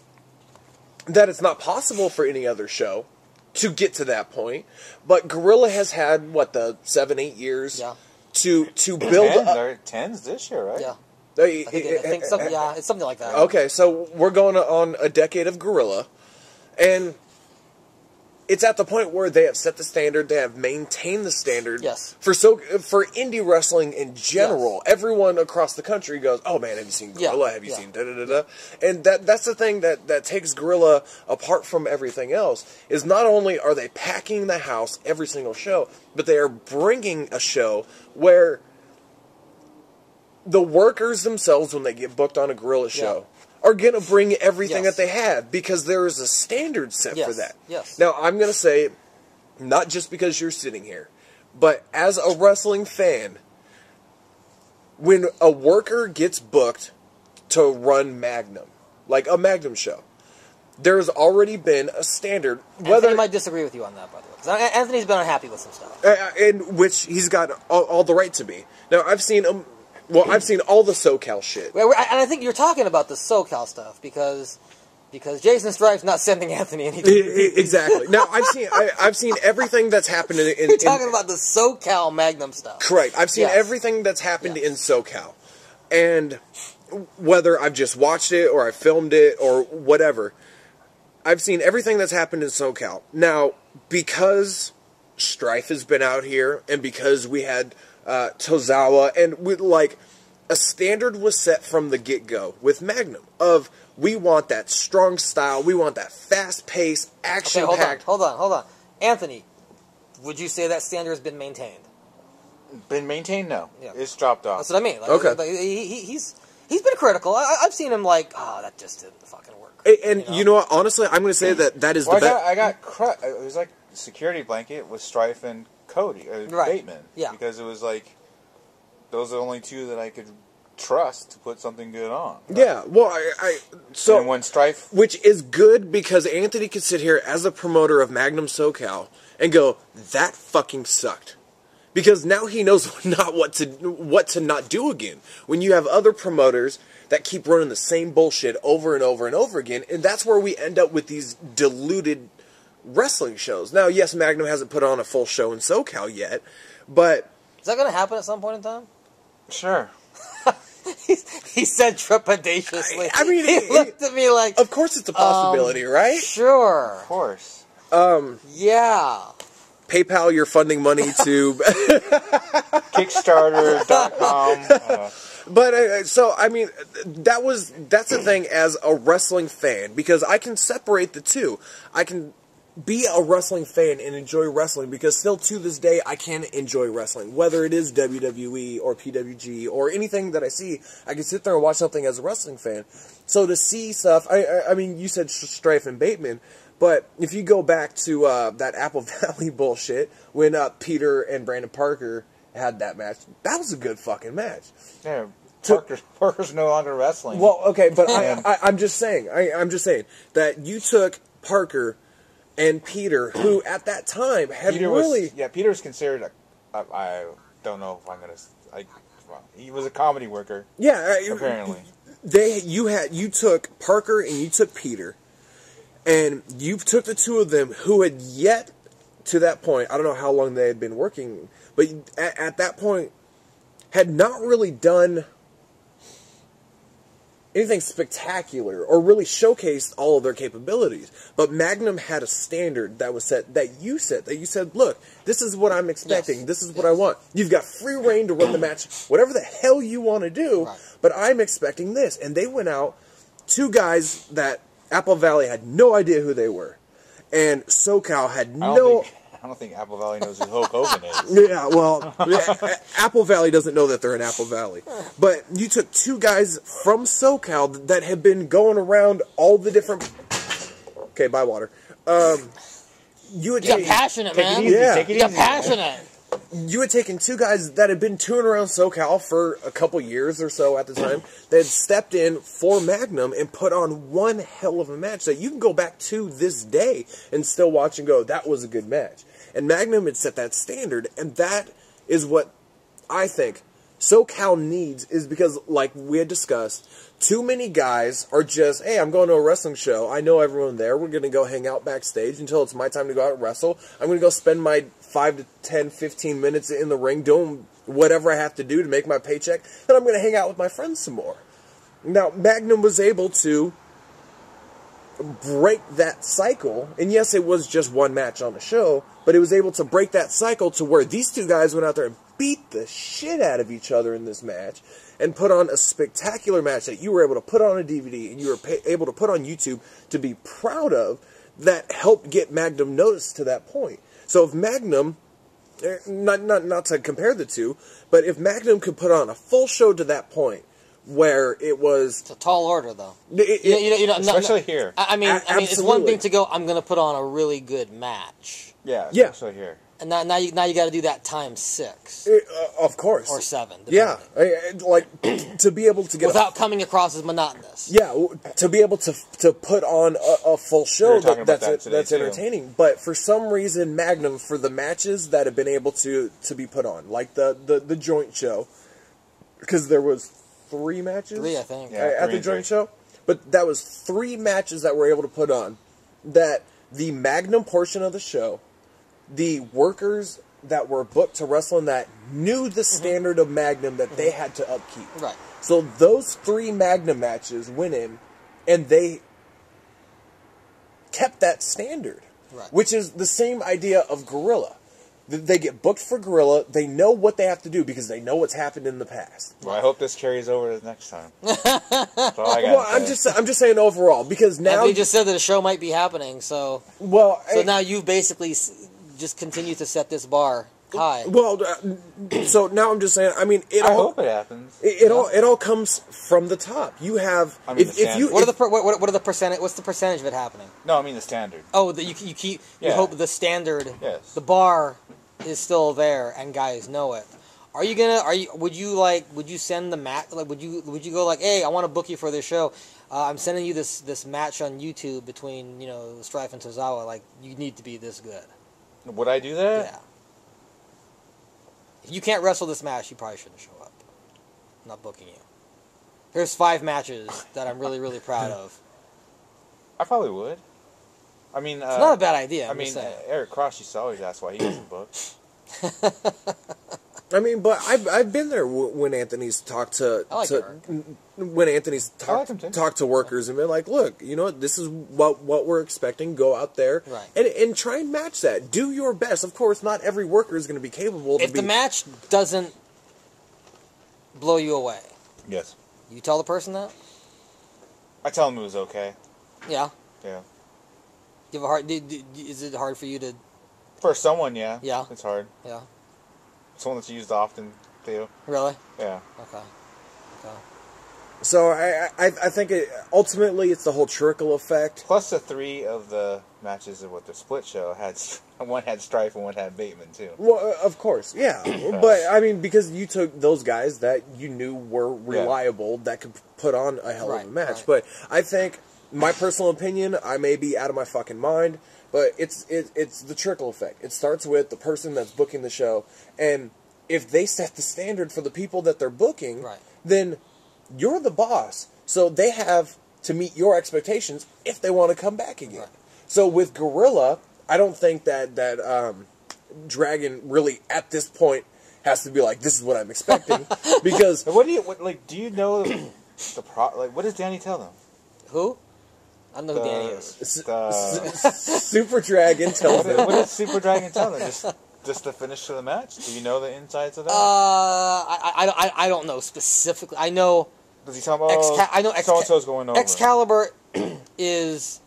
Speaker 3: that it's not possible for any other show to get to that point, but Gorilla has had, 7-8 years to build up...
Speaker 1: They're 10s this year, right?
Speaker 2: Yeah.
Speaker 3: I
Speaker 2: think something, it's something like that.
Speaker 3: Okay, so we're going on a decade of Gorilla, and it's at the point where they have set the standard, they have maintained the standard.
Speaker 2: Yes.
Speaker 3: For indie wrestling in general, everyone across the country goes, "Oh man, have you seen Gorilla? Have you seen da da da da?" And that's the thing that takes Gorilla apart from everything else is not only are they packing the house every single show, but they are bringing a show where the workers themselves, when they get booked on a Gorilla show, are going to bring everything that they have because there is a standard set for that.
Speaker 2: Yes.
Speaker 3: Now, I'm going to say, not just because you're sitting here, but as a wrestling fan, when a worker gets booked to run Magnum, like a Magnum show, there's already been a standard.
Speaker 2: Anthony might disagree with you on that, by the way. 'Cause Anthony's been unhappy with some stuff.
Speaker 3: In which he's got all the right to be. Now, I've seen all the SoCal shit.
Speaker 2: And I think you're talking about the SoCal stuff because Jason Stripe's not sending Anthony anything.
Speaker 3: Exactly. Now I've seen everything that's happened in
Speaker 2: You're talking about the SoCal Magnum stuff.
Speaker 3: Correct. I've seen everything that's happened in SoCal, and whether I've just watched it or I filmed it or whatever, I've seen everything that's happened in SoCal. Now, because Strife has been out here, and because we had Tozawa, and a standard was set from the get-go with Magnum of we want that strong style, we want that fast-paced, action-packed.
Speaker 2: Hold on. Anthony, would you say that standard has been maintained?
Speaker 1: Been maintained? No.
Speaker 2: Yeah.
Speaker 1: It's dropped off.
Speaker 2: That's what I mean. He's been critical. I've seen him that just didn't fucking work.
Speaker 3: And you know what? Honestly, I'm going to say that is the best.
Speaker 1: I got it was like security blanket with Strife and Cody Bateman.
Speaker 2: Yeah.
Speaker 1: Because it was like those are the only two that I could trust to put something good on.
Speaker 3: Yeah. Well,
Speaker 1: and when Strife,
Speaker 3: which is good because Anthony could sit here as a promoter of Magnum SoCal and go, that fucking sucked. Because now he knows not what to not do again. When you have other promoters that keep running the same bullshit over and over and over again, and that's where we end up with these diluted wrestling shows. Now, yes, Magnum hasn't put on a full show in SoCal yet, but
Speaker 2: is that going to happen at some point in time?
Speaker 1: Sure.
Speaker 2: He said trepidatiously.
Speaker 3: I mean,
Speaker 2: he looked at me like,
Speaker 3: of course it's a possibility, right?
Speaker 2: Sure.
Speaker 1: Of course.
Speaker 2: Yeah.
Speaker 3: PayPal your funding money to
Speaker 1: Kickstarter.com.
Speaker 3: But so I mean, that's the thing as a wrestling fan, because I can separate the two. I can be a wrestling fan and enjoy wrestling because still to this day I can enjoy wrestling, whether it is WWE or PWG or anything that I see. I can sit there and watch something as a wrestling fan. So to see stuff, I mean, you said Strife and Bateman. But if you go back to that Apple Valley bullshit, when Peter and Brandon Parker had that match, that was a good fucking match.
Speaker 1: Yeah, Parker's no longer wrestling.
Speaker 3: Well, okay, but I'm just saying, I'm just saying that you took Parker and Peter, who at that time had
Speaker 1: Peter
Speaker 3: really...
Speaker 1: Peter was considered I don't know if I'm going to... he was a comedy worker.
Speaker 3: Yeah.
Speaker 1: Apparently.
Speaker 3: You took Parker and you took Peter, and you took the two of them who had yet to that point, I don't know how long they had been working, but at that point had not really done anything spectacular or really showcased all of their capabilities. But Magnum had a standard that was set, that you said, look, this is what I'm expecting. Yes. This is what I want. You've got free reign to run the match, whatever the hell you want to do, right. But I'm expecting this. And they went out, two guys that Apple Valley had no idea who they were. And SoCal had
Speaker 1: I don't think Apple Valley knows who Hulk Hogan is.
Speaker 3: Yeah, well, Apple Valley doesn't know that they're in Apple Valley. But you took two guys from SoCal that had been going around all the different... Okay, buy water. You
Speaker 2: got passionate, man.
Speaker 3: Take it
Speaker 2: easy. Passionate.
Speaker 3: You had taken two guys that had been touring around SoCal for a couple years or so at the time. They had stepped in for Magnum and put on one hell of a match that you can go back to this day and still watch and go, that was a good match. And Magnum had set that standard, and that is what I think SoCal needs, is because, like we had discussed, too many guys are just, hey, I'm going to a wrestling show. I know everyone there. We're going to go hang out backstage until it's my time to go out and wrestle. I'm going to go spend my 5 to 10, 15 minutes in the ring doing whatever I have to do to make my paycheck. Then I'm going to hang out with my friends some more. Now, Magnum was able to break that cycle, and yes, it was just one match on the show, but it was able to break that cycle to where these two guys went out there and beat the shit out of each other in this match and put on a spectacular match that you were able to put on a DVD and you were able to put on YouTube to be proud of, that helped get Magnum noticed to that point. So if Magnum, not to compare the two, but if Magnum could put on a full show to that point, where it was...
Speaker 2: It's a tall order, though.
Speaker 1: Especially here.
Speaker 2: I mean, it's one thing to go, I'm going to put on a really good match.
Speaker 1: Yeah, especially here.
Speaker 2: And now you got to do that times 6.
Speaker 3: Of course.
Speaker 2: Or 7.
Speaker 3: Yeah. To be able to get...
Speaker 2: Without coming across as monotonous.
Speaker 3: Yeah, to be able to put on a full show that's entertaining. But for some reason, Magnum, for the matches that have been able to be put on, like the joint show, because there was 3 matches?
Speaker 2: 3, I think.
Speaker 1: Yeah,
Speaker 3: at the joint show? But that was 3 matches that were able to put on, that the Magnum portion of the show, the workers that were booked to wrestle in that knew the standard of Magnum that they had to upkeep.
Speaker 2: Right.
Speaker 3: So those 3 Magnum matches went in, and they kept that standard.
Speaker 2: Right.
Speaker 3: Which is the same idea of Gorilla. They get booked for Gorilla. They know what they have to do because they know what's happened in the past.
Speaker 1: Well, I hope this carries over to the next time.
Speaker 3: I'm just saying overall, because now
Speaker 2: you just said that a show might be happening, so now you basically just continue to set this bar high.
Speaker 3: Well, so now I'm just saying. I mean,
Speaker 1: I hope it happens.
Speaker 3: It all comes from the top. You have
Speaker 2: what are the percentage? What's the percentage of it happening?
Speaker 1: No, I mean the standard.
Speaker 2: Oh, you keep you hope the standard, the bar is still there and guys know it. Would you send the match, would you go like, hey, I want to book you for this show, I'm sending you this match on YouTube between Strife and Tozawa, like, you need to be this good.
Speaker 1: Would I do that?
Speaker 2: Yeah. If you can't wrestle this match, you probably shouldn't show up. I'm not booking you. Here's 5 matches that I'm really, really proud of.
Speaker 1: I probably would. I mean,
Speaker 2: it's not a bad idea.
Speaker 1: Eric Cross used to always ask why he wasn't booked.
Speaker 3: I mean, but I've been there when Anthony's talked to workers and been like, look, you know what, this is what we're expecting. Go out there and try and match that. Do your best. Of course, not every worker is going to be capable.
Speaker 2: If the match doesn't blow you away,
Speaker 1: yes,
Speaker 2: you tell the person that.
Speaker 1: I tell them it was okay.
Speaker 2: Yeah.
Speaker 1: Yeah.
Speaker 2: You have is it hard for you to?
Speaker 1: For someone, yeah.
Speaker 2: Yeah.
Speaker 1: It's hard.
Speaker 2: Yeah.
Speaker 1: Someone that's used often, too.
Speaker 2: Really?
Speaker 1: Yeah.
Speaker 2: Okay.
Speaker 3: So I think ultimately it's the whole trickle effect.
Speaker 1: Plus the 3 of the matches of the split show one had Strife and one had Bateman too.
Speaker 3: Well, of course, yeah. But I mean, because you took those guys that you knew were reliable, that could put on a hell of a match. Right. But I think my personal opinion, I may be out of my fucking mind, but it's the trickle effect. It starts with the person that's booking the show, and if they set the standard for the people that they're booking, then you're the boss. So they have to meet your expectations if they want to come back again. Right. So with Gorilla, I don't think that Dragon really at this point has to be like, this is what I'm expecting, because
Speaker 1: do you know what does Danny tell them?
Speaker 2: Who? I don't know who Danny is.
Speaker 3: Super Dragon tells them.
Speaker 1: What does Super Dragon tell them? Just to finish the match? Do you know the insides of that?
Speaker 2: I don't know specifically. I know.
Speaker 1: Does he tell them? I know so-and-so's going over.
Speaker 2: Excalibur is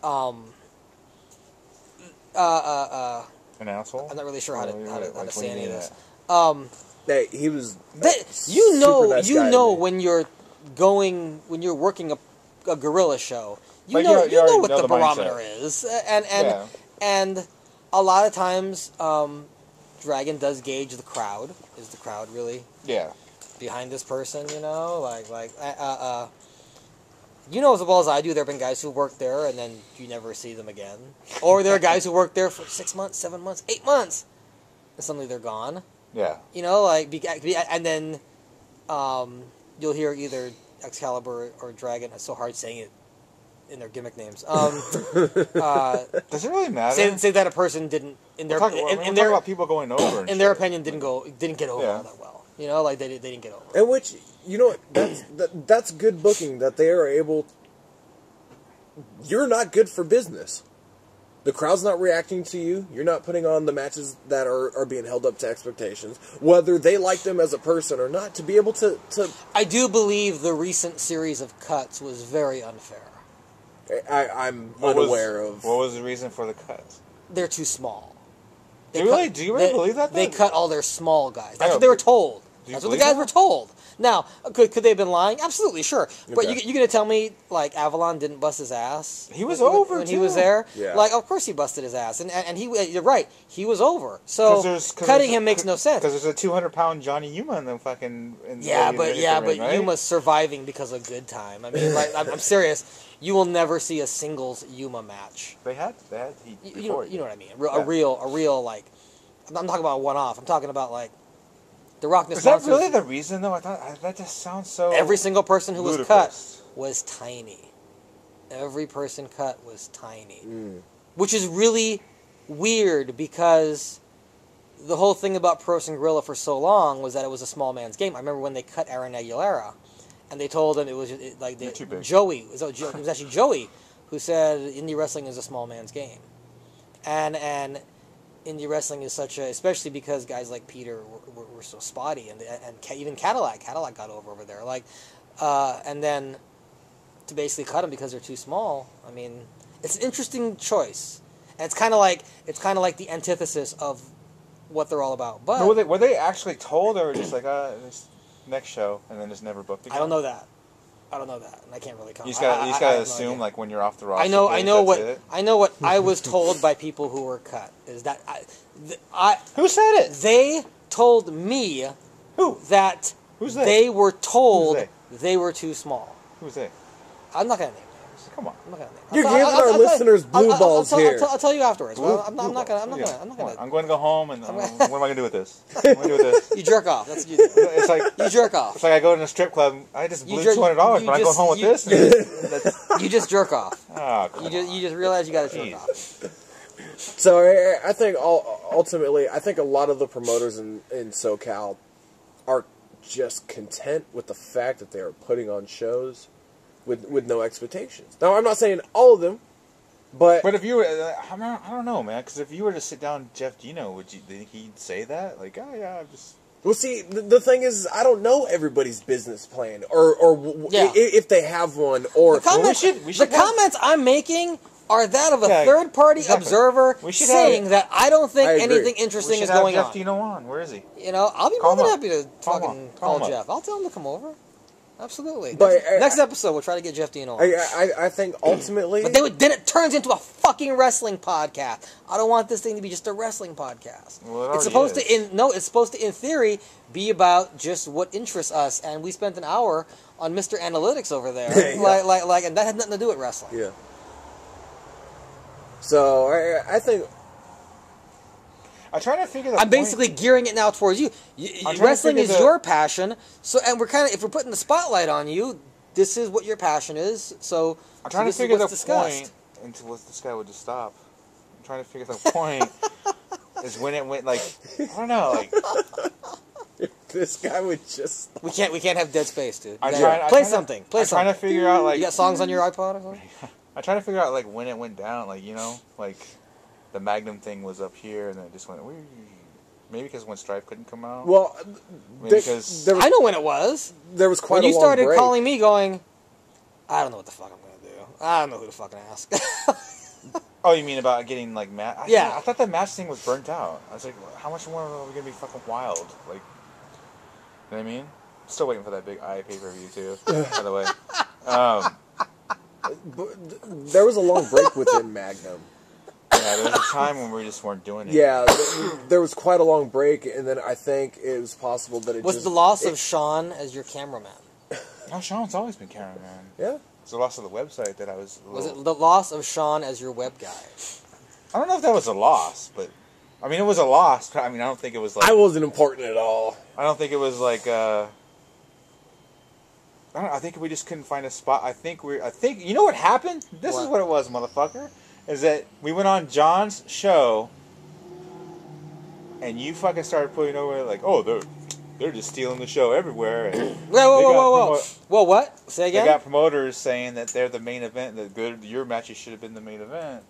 Speaker 1: an asshole.
Speaker 2: I'm not really sure how to say any of this.
Speaker 3: Hey, he was.
Speaker 2: You know when you're working a gorilla show, you know what the barometer mindset is, and a lot of times, Dragon does gauge the crowd. Is the crowd really behind this person? You know, you know as well as I do, there have been guys who work there and then you never see them again. Or there are guys who work there for 6 months, 7 months, 8 months, and suddenly they're gone. Yeah. You know, and then you'll hear either Excalibur or Dragon. It's so hard saying it in their gimmick names.
Speaker 1: Does it really matter?
Speaker 2: Say that a person didn't
Speaker 1: about people going over.
Speaker 2: In their opinion, didn't get over all that well. You know, like they didn't get over.
Speaker 3: And which, you know, that's good booking that they are able. You're not good for business. The crowd's not reacting to you. You're not putting on the matches that are being held up to expectations, whether they like them as a person or not. To be able to
Speaker 2: I do believe the recent series of cuts was very unfair.
Speaker 3: I'm unaware of.
Speaker 1: What was the reason for the cuts?
Speaker 2: They're too small.
Speaker 1: Do you really believe that?
Speaker 2: They cut all their small guys. That's what they were told. That's what the guys were told. Now, could they have been lying? Absolutely, sure. But you're going to tell me, like, Avalon didn't bust his ass?
Speaker 1: He was over,
Speaker 2: when he was there?
Speaker 3: Yeah.
Speaker 2: Like, of course he busted his ass. And you're right, he was over. So, cutting him makes no sense.
Speaker 1: Because there's a 200-pound Johnny Yuma in the fucking...
Speaker 2: but Yuma's surviving because of good time. I mean, like, I'm serious. You will never see a singles Yuma match.
Speaker 1: They had
Speaker 2: you know what I mean? A real, like... I'm talking about a one-off. I'm talking about, like... The Rock
Speaker 1: Is that really the reason, though? I thought that just sounds so.
Speaker 2: Every single person who was cut was tiny. Every person cut was tiny, which is really weird because the whole thing about Pro Wrestling Guerrilla for so long was that it was a small man's game. I remember when they cut Aaron Aguilera, and they told him it was Joey. It was actually Joey who said indie wrestling is a small man's game, and. Indie wrestling is such a, especially because guys like Peter were so spotty, and even Cadillac got over there, like, and then to basically cut them because they're too small. I mean, it's an interesting choice, and it's kind of like the antithesis of what they're all about. But
Speaker 1: were they actually told, or just like this next show, and then just never booked again?
Speaker 2: I don't know that, and I can't really comment.
Speaker 1: You just gotta assume like when you're off the roster.
Speaker 2: I know what I was told by people who were cut is that
Speaker 1: who said it?
Speaker 2: They told me that
Speaker 1: Who's they?
Speaker 2: They were told they were too small.
Speaker 1: Who's they?
Speaker 2: I'm not gonna name names.
Speaker 1: Come on.
Speaker 2: I'm not gonna name.
Speaker 3: You're giving our listeners blue balls here.
Speaker 2: I'll tell you afterwards. I'm not gonna.
Speaker 1: I'm going to go home and what am I gonna do with this? What am I gonna do with this?
Speaker 2: You jerk off. That's
Speaker 1: It's like
Speaker 2: you jerk off.
Speaker 1: It's like I go to a strip club. I just blew $200, but I go home with this.
Speaker 2: You just jerk off.
Speaker 1: Oh,
Speaker 2: you just realize you got to jerk off.
Speaker 3: So I think ultimately, I think a lot of the promoters in SoCal are just content with the fact that they are putting on shows with no expectations. Now, I'm not saying all of them, but
Speaker 1: if you were, I don't know, man, because if you were to sit down with Jeff Dino, would you think he'd say that? Like, oh yeah, I'm just.
Speaker 3: Well, see, the thing is, I don't know everybody's business plan, or if they have one, or
Speaker 2: the comments I'm making are that of a third-party observer saying that I don't think anything interesting is going on.
Speaker 1: Jeff Dino on. Where is he?
Speaker 2: You know, I'll be more than happy to fucking call Jeff. I'll tell him to come over. Absolutely.
Speaker 3: But
Speaker 2: next episode, we'll try to get Jeff Dino on.
Speaker 3: I think ultimately...
Speaker 2: But then it turns into a fucking wrestling podcast. I don't want this thing to be just a wrestling podcast.
Speaker 1: Well,
Speaker 2: it's supposed to, in theory, be about just what interests us. And we spent an hour on Mr. Analytics over there.
Speaker 3: Yeah.
Speaker 2: Like, and that had nothing to do with wrestling.
Speaker 3: Yeah. So I think
Speaker 1: I'm trying to figure.
Speaker 2: I'm basically gearing it now towards you. Wrestling is your passion. So, and we're if we're putting the spotlight on you, this is what your passion is. So
Speaker 1: I'm trying to figure the point into what this guy would just stop. I'm trying to figure the point is when it went like I don't know like.
Speaker 3: This guy would just.
Speaker 2: We can't have dead space, dude.
Speaker 1: Play
Speaker 2: something.
Speaker 1: I'm trying to figure out like.
Speaker 2: You got songs on your iPod or something?
Speaker 1: I'm trying to figure out like when it went down, like like the Magnum thing was up here and then it just went. Maybe because when Strife couldn't come out.
Speaker 3: Well,
Speaker 1: because
Speaker 2: I know when it was.
Speaker 3: There was quite
Speaker 2: when
Speaker 3: a
Speaker 2: you
Speaker 3: long
Speaker 2: started
Speaker 3: break.
Speaker 2: calling me, going, I don't know what the fuck I'm gonna do. I don't know who to fucking ask.
Speaker 1: Oh, you mean about getting like match? I thought the match thing was burnt out. I was like, how much more are we gonna be fucking wild? Like, you know what I mean? Still waiting for that big eye pay-per-view too. By the way,
Speaker 3: but there was a long break within Magnum.
Speaker 1: Yeah, there was a time when we just weren't doing it.
Speaker 3: Yeah, there was quite a long break, and then I think it was possible that it
Speaker 2: was the loss of Sean as your cameraman.
Speaker 1: No, Sean's always been cameraman.
Speaker 3: Yeah.
Speaker 1: It's the loss of the website that I was.
Speaker 2: Was it the loss of Sean as your web guy?
Speaker 1: I don't know if that was a loss, but I mean it was a loss. I mean I don't think it was like.
Speaker 3: I wasn't important at all.
Speaker 1: I don't think it was like. I don't know, I think we just couldn't find a spot. I think you know what happened? This is what it was, motherfucker. Is that we went on John's show, and you fucking started putting over like, oh, they're just stealing the show everywhere. And
Speaker 2: whoa! What? Say again.
Speaker 1: They got promoters saying that they're the main event. That your matches should have been the main event,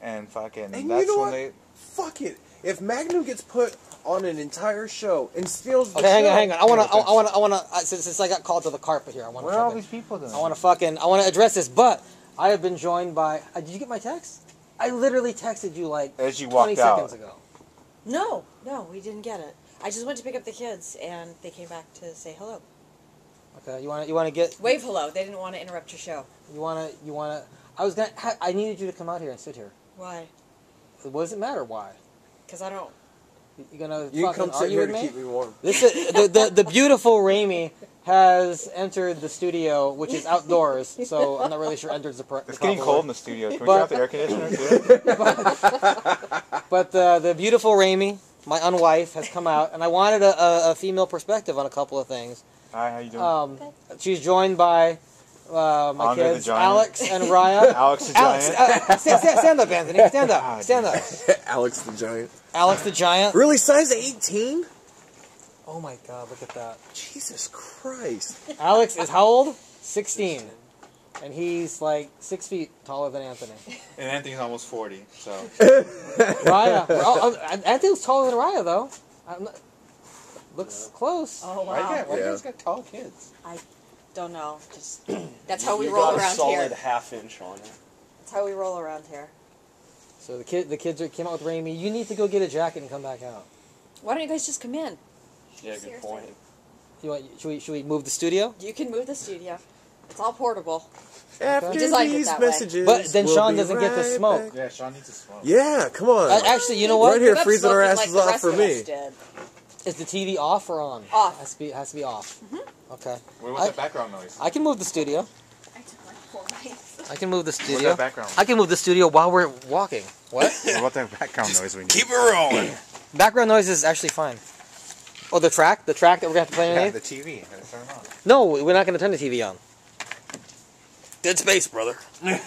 Speaker 1: and fucking.
Speaker 3: And
Speaker 1: that's
Speaker 3: you know
Speaker 1: when
Speaker 3: what? Fuck it. If Magnum gets put on an entire show and steals the show,
Speaker 2: hang on. I wanna. Since I got called to the carpet here, I want to.
Speaker 1: Where are all these people doing?
Speaker 2: I want to address this, but I have been joined by. Did you get my text? I literally texted you like
Speaker 1: as you
Speaker 2: 20
Speaker 1: walked out.
Speaker 2: seconds ago.
Speaker 4: No, we didn't get it. I just went to pick up the kids, and they came back to say hello.
Speaker 2: Okay, you want to get
Speaker 4: wave hello. They didn't want to interrupt your show.
Speaker 2: You want to. I needed you to come out here and sit here.
Speaker 4: Why?
Speaker 2: What does it matter? Why?
Speaker 4: Because I don't.
Speaker 2: You're gonna
Speaker 3: you
Speaker 2: fucking
Speaker 3: come sit
Speaker 2: argue
Speaker 3: here
Speaker 2: with
Speaker 3: to
Speaker 2: me?
Speaker 3: keep me warm.
Speaker 2: This is, the beautiful Raimi has entered the studio, which is outdoors, so I'm not really sure enters the.
Speaker 1: It's getting cold in the studio. Can we turn off the air conditioner too?
Speaker 2: But the beautiful Raimi, my unwife, has come out, and I wanted a female perspective on a couple of things.
Speaker 1: Hi, how you doing?
Speaker 2: She's joined by my
Speaker 1: Andre
Speaker 2: kids,
Speaker 1: the Giant.
Speaker 2: Alex and Raya.
Speaker 1: Alex the Giant.
Speaker 2: Stand up, Anthony. Stand up. Stand up.
Speaker 3: Alex the Giant.
Speaker 2: Alex the Giant.
Speaker 3: Really, size 18?
Speaker 2: Oh my God! Look at that.
Speaker 3: Jesus Christ.
Speaker 2: Alex is how old? 16. And he's like 6 feet taller than Anthony.
Speaker 1: And Anthony's almost 40, so.
Speaker 2: Raya. Anthony's taller than Raya, though. Looks close.
Speaker 4: Oh, wow.
Speaker 1: Why you guys got tall kids?
Speaker 4: I don't know. Just that's how we roll around here.
Speaker 5: You got a solid half-inch on it.
Speaker 4: That's how we roll around here.
Speaker 2: So the kids came out with Raimi. You need to go get a jacket and come back out.
Speaker 4: Why don't you guys just come in?
Speaker 5: Yeah, good point.
Speaker 2: Should we move the studio?
Speaker 4: You can move the studio. It's all portable.
Speaker 3: After
Speaker 4: We designed it
Speaker 3: these
Speaker 4: that way.
Speaker 3: messages,
Speaker 2: But then
Speaker 3: we'll
Speaker 2: Sean
Speaker 3: be
Speaker 2: doesn't get the
Speaker 3: right
Speaker 2: smoke.
Speaker 3: back.
Speaker 1: Yeah, Sean needs to smoke.
Speaker 3: Yeah, come on.
Speaker 2: Actually, you know what?
Speaker 3: Right here,
Speaker 4: Give up
Speaker 3: freezing our
Speaker 4: smoking
Speaker 3: asses
Speaker 4: like the
Speaker 3: off
Speaker 4: rest
Speaker 3: for
Speaker 4: of
Speaker 3: me.
Speaker 4: us did.
Speaker 2: Is the TV off or on?
Speaker 4: Off.
Speaker 2: Has to be off. Okay.
Speaker 1: What about that background noise?
Speaker 2: I can move the studio.
Speaker 4: I took like 4 bites.
Speaker 2: I can move the
Speaker 1: What's
Speaker 2: studio.
Speaker 1: that background?
Speaker 2: I can move the studio while we're walking. What?
Speaker 1: What about that background noise we need?
Speaker 3: Keep it rolling.
Speaker 2: Background noise is actually fine. Oh, the track that we're gonna have to play
Speaker 1: Yeah,
Speaker 2: underneath?
Speaker 1: the TV. Gotta turn it on.
Speaker 2: No, we're not gonna turn the TV on.
Speaker 3: Dead space, brother.
Speaker 2: I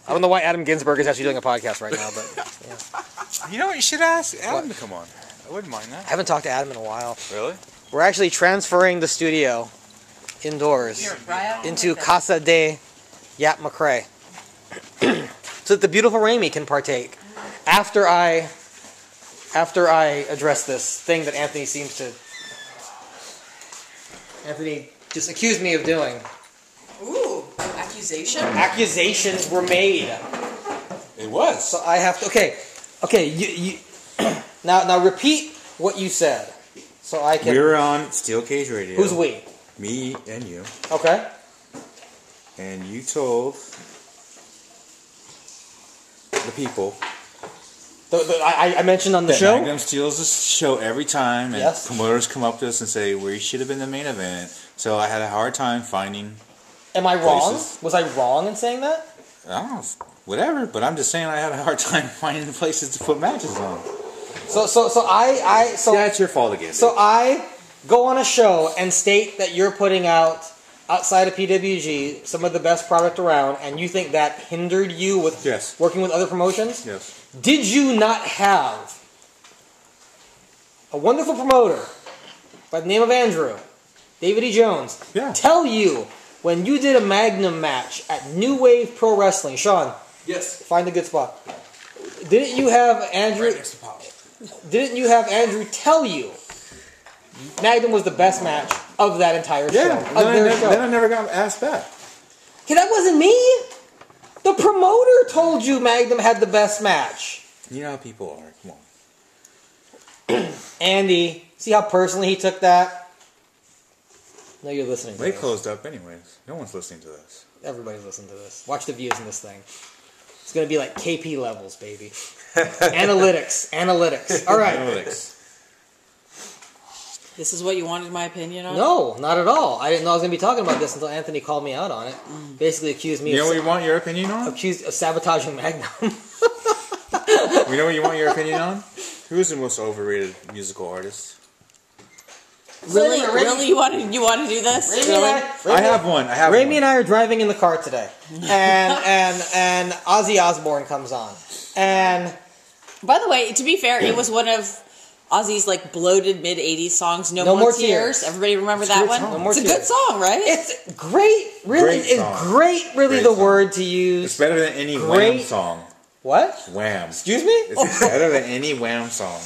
Speaker 2: don't know why Adam Ginsberg is actually doing a podcast right now, but
Speaker 1: You know what? You should ask Adam to come on. I wouldn't mind
Speaker 2: I
Speaker 1: that.
Speaker 2: haven't talked to Adam in a while.
Speaker 1: Really?
Speaker 2: We're actually transferring the studio indoors into Casa de Yap McCrae, so that the beautiful Raimi can partake after I address this thing that Anthony seems to. Anthony just accused me of doing.
Speaker 4: Ooh, accusation?
Speaker 2: Accusations were made.
Speaker 1: It was.
Speaker 2: So I have to. Okay. You now repeat what you said, so I can.
Speaker 1: We were on Steel Cage Radio.
Speaker 2: Who's we?
Speaker 1: Me and you.
Speaker 2: Okay.
Speaker 1: And you told the people
Speaker 2: I mentioned on the
Speaker 1: that
Speaker 2: show.
Speaker 1: Magnum steals the show every time, and
Speaker 2: Yes.
Speaker 1: promoters come up to us and say we should have been the main event. So I had a hard time finding.
Speaker 2: Am I wrong?
Speaker 1: Places.
Speaker 2: Was I wrong in saying that?
Speaker 1: I don't know, whatever. But I'm just saying I had a hard time finding the places to put matches on.
Speaker 2: Yeah,
Speaker 1: it's your fault again.
Speaker 2: So I go on a show and state that you're putting out, outside of PWG, some of the best product around, and you think that hindered you with working with other promotions?
Speaker 1: Yes.
Speaker 2: Did you not have a wonderful promoter by the name of Andrew, David E. Jones, tell you when you did a Magnum match at New Wave Pro Wrestling, Sean?
Speaker 3: Yes.
Speaker 2: Find a good spot. Didn't you have Andrew?
Speaker 3: Right next to Paul.
Speaker 2: Didn't you have Andrew tell you Magnum was the best match of that entire show?
Speaker 1: Then I never got asked back.
Speaker 2: Okay, that wasn't me. The promoter told you Magnum had the best match.
Speaker 1: You know how people are. Come on.
Speaker 2: Andy, see how personally he took that? No, you're listening to
Speaker 1: They
Speaker 2: this.
Speaker 1: closed up anyways. No one's listening to this.
Speaker 2: Everybody's listening to this. Watch the views in this thing. It's going to be like KP levels, baby. Analytics. All right.
Speaker 1: Analytics.
Speaker 4: This is what you wanted my opinion on?
Speaker 2: No, not at all. I didn't know I was going to be talking about this until Anthony called me out on it. Basically accused me
Speaker 1: You know what you want your opinion on?
Speaker 2: accused of sabotaging Magnum.
Speaker 1: You know what you want your opinion on? Who's the most overrated musical artist?
Speaker 4: Really? You want to do this?
Speaker 1: I have one.
Speaker 2: Raimi and I are driving in the car today, and Ozzy Osbourne comes on, and
Speaker 4: by the way, to be fair, it was one of Ozzy's like bloated mid '80s songs. No More Tears. Everybody remember that one?
Speaker 2: No More
Speaker 4: It's a
Speaker 2: Tears.
Speaker 4: good song, right?
Speaker 2: It's great. Really,
Speaker 1: Great song.
Speaker 2: it's great. Really,
Speaker 1: Great
Speaker 2: the
Speaker 1: song.
Speaker 2: word to use.
Speaker 1: It's better than any Wham
Speaker 2: Great.
Speaker 1: song.
Speaker 2: What?
Speaker 1: Wham.
Speaker 2: Excuse me?
Speaker 1: It's better than any Wham song.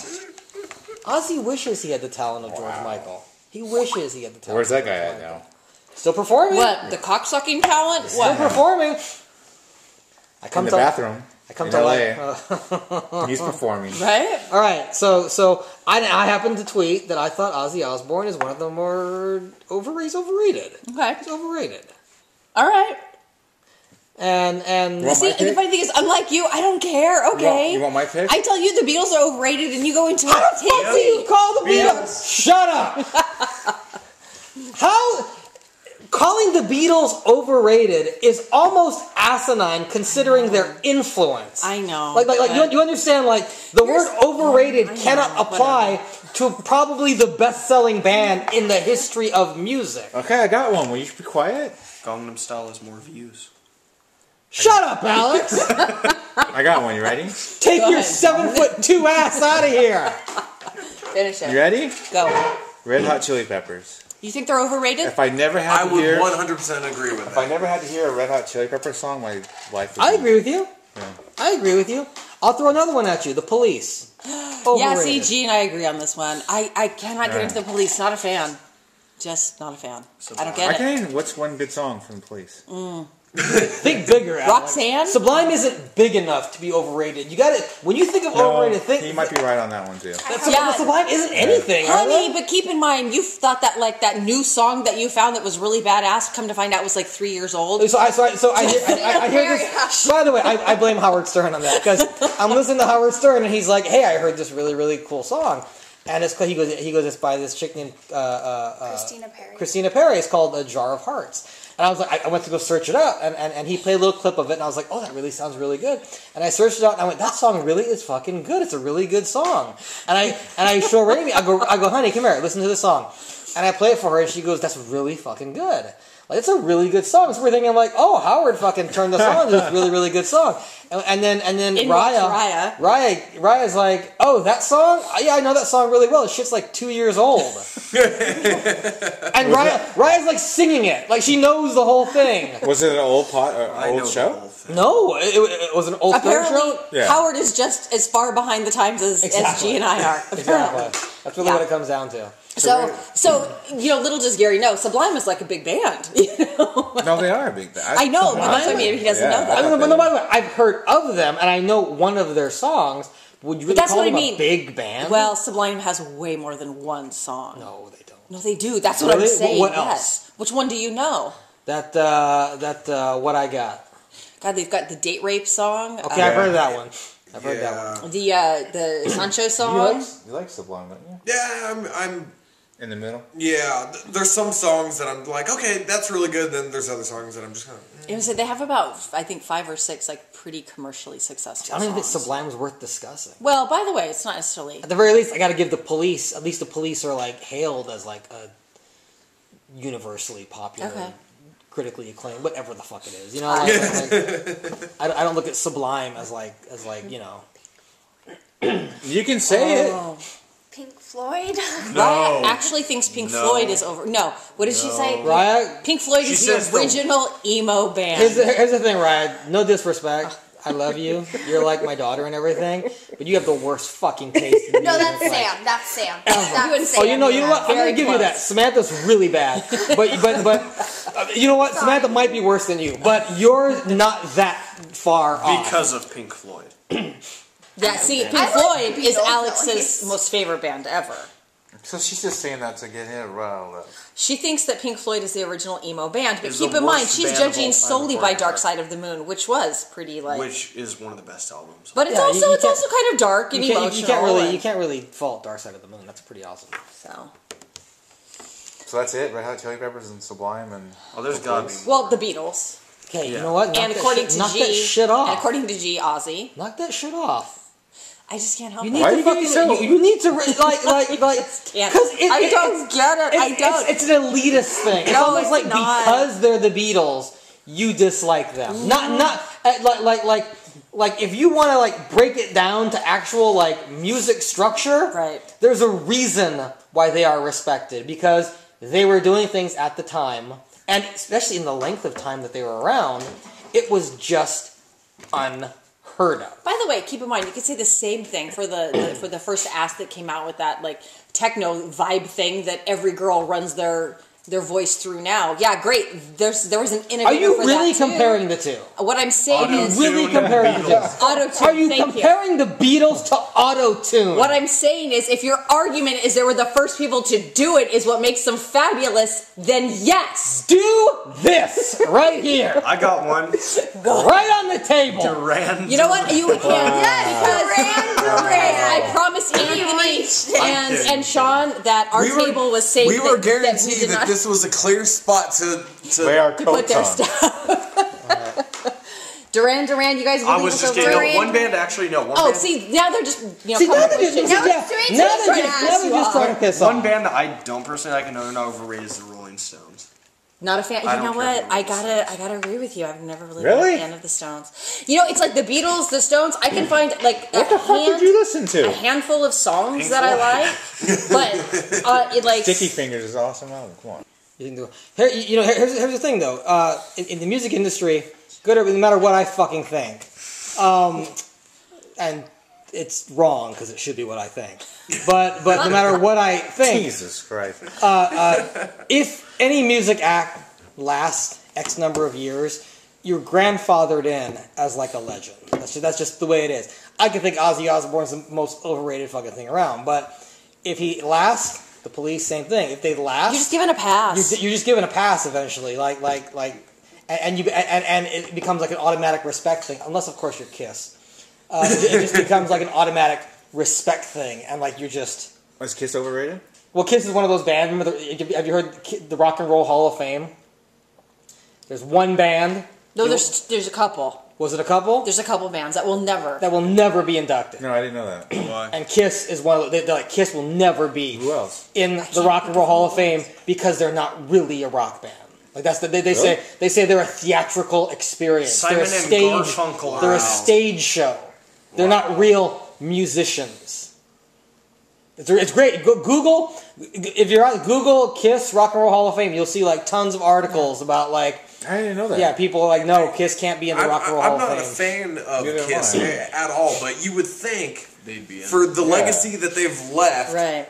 Speaker 2: Ozzy wishes he had the talent of George Michael. He wishes he had the talent.
Speaker 1: Where's that
Speaker 2: of
Speaker 1: guy
Speaker 2: George
Speaker 1: at
Speaker 2: Michael.
Speaker 1: now?
Speaker 2: Still performing?
Speaker 4: What? The cocksucking talent?
Speaker 2: Still
Speaker 4: What?
Speaker 2: performing.
Speaker 1: In the bathroom.
Speaker 2: I come
Speaker 1: in
Speaker 2: to
Speaker 1: LA. He's performing.
Speaker 4: Right?
Speaker 2: All right, so I happened to tweet that I thought Ozzy Osbourne is one of the more overrated.
Speaker 4: Okay.
Speaker 2: He's overrated.
Speaker 4: All right.
Speaker 2: And
Speaker 4: See, and the funny thing is, unlike you, I don't care. Okay.
Speaker 1: You want my pick?
Speaker 4: I tell you the Beatles are overrated, and you go into
Speaker 2: how the fuck do you call the Beatles?
Speaker 1: Beatles.
Speaker 2: Shut up. How calling the Beatles overrated is almost asinine considering their influence.
Speaker 4: I know.
Speaker 2: Like you understand? Like the word overrated cannot apply to probably the best-selling band in the history of music.
Speaker 1: Okay, I got one. Will you be quiet?
Speaker 5: Gangnam Style has more views.
Speaker 2: Shut up, Alex.
Speaker 1: I got one. You ready?
Speaker 2: Take
Speaker 4: Go
Speaker 2: your
Speaker 4: ahead.
Speaker 2: 7'2" ass out of here.
Speaker 4: Finish it.
Speaker 1: You ready?
Speaker 4: Go.
Speaker 1: Red Hot Chili Peppers.
Speaker 4: You think they're overrated?
Speaker 1: If I never had
Speaker 3: I
Speaker 1: to
Speaker 3: would
Speaker 1: hear,
Speaker 3: 100% agree with
Speaker 1: if I
Speaker 3: that.
Speaker 1: never had to hear a Red Hot Chili Peppers song, my life would
Speaker 2: I
Speaker 1: be-
Speaker 2: agree with you.
Speaker 1: Yeah.
Speaker 2: I agree with you. I'll throw another one at you. The Police.
Speaker 4: Yeah,
Speaker 2: Overrated.
Speaker 4: see, G and I agree on this one. I cannot get
Speaker 1: Right.
Speaker 4: into the Police. Not a fan. Just not a fan. I don't
Speaker 1: I
Speaker 4: get it.
Speaker 1: can't. What's one good song from the Police?
Speaker 2: Think bigger, Alex.
Speaker 4: Roxanne?
Speaker 2: Sublime isn't big enough to be overrated. You got to when you think of overrated, think
Speaker 1: he might be right on that one too.
Speaker 4: Yeah.
Speaker 2: Sublime isn't anything,
Speaker 4: Honey, but keep in mind, you thought that like that new song that you found that was really badass, come to find out was like 3 years old.
Speaker 2: So I hear this. By the way, I blame Howard Stern on that because I'm listening to Howard Stern and he's like, "Hey, I heard this really really cool song," and it's he goes it's by this chick named Christina Perry. It's called A Jar of Hearts. And I was like, I went to go search it out, and he played a little clip of it, and I was like, oh, that really sounds really good. And I searched it out, and I went, that song really is fucking good. It's a really good song. And I show Raimi, I go, honey, come here, listen to this song. And I play it for her, and she goes, that's really fucking good. Like, it's a really good song. So we're thinking, like, oh, Howard fucking turned this on to this really, really good song. And then Raya's like, oh, that song? Yeah, I know that song really well. This shit's like 2 years old. And Raya's like singing it. Like, she knows the whole thing.
Speaker 1: Was it an old old show?
Speaker 2: No, it was an old
Speaker 4: Apparently,
Speaker 2: show.
Speaker 1: Yeah.
Speaker 4: Howard is just as far behind the times as G and I are.
Speaker 2: Exactly. That's really what it comes down to.
Speaker 4: So little does Gary know, Sublime is like a big band. You know?
Speaker 1: No, they are a big band.
Speaker 4: I know, but that's why maybe he doesn't know that.
Speaker 2: But no, by the way, I've heard of them, and I know one of their songs. Would you really
Speaker 4: that's
Speaker 2: call
Speaker 4: what I
Speaker 2: them
Speaker 4: mean.
Speaker 2: a big band?
Speaker 4: Well, Sublime has way more than one song.
Speaker 2: No, they don't.
Speaker 4: No, they do. That's what I'm
Speaker 2: Really?
Speaker 4: saying.
Speaker 2: What
Speaker 4: Yes.
Speaker 2: else?
Speaker 4: Which one do you know?
Speaker 2: That what I got.
Speaker 4: God, they've got the Date Rape song.
Speaker 2: Okay, I've heard that one. I've heard that one.
Speaker 4: The Sancho song.
Speaker 1: You like Sublime, don't you?
Speaker 3: Yeah,
Speaker 1: In the middle?
Speaker 3: Yeah, there's some songs that I'm like, okay, that's really good. Then there's other songs that I'm just kind of.
Speaker 4: They have about, I think, 5 or 6 like pretty commercially successful.
Speaker 2: I don't even think
Speaker 4: songs.
Speaker 2: Sublime's worth discussing.
Speaker 4: Well, by the way, it's not necessarily.
Speaker 2: At the very least, I got to give the Police. At least the Police are like hailed as like a universally popular, critically acclaimed, whatever the fuck it is. You know, I don't look at Sublime as like you know.
Speaker 1: You can say it.
Speaker 6: Pink Floyd?
Speaker 1: No.
Speaker 4: Raya actually thinks Pink Floyd is over. No. What did she say?
Speaker 2: Raya?
Speaker 4: Pink Floyd is the original emo band.
Speaker 2: Here's the thing, Raya. No disrespect. I love you. You're like my daughter and everything, but you have the worst fucking taste in music.
Speaker 6: No, that's Sam. That's Sam. That's Sam.
Speaker 2: Oh, you know what? I'm gonna give you that. Samantha's really bad, but you know what? Samantha might be worse than you, but you're not that far off.
Speaker 5: Because of Pink Floyd.
Speaker 4: Yeah, see, Pink Floyd is Alex's most favorite band ever.
Speaker 1: So she's just saying that to get him riled up.
Speaker 4: She thinks that Pink Floyd is the original emo band, but keep in mind, she's judging solely by Dark Side of the Moon, which was pretty like...
Speaker 5: Which is one of the best albums.
Speaker 4: But it's also kind of dark and emotional.
Speaker 2: You can't really fault Dark Side of the Moon. That's pretty awesome.
Speaker 1: So that's it? Red Hot Chili Peppers and Sublime and...
Speaker 5: Oh, there's gotta be...
Speaker 4: Well, the Beatles.
Speaker 2: Okay, you know what?
Speaker 4: Knock that
Speaker 2: shit off.
Speaker 4: And according to G, Ozzy.
Speaker 2: Knock that shit off.
Speaker 4: I just can't help it.
Speaker 2: You need to because
Speaker 4: I don't get it. I don't.
Speaker 2: It's an elitist thing. It's almost like not. Because they're the Beatles, you dislike them. Not like if you want to like break it down to actual like music structure.
Speaker 4: Right.
Speaker 2: There's a reason why they are respected because they were doing things at the time, and especially in the length of time that they were around, it was just unheard of.
Speaker 4: By the way, keep in mind, you could say the same thing for the first ass that came out with that like techno vibe thing that every girl runs their voice through now. Yeah, great. There was an innovator.
Speaker 2: Are you
Speaker 4: for
Speaker 2: really
Speaker 4: that too.
Speaker 2: comparing the two?
Speaker 4: What I'm saying is,
Speaker 2: really comparing the two?
Speaker 4: Auto-tune.
Speaker 2: Are you comparing the Beatles to auto-tune?
Speaker 4: What I'm saying is, if your argument is they were the first people to do it, is what makes them fabulous, then yes,
Speaker 2: do this right here.
Speaker 5: I got one.
Speaker 2: Right on the table.
Speaker 5: Duran.
Speaker 4: You know what? You can't. Duran. I promise Anthony and Sean that our table was safe.
Speaker 3: We were guaranteed that this was a clear spot to
Speaker 4: put their stuff. Duran, you guys.
Speaker 5: I was just kidding. One band actually no.
Speaker 4: See, now they're just
Speaker 2: now they're just trying to piss off.
Speaker 5: One band that I don't personally like and are not overrated is the Rolling Stones.
Speaker 4: Not a fan. You know what? I gotta agree with you. I've never really been a fan of the Stones. You know, it's like the Beatles, the Stones. I can find like
Speaker 1: what the fuck did you listen to?
Speaker 4: A handful of songs that I like, but it like
Speaker 1: Sticky Fingers is awesome album. Come on.
Speaker 2: You can do it. Here's the thing though. In the music industry, no matter what I fucking think, and it's wrong because it should be what I think. But no matter what I think,
Speaker 1: Jesus Christ.
Speaker 2: If any music act lasts X number of years, you're grandfathered in as like a legend. That's just the way it is. I can think Ozzy Osbourne's the most overrated fucking thing around, but if he lasts, the Police, same thing. If they last,
Speaker 4: you're just given a pass.
Speaker 2: You're just given a pass eventually, and it becomes like an automatic respect thing, unless of course you're Kiss. It just becomes like an automatic respect thing, and like you're just.
Speaker 1: Was Kiss overrated?
Speaker 2: Well, Kiss is one of those bands. Remember, have you heard the Rock and Roll Hall of Fame? There's one band.
Speaker 4: No, there's a couple.
Speaker 2: Was it a couple?
Speaker 4: There's a couple bands that will never be inducted.
Speaker 1: No, I didn't know that. Why?
Speaker 2: And Kiss is one of they're like Kiss will never be.
Speaker 1: Who else?
Speaker 2: In the Rock and Roll Hall of Fame because they're not really a rock band. Like that's they say they're a theatrical experience.
Speaker 5: Simon
Speaker 2: and
Speaker 5: Garfunkel.
Speaker 2: They're a stage show. They're not real musicians. It's great. Google if you're on Google Kiss Rock and Roll Hall of Fame, you'll see like tons of articles about like.
Speaker 1: I didn't know that.
Speaker 2: Yeah, people are like, no, Kiss can't be in the Rock and Roll Hall of Fame.
Speaker 3: I'm not a fan of Kiss at all, but you would think for the legacy that they've left,
Speaker 4: right?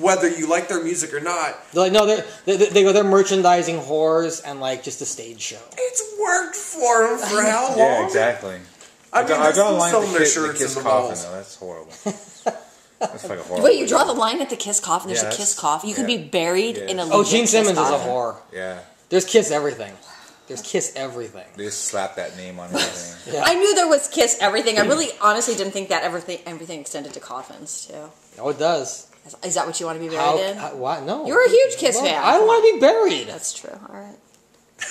Speaker 3: Whether you like their music or not,
Speaker 2: they're like, no, they're merchandising whores and like just a stage show.
Speaker 3: It's worked for them for how long?
Speaker 1: Yeah, exactly.
Speaker 3: I mean,
Speaker 1: I draw a line
Speaker 3: selling
Speaker 1: at
Speaker 3: their shirts
Speaker 1: the Kiss
Speaker 3: in the
Speaker 1: coffin,
Speaker 3: malls.
Speaker 1: though. That's horrible. That's fucking horrible.
Speaker 4: Wait, you draw the line at the Kiss coffin? There's a Kiss coffin. You can be buried in a
Speaker 2: Gene Simmons is a whore.
Speaker 1: Yeah.
Speaker 2: There's Kiss everything. There's Kiss Everything.
Speaker 1: They just slap that name on everything.
Speaker 4: I knew there was Kiss Everything. I really honestly didn't think that everything extended to coffins, too.
Speaker 2: Oh, it does.
Speaker 4: Is that what you want to be buried in?
Speaker 2: What? No.
Speaker 4: You're a huge Kiss fan.
Speaker 2: I don't want to be buried.
Speaker 4: That's true. All right.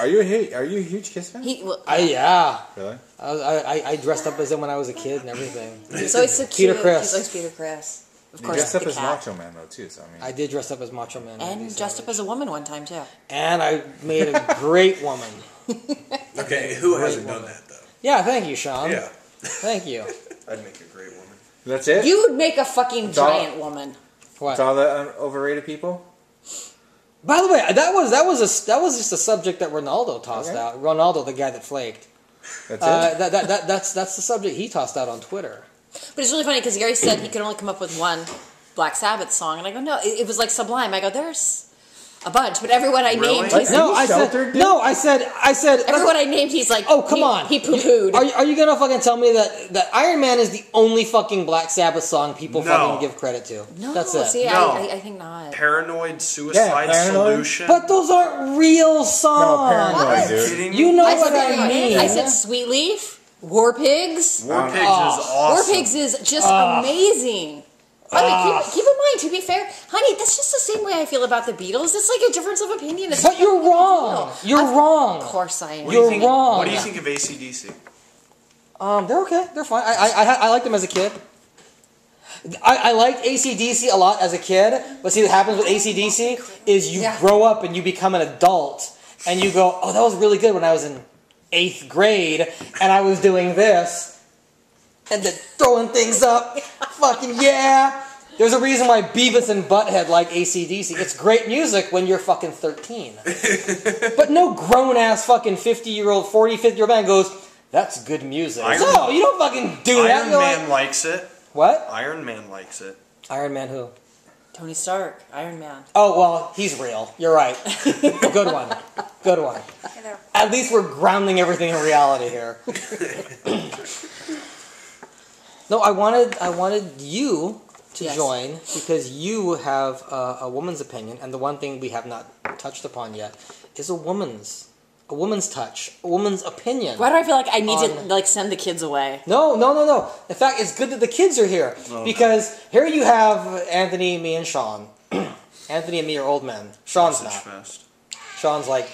Speaker 1: Are you a huge Kiss fan?
Speaker 2: Yeah.
Speaker 1: Really?
Speaker 2: I dressed up as him when I was a kid and everything.
Speaker 4: He's always so
Speaker 2: Peter
Speaker 4: cute.
Speaker 2: Chris.
Speaker 4: He's always Peter Chris. Of
Speaker 1: You
Speaker 4: course,
Speaker 1: dressed up
Speaker 4: the
Speaker 1: as
Speaker 4: cat.
Speaker 1: Macho Man though too. So
Speaker 2: I did dress up as Macho Man.
Speaker 4: And dressed up as a woman one time too.
Speaker 2: And I made a great woman.
Speaker 3: Okay, who hasn't done that though?
Speaker 2: Yeah, thank you, Sean.
Speaker 3: Yeah,
Speaker 2: Thank you.
Speaker 3: I'd make a great woman.
Speaker 1: That's it.
Speaker 4: You would make a fucking
Speaker 1: It's all-
Speaker 4: giant woman.
Speaker 2: What?
Speaker 1: It's all the overrated people.
Speaker 2: By the way, that was just a subject that Ronaldo tossed out. Ronaldo, the guy that flaked.
Speaker 1: That's it.
Speaker 2: That's the subject he tossed out on Twitter.
Speaker 4: But it's really funny because Gary said he could only come up with one Black Sabbath song, and I go, no, it was like Sublime. I go, there's a bunch, but everyone I named, he's
Speaker 2: I said.
Speaker 4: everyone I named, he's like,
Speaker 2: oh, come on.
Speaker 4: He poo-pooed.
Speaker 2: Are you gonna fucking tell me that Iron Man is the only fucking Black Sabbath song people fucking give credit to?
Speaker 4: No,
Speaker 2: that's it.
Speaker 4: see,
Speaker 5: No.
Speaker 4: I think not.
Speaker 5: Paranoid Suicide
Speaker 1: Paranoid.
Speaker 5: Solution.
Speaker 2: But those aren't real songs.
Speaker 1: Paranoid, dude.
Speaker 5: Kidding
Speaker 2: You
Speaker 5: me?
Speaker 2: know
Speaker 4: I
Speaker 2: what
Speaker 4: said,
Speaker 2: I mean.
Speaker 4: I said Sweet Leaf, War Pigs.
Speaker 5: War Pigs is awesome.
Speaker 4: War Pigs is just amazing. By the way, keep in mind, to be fair, honey, that's just the same way I feel about the Beatles. It's like a difference of opinion. It's
Speaker 2: But you're wrong. You're wrong.
Speaker 4: Of course I am.
Speaker 5: What do you
Speaker 2: You're
Speaker 5: think,
Speaker 2: wrong.
Speaker 5: What do you think of AC/DC?
Speaker 2: They're okay. They're fine. I liked them as a kid. I liked AC/DC a lot as a kid, but see what happens with AC/DC is you grow up and you become an adult, and you go, oh, that was really good when I was in 8th grade, and I was doing this, and then throwing things up, fucking yeah. There's a reason why Beavis and Butthead like AC/DC. It's great music when you're fucking 13. But no grown-ass fucking 50-year-old, 50-year-old man goes, that's good music. No, you don't fucking do that.
Speaker 5: Iron
Speaker 2: You're
Speaker 5: Man
Speaker 2: like,
Speaker 5: likes it.
Speaker 2: what?
Speaker 5: Iron Man likes it.
Speaker 2: Iron Man who?
Speaker 4: Tony Stark, Iron Man.
Speaker 2: Oh, well, he's real. You're right. Good one. Good one. At least we're grounding everything in reality here. No, I wanted you to join because you have a woman's opinion, and the one thing we have not touched upon yet is a woman's touch, a woman's opinion.
Speaker 4: Why do I feel like I need to send the kids away?
Speaker 2: No. In fact, it's good that the kids are here because here you have Anthony, me, and Sean. Anthony and me are old men. Sean's not.
Speaker 5: Fest.
Speaker 2: Sean's like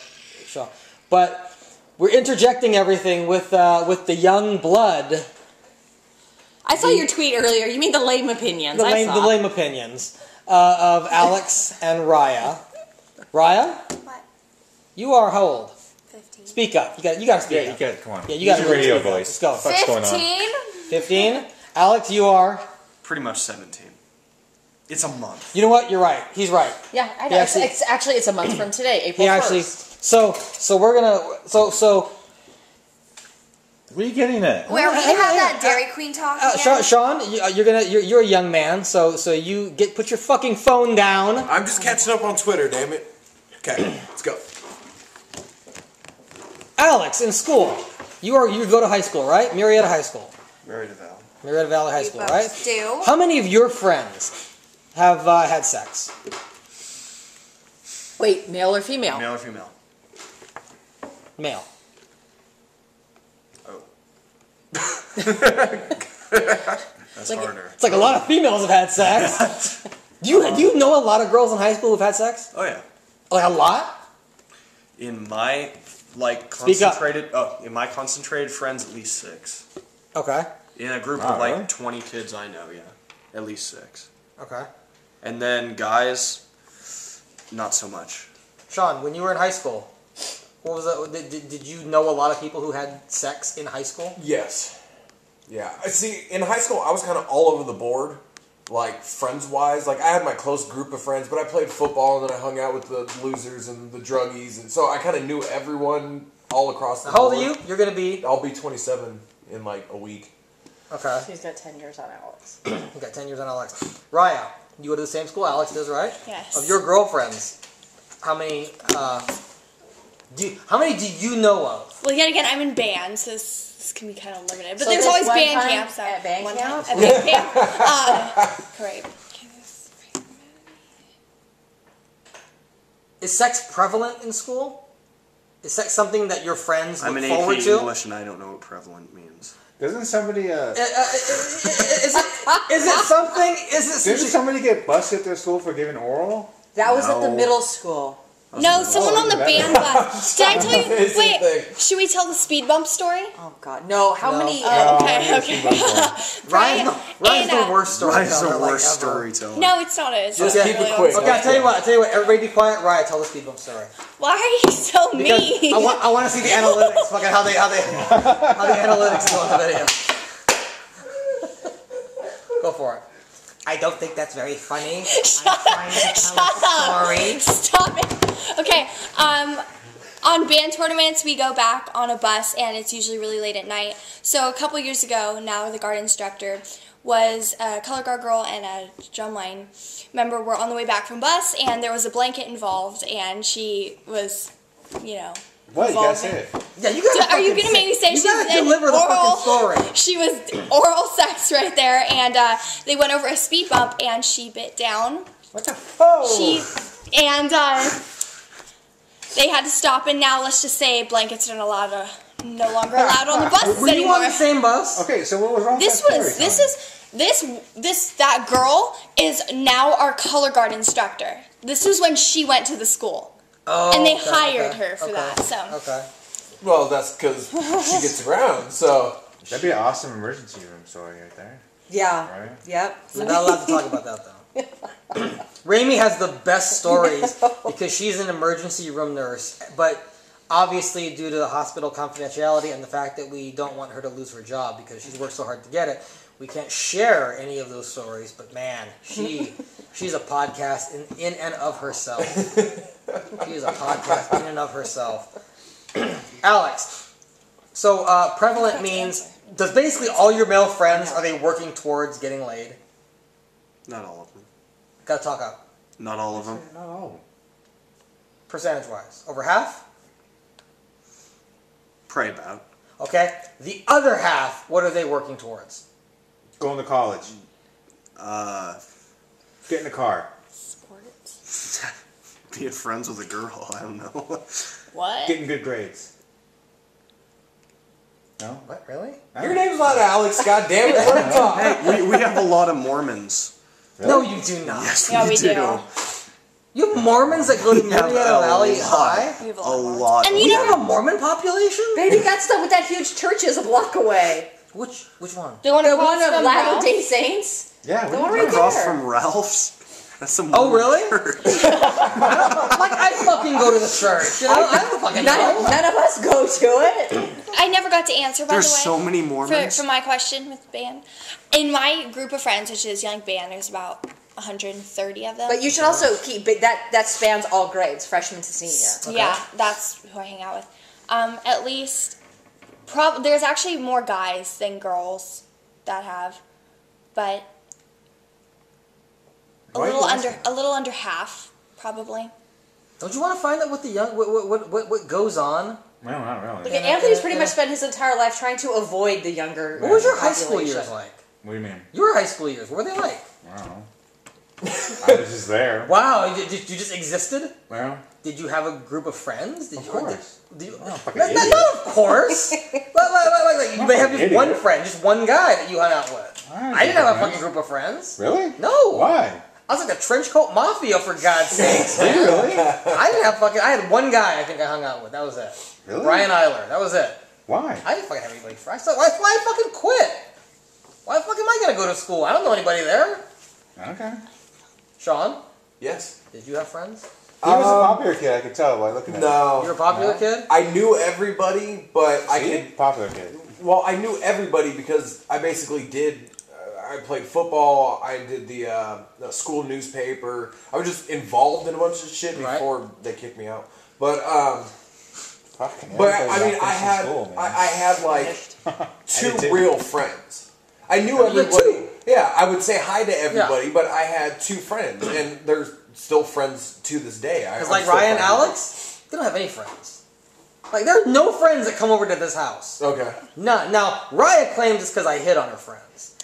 Speaker 2: Sean, but we're interjecting everything with the young blood.
Speaker 4: I saw your tweet earlier. You mean the lame opinions?
Speaker 2: The lame opinions of Alex and Raya. Raya,
Speaker 6: What?
Speaker 2: you are how old?
Speaker 6: 15.
Speaker 2: Speak up. You got to speak
Speaker 1: Yeah,
Speaker 2: up.
Speaker 1: you got. Come on.
Speaker 2: Yeah, you got
Speaker 1: Use
Speaker 2: to
Speaker 1: your radio
Speaker 2: speak up.
Speaker 1: voice.
Speaker 2: Let's go.
Speaker 1: What's going on?
Speaker 6: 15?
Speaker 2: 15. Alex, you are.
Speaker 5: Pretty much 17. It's a month.
Speaker 2: You know what? You're right. He's right.
Speaker 4: Yeah, I know.
Speaker 2: Yeah,
Speaker 4: It's a month from today, April
Speaker 2: He
Speaker 4: 1st.
Speaker 2: actually. So we're gonna. So.
Speaker 1: What are you getting at?
Speaker 6: Where we have that Dairy Queen talk again?
Speaker 2: Sean, you're a young man, so you put your fucking phone down.
Speaker 3: I'm just catching up on Twitter, damn it. Okay, let's go.
Speaker 2: Alex, in school, you go to high school, right? Marietta High School.
Speaker 5: Marietta Valley.
Speaker 2: Marietta Valley High School,
Speaker 6: both
Speaker 2: right?
Speaker 6: do.
Speaker 2: How many of your friends have had sex?
Speaker 4: Wait, male or female?
Speaker 5: Male or female?
Speaker 2: Male.
Speaker 5: Oh. That's harder.
Speaker 2: It's like a lot of females have had sex. Do you know a lot of girls in high school who've had sex?
Speaker 5: Oh yeah.
Speaker 2: Like a lot?
Speaker 5: In my
Speaker 2: Speak up.
Speaker 5: concentrated friends, at least 6.
Speaker 2: Okay.
Speaker 5: In a group
Speaker 1: Wow,
Speaker 5: of
Speaker 1: really?
Speaker 5: 20 kids I know, yeah, at least 6.
Speaker 2: Okay.
Speaker 5: And then guys, not so much.
Speaker 2: Sean, when you were in high school, what was that? Did you know a lot of people who had sex in high school?
Speaker 3: Yes. Yeah. See, in high school, I was kind of all over the board, like friends-wise. Like, I had my close group of friends, but I played football, and then I hung out with the losers and the druggies, and so I kind of knew everyone all across the
Speaker 2: How old
Speaker 3: board.
Speaker 2: are you? You're gonna be.
Speaker 3: I'll be 27 in, like, a week.
Speaker 2: Okay.
Speaker 4: He's got 10 years on Alex.
Speaker 2: You got 10 years on Alex. Raya, you go to the same school Alex does, right?
Speaker 6: Yes.
Speaker 2: Of your girlfriends, how many do you know of?
Speaker 6: Well, yet again, I'm in band, so this can be kind of limited. But
Speaker 4: So
Speaker 6: there's
Speaker 4: this
Speaker 6: always
Speaker 4: one
Speaker 6: band
Speaker 4: time
Speaker 6: camps.
Speaker 4: at band
Speaker 6: one
Speaker 4: camp?
Speaker 6: time at band camp. Right.
Speaker 2: Is sex prevalent in school? Is that something that your friends look
Speaker 5: I'm an
Speaker 2: forward
Speaker 5: AP
Speaker 2: to?
Speaker 5: English and I don't know what prevalent means.
Speaker 1: Doesn't somebody
Speaker 2: Is it something?
Speaker 1: Didn't somebody get busted at their school for giving oral?
Speaker 4: That was at the middle school.
Speaker 6: No, someone on the band bus. Did I tell you? Wait, should we tell the speed bump story?
Speaker 4: Oh God, no! How many?
Speaker 6: Okay.
Speaker 2: Ryan's the worst storyteller.
Speaker 5: Ryan's the worst
Speaker 2: ever.
Speaker 5: storyteller.
Speaker 6: No, it's not. It's
Speaker 3: Just
Speaker 6: not
Speaker 3: keep it
Speaker 6: really
Speaker 3: quick.
Speaker 6: old.
Speaker 2: Okay, I'll tell you what. Everybody be quiet. Ryan, tell the speed bump story.
Speaker 6: Why are you so
Speaker 2: Because
Speaker 6: mean?
Speaker 2: I want to see the analytics. Fucking how the analytics go in the video. Go for it. I don't think that's very funny.
Speaker 6: Shut up! Stop it! Okay, on band tournaments, we go back on a bus, and it's usually really late at night. So a couple years ago, now the guard instructor was a color guard girl and a drumline member were on the way back from bus, and there was a blanket involved, and she was,
Speaker 1: What? You gotta say it.
Speaker 2: Yeah, you gotta.
Speaker 6: Are you gonna make me say
Speaker 2: you
Speaker 6: she's
Speaker 2: gotta
Speaker 6: in
Speaker 2: deliver the
Speaker 6: oral?
Speaker 2: fucking story?
Speaker 6: She was oral sex right there, and they went over a speed bump, and she bit down.
Speaker 2: What the fuck?
Speaker 6: They had to stop, and now let's just say blankets are no longer allowed on the buses
Speaker 2: Were you
Speaker 6: anymore.
Speaker 2: on the same bus?
Speaker 1: Okay, so what was wrong with
Speaker 6: That girl is now our color guard instructor. This was when she went to the school.
Speaker 2: Oh,
Speaker 6: And they
Speaker 2: okay,
Speaker 6: hired
Speaker 2: okay,
Speaker 6: her for that, so.
Speaker 2: Okay.
Speaker 3: Well, that's because she gets around, so...
Speaker 1: That'd be an awesome emergency room story right there.
Speaker 4: Yeah.
Speaker 1: Right?
Speaker 4: Yep.
Speaker 2: We're not allowed to talk about that, though. Raimi has the best stories because she's an emergency room nurse, but obviously due to the hospital confidentiality and the fact that we don't want her to lose her job because she's worked so hard to get it, we can't share any of those stories, but man, she's a podcast in and of herself. She is a podcast in and of herself. Alex, so prevalent means, does basically all your male friends, are they working towards getting laid?
Speaker 5: Not all of them.
Speaker 2: Gotta talk up.
Speaker 5: Not all of them.
Speaker 1: Not all.
Speaker 2: Percentage-wise. Over half?
Speaker 5: Pray about.
Speaker 2: Okay. The other half, what are they working towards?
Speaker 1: Going to college. Get in a car.
Speaker 5: Being friends with a girl. I don't know.
Speaker 6: What?
Speaker 1: Getting good grades. No?
Speaker 2: What, really?
Speaker 3: Your name's not Alex, goddammit, let him talk.
Speaker 5: We have a lot of Mormons.
Speaker 1: Really?
Speaker 2: No, you do not.
Speaker 5: Yes,
Speaker 6: Yeah,
Speaker 5: we
Speaker 6: we
Speaker 5: do.
Speaker 6: do.
Speaker 2: You have Mormons that go to Marietta Valley High?
Speaker 6: We have
Speaker 5: A
Speaker 6: a lot more.
Speaker 5: lot.
Speaker 6: And
Speaker 5: of
Speaker 6: you
Speaker 2: You
Speaker 6: know,
Speaker 2: have a Mormon population?
Speaker 4: Baby got stuff with that huge church is a block away.
Speaker 2: Which one?
Speaker 6: the one
Speaker 4: The
Speaker 6: across
Speaker 4: one of
Speaker 6: from
Speaker 4: Latter
Speaker 6: Ralph's?
Speaker 4: Day Saints.
Speaker 1: Yeah,
Speaker 4: The
Speaker 1: what
Speaker 4: one
Speaker 1: are you
Speaker 4: right
Speaker 1: doing?
Speaker 5: Across
Speaker 4: there.
Speaker 5: from Ralph's. That's some.
Speaker 2: Oh, really?
Speaker 5: church.
Speaker 2: I fucking go to the church. You know? I don't fucking know.
Speaker 4: None of us go to it.
Speaker 6: I never got to answer, by
Speaker 5: There's
Speaker 6: the way.
Speaker 5: so many Mormons.
Speaker 6: For my question with the band. In my group of friends, which is young band, there's about 130 of them.
Speaker 4: But you should also keep that spans all grades, freshman to senior.
Speaker 6: Yeah, that's who I hang out with. At least, there's actually more guys than girls that have, but a little under half, probably.
Speaker 2: Don't you want to find out what the young what goes on?
Speaker 1: No, not really.
Speaker 4: Okay, Anthony's pretty much spent his entire life trying to avoid the younger.
Speaker 2: What was your high school
Speaker 4: population.
Speaker 2: years like?
Speaker 1: What do you mean?
Speaker 2: Your high school years, what were they like?
Speaker 1: I don't know. I was just there.
Speaker 2: Wow, you just existed?
Speaker 1: Well,
Speaker 2: Did you have a group of friends? Did
Speaker 1: of
Speaker 2: you,
Speaker 1: course.
Speaker 2: Did you,
Speaker 1: I'm not a fucking
Speaker 2: not,
Speaker 1: idiot.
Speaker 2: not of course. like, you may have just
Speaker 1: Idiot.
Speaker 2: one friend, just one guy that you hung out with. I didn't have a fucking group of friends.
Speaker 1: Really?
Speaker 2: No.
Speaker 1: Why?
Speaker 2: I was like a trench coat mafia, for God's sakes.
Speaker 1: Did you really?
Speaker 2: I didn't have fucking. I had one guy I think I hung out with. That was it.
Speaker 1: Really?
Speaker 2: Brian Eiler. That was it.
Speaker 1: Why?
Speaker 2: I didn't fucking have anybody friends. Why I fucking quit? Why the fuck am I gonna go to school? I don't know anybody there.
Speaker 1: Okay.
Speaker 2: Sean,
Speaker 3: Yes.
Speaker 2: did you have friends?
Speaker 1: He was a popular kid, I could tell by looking at him.
Speaker 3: No.
Speaker 2: You were a popular
Speaker 1: No.
Speaker 2: kid?
Speaker 3: I knew everybody, but I
Speaker 1: See?
Speaker 3: could.
Speaker 1: Popular kid.
Speaker 3: Well, I knew everybody because I basically did. I played football. I did the school newspaper. I was just involved in a bunch of shit
Speaker 2: Right.
Speaker 3: before they kicked me out. But
Speaker 1: Fucking
Speaker 3: but
Speaker 1: everybody's
Speaker 3: I mean,
Speaker 1: out
Speaker 3: I
Speaker 1: from
Speaker 3: had
Speaker 1: school, man.
Speaker 3: I had like two
Speaker 1: did too.
Speaker 3: real friends. I knew
Speaker 2: You had
Speaker 3: everybody.
Speaker 2: two?
Speaker 3: Yeah, I would say hi to everybody, but I had two friends, and they're still friends to this day.
Speaker 2: Because like Ryan and Alex, they don't have any friends. Like there are no friends that come over to this house.
Speaker 3: Okay.
Speaker 2: None. Now Raya claims it's because I hit on her friends.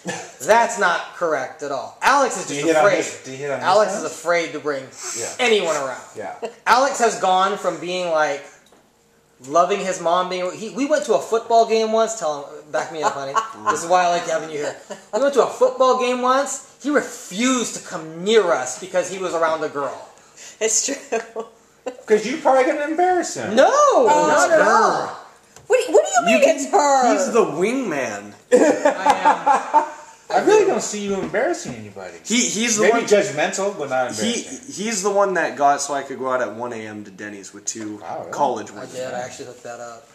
Speaker 2: That's not correct at all. Alex is
Speaker 1: Do
Speaker 2: just
Speaker 1: you hit on
Speaker 2: afraid.
Speaker 1: his- do you hit on his
Speaker 2: Alex is
Speaker 1: friends?
Speaker 2: afraid to bring
Speaker 3: Yeah.
Speaker 2: anyone around.
Speaker 3: Yeah.
Speaker 2: Alex has gone from being like loving his mom being. We went to a football game once. Back me up, honey. This is why I like having you here. We went to a football game once. He refused to come near us because he was around a girl.
Speaker 4: It's true.
Speaker 1: Because you probably gonna embarrass him.
Speaker 2: No, not at all.
Speaker 4: What do you mean it's her?
Speaker 5: He's the wingman.
Speaker 1: I really don't see you embarrassing anybody.
Speaker 5: He's the
Speaker 1: Maybe
Speaker 5: one
Speaker 1: judgmental, but not embarrassing.
Speaker 5: He's the one that got so I could go out at 1 a.m. to Denny's with two college
Speaker 2: I
Speaker 5: women.
Speaker 2: did. I actually hooked that up.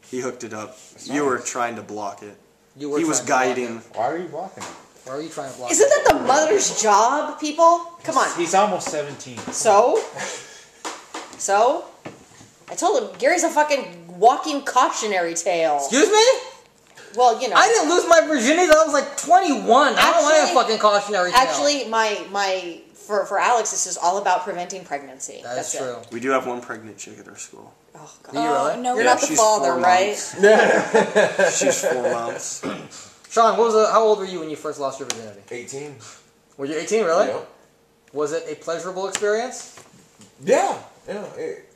Speaker 5: He hooked it up.
Speaker 1: That's
Speaker 5: You
Speaker 1: nice.
Speaker 5: were trying to block it.
Speaker 2: You were
Speaker 5: He was
Speaker 2: trying to block
Speaker 5: guiding.
Speaker 2: it.
Speaker 1: Why are you blocking him?
Speaker 2: Why are you trying to block?
Speaker 4: Isn't that the mother's job, people? Come on.
Speaker 1: He's almost 17.
Speaker 4: So? I told him, Gary's a fucking walking cautionary tale.
Speaker 2: Excuse me?
Speaker 4: Well, you know.
Speaker 2: I didn't lose my virginity till I was like 21. I don't want a fucking cautionary tale.
Speaker 4: Actually, for Alex, this is all about preventing pregnancy.
Speaker 2: That's true.
Speaker 5: We do have one pregnant chick at our school.
Speaker 4: Oh, God.
Speaker 2: Do you really?
Speaker 6: No,
Speaker 4: You're
Speaker 5: Yeah,
Speaker 4: not the
Speaker 5: she's
Speaker 4: father,
Speaker 5: 4
Speaker 4: right?
Speaker 5: months. She's 4 months.
Speaker 2: Sean, how old were you when you first lost your virginity?
Speaker 3: 18.
Speaker 2: Were you 18, really?
Speaker 3: Yeah.
Speaker 2: Was it a pleasurable experience?
Speaker 3: Yeah.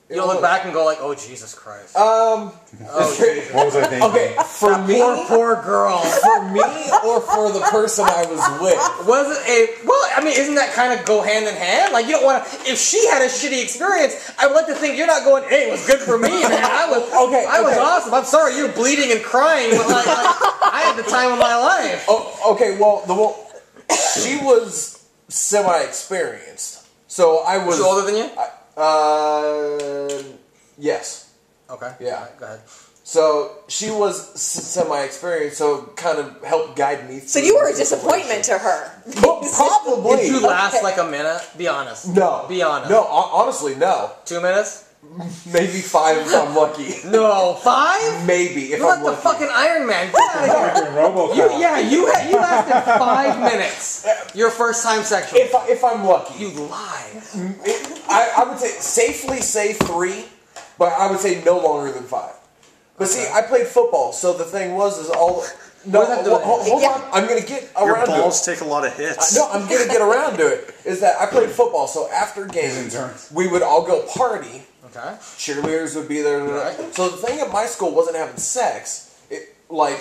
Speaker 2: You don't look back and go like, oh, Jesus Christ.
Speaker 3: Oh,
Speaker 2: Jesus.
Speaker 1: What was I thinking?
Speaker 3: okay, for me,
Speaker 2: Poor girl.
Speaker 3: for me, or for the person I was with.
Speaker 2: Was it isn't that kind of go hand in hand? Like, you don't want to, if she had a shitty experience, I would like to think you're not going, hey, it was good for me, man. I was awesome. I'm sorry, you're bleeding and crying, but like I had the time of my life.
Speaker 3: Oh, okay. Well, she was semi-experienced, so I was.
Speaker 2: Was she older than you?
Speaker 3: Yes.
Speaker 2: Okay.
Speaker 3: Yeah.
Speaker 2: Right, go ahead.
Speaker 3: So she was semi-experienced, so kind of helped guide me.
Speaker 4: So you were a disappointment to her.
Speaker 3: Well, probably.
Speaker 2: Did you last like a minute? Be honest.
Speaker 3: No.
Speaker 2: Be honest.
Speaker 3: No, honestly, no.
Speaker 2: 2 minutes?
Speaker 3: Maybe 5 if I'm lucky.
Speaker 2: No. 5?
Speaker 3: Maybe if
Speaker 2: You're
Speaker 3: I'm
Speaker 2: like
Speaker 3: lucky.
Speaker 2: the fucking Iron Man. Get out of here.
Speaker 1: RoboCop.
Speaker 2: You lasted 5 minutes. Your first time sexual.
Speaker 3: If I'm lucky.
Speaker 2: You lie.
Speaker 3: I would safely say 3, but I would say no longer than 5. But see, I played football, so the thing was all. No,
Speaker 2: What does that do?
Speaker 3: hold on. I'm gonna get
Speaker 5: Your
Speaker 3: around to it.
Speaker 5: balls take a lot of hits.
Speaker 3: No, I'm gonna get around to it. Is that I played football, so after games we would all go party.
Speaker 2: Okay.
Speaker 3: Cheerleaders would be there.
Speaker 2: Right.
Speaker 3: So the thing at my school wasn't having sex. Like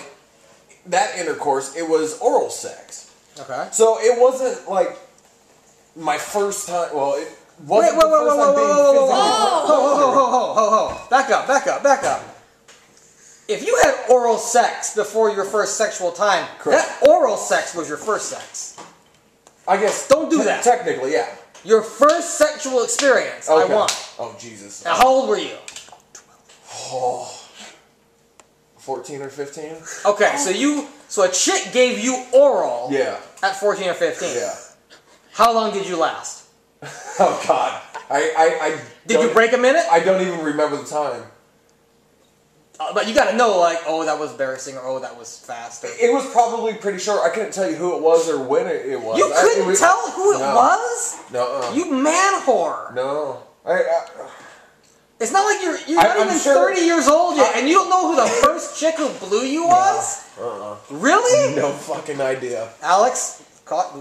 Speaker 3: that intercourse, it was oral sex.
Speaker 2: Okay.
Speaker 3: So it wasn't like my first time. Well, it wasn't
Speaker 2: Wait,
Speaker 3: the first time being physically.
Speaker 2: Back up. If you had oral sex before your first sexual time,
Speaker 3: Correct.
Speaker 2: that oral sex was your first sex.
Speaker 3: I guess
Speaker 2: Don't do that.
Speaker 3: Technically, yeah.
Speaker 2: Your first sexual experience, I
Speaker 3: Okay.
Speaker 2: want.
Speaker 3: Oh Jesus.
Speaker 2: Now, how old were you?
Speaker 3: 14 or 15.
Speaker 2: Okay, so a chick gave you oral
Speaker 3: Yeah.
Speaker 2: at 14 or 15.
Speaker 3: Yeah.
Speaker 2: How long did you last?
Speaker 3: Oh God. I
Speaker 2: Did you break a minute?
Speaker 3: I don't even remember the time.
Speaker 2: But you gotta know, like, oh, that was embarrassing, or oh, that was fast. Or...
Speaker 3: It was probably pretty short. I couldn't tell you who it was or when it was.
Speaker 2: You couldn't tell who it was?
Speaker 3: No.
Speaker 2: You man whore.
Speaker 3: No.
Speaker 2: It's not like you're not even 30 years old yet, and you don't know who the first chick who blew you was? Really?
Speaker 3: No fucking idea.
Speaker 2: Alex,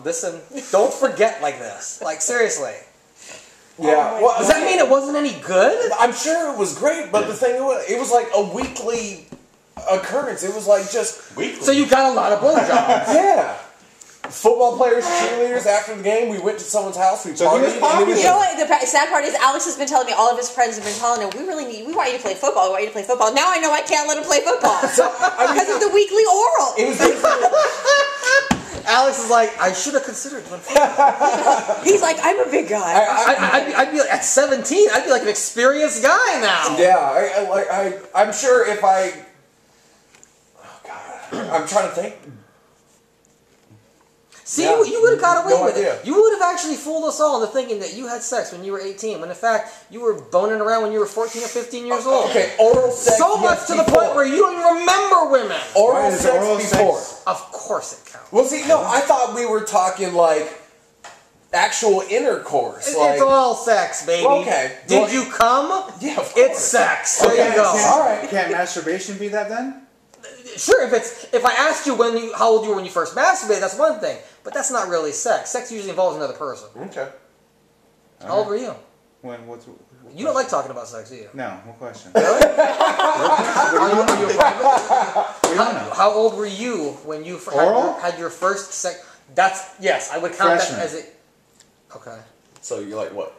Speaker 2: listen, don't forget like this. Like, seriously.
Speaker 3: Yeah.
Speaker 2: Does that mean it wasn't any good?
Speaker 3: I'm sure it was great, but the thing was, it was like a weekly occurrence. It was like just
Speaker 1: Weekly.
Speaker 2: So you got a lot of blowjobs.
Speaker 3: yeah. Football players, cheerleaders. After the game, we went to someone's house. We
Speaker 1: So he was
Speaker 3: partied.
Speaker 1: popular.
Speaker 4: You know what? The sad part is, Alex has been telling me, all of his friends have been telling him, we want you to play football. We want you to play football. Now I know I can't let him play football because of the weekly oral.
Speaker 3: It was basically,
Speaker 2: Alex is like, I should have considered one.
Speaker 4: He's like, I'm a big guy.
Speaker 2: I'd be like, at 17, I'd be like an experienced guy now.
Speaker 3: yeah. I'm sure if I. Oh God. I'm trying to think.
Speaker 2: See,
Speaker 3: Yeah.
Speaker 2: you would have got away
Speaker 3: No
Speaker 2: with
Speaker 3: idea.
Speaker 2: it. You would have actually fooled us all into thinking that you had sex when you were 18, when in fact, you were boning around when you were 14 or 15 years old.
Speaker 3: Okay, oral sex.
Speaker 2: So much
Speaker 3: yes,
Speaker 2: to the
Speaker 3: before.
Speaker 2: point where you don't even remember women.
Speaker 3: Oral
Speaker 1: Why is
Speaker 3: sex
Speaker 1: oral
Speaker 3: before.
Speaker 1: sex-
Speaker 2: Of course it counts.
Speaker 3: Well, see, no, I thought we were talking like actual intercourse. Like,
Speaker 2: It's all sex, baby.
Speaker 3: Well, okay.
Speaker 2: Did
Speaker 3: Well,
Speaker 2: you come?
Speaker 3: yeah, of course.
Speaker 2: It's sex. There
Speaker 3: Okay,
Speaker 2: you go.
Speaker 3: all right.
Speaker 1: Can't masturbation be that then?
Speaker 2: Sure, if I asked you how old you were when you first masturbated, that's one thing. But that's not really sex. Sex usually involves another person.
Speaker 3: Okay.
Speaker 2: How old were you?
Speaker 1: What's
Speaker 2: You don't like talking about sex, do you?
Speaker 1: No. What question?
Speaker 2: How old were you when you had your first sex? Yes, I would count that as it. Okay.
Speaker 3: So you're like what,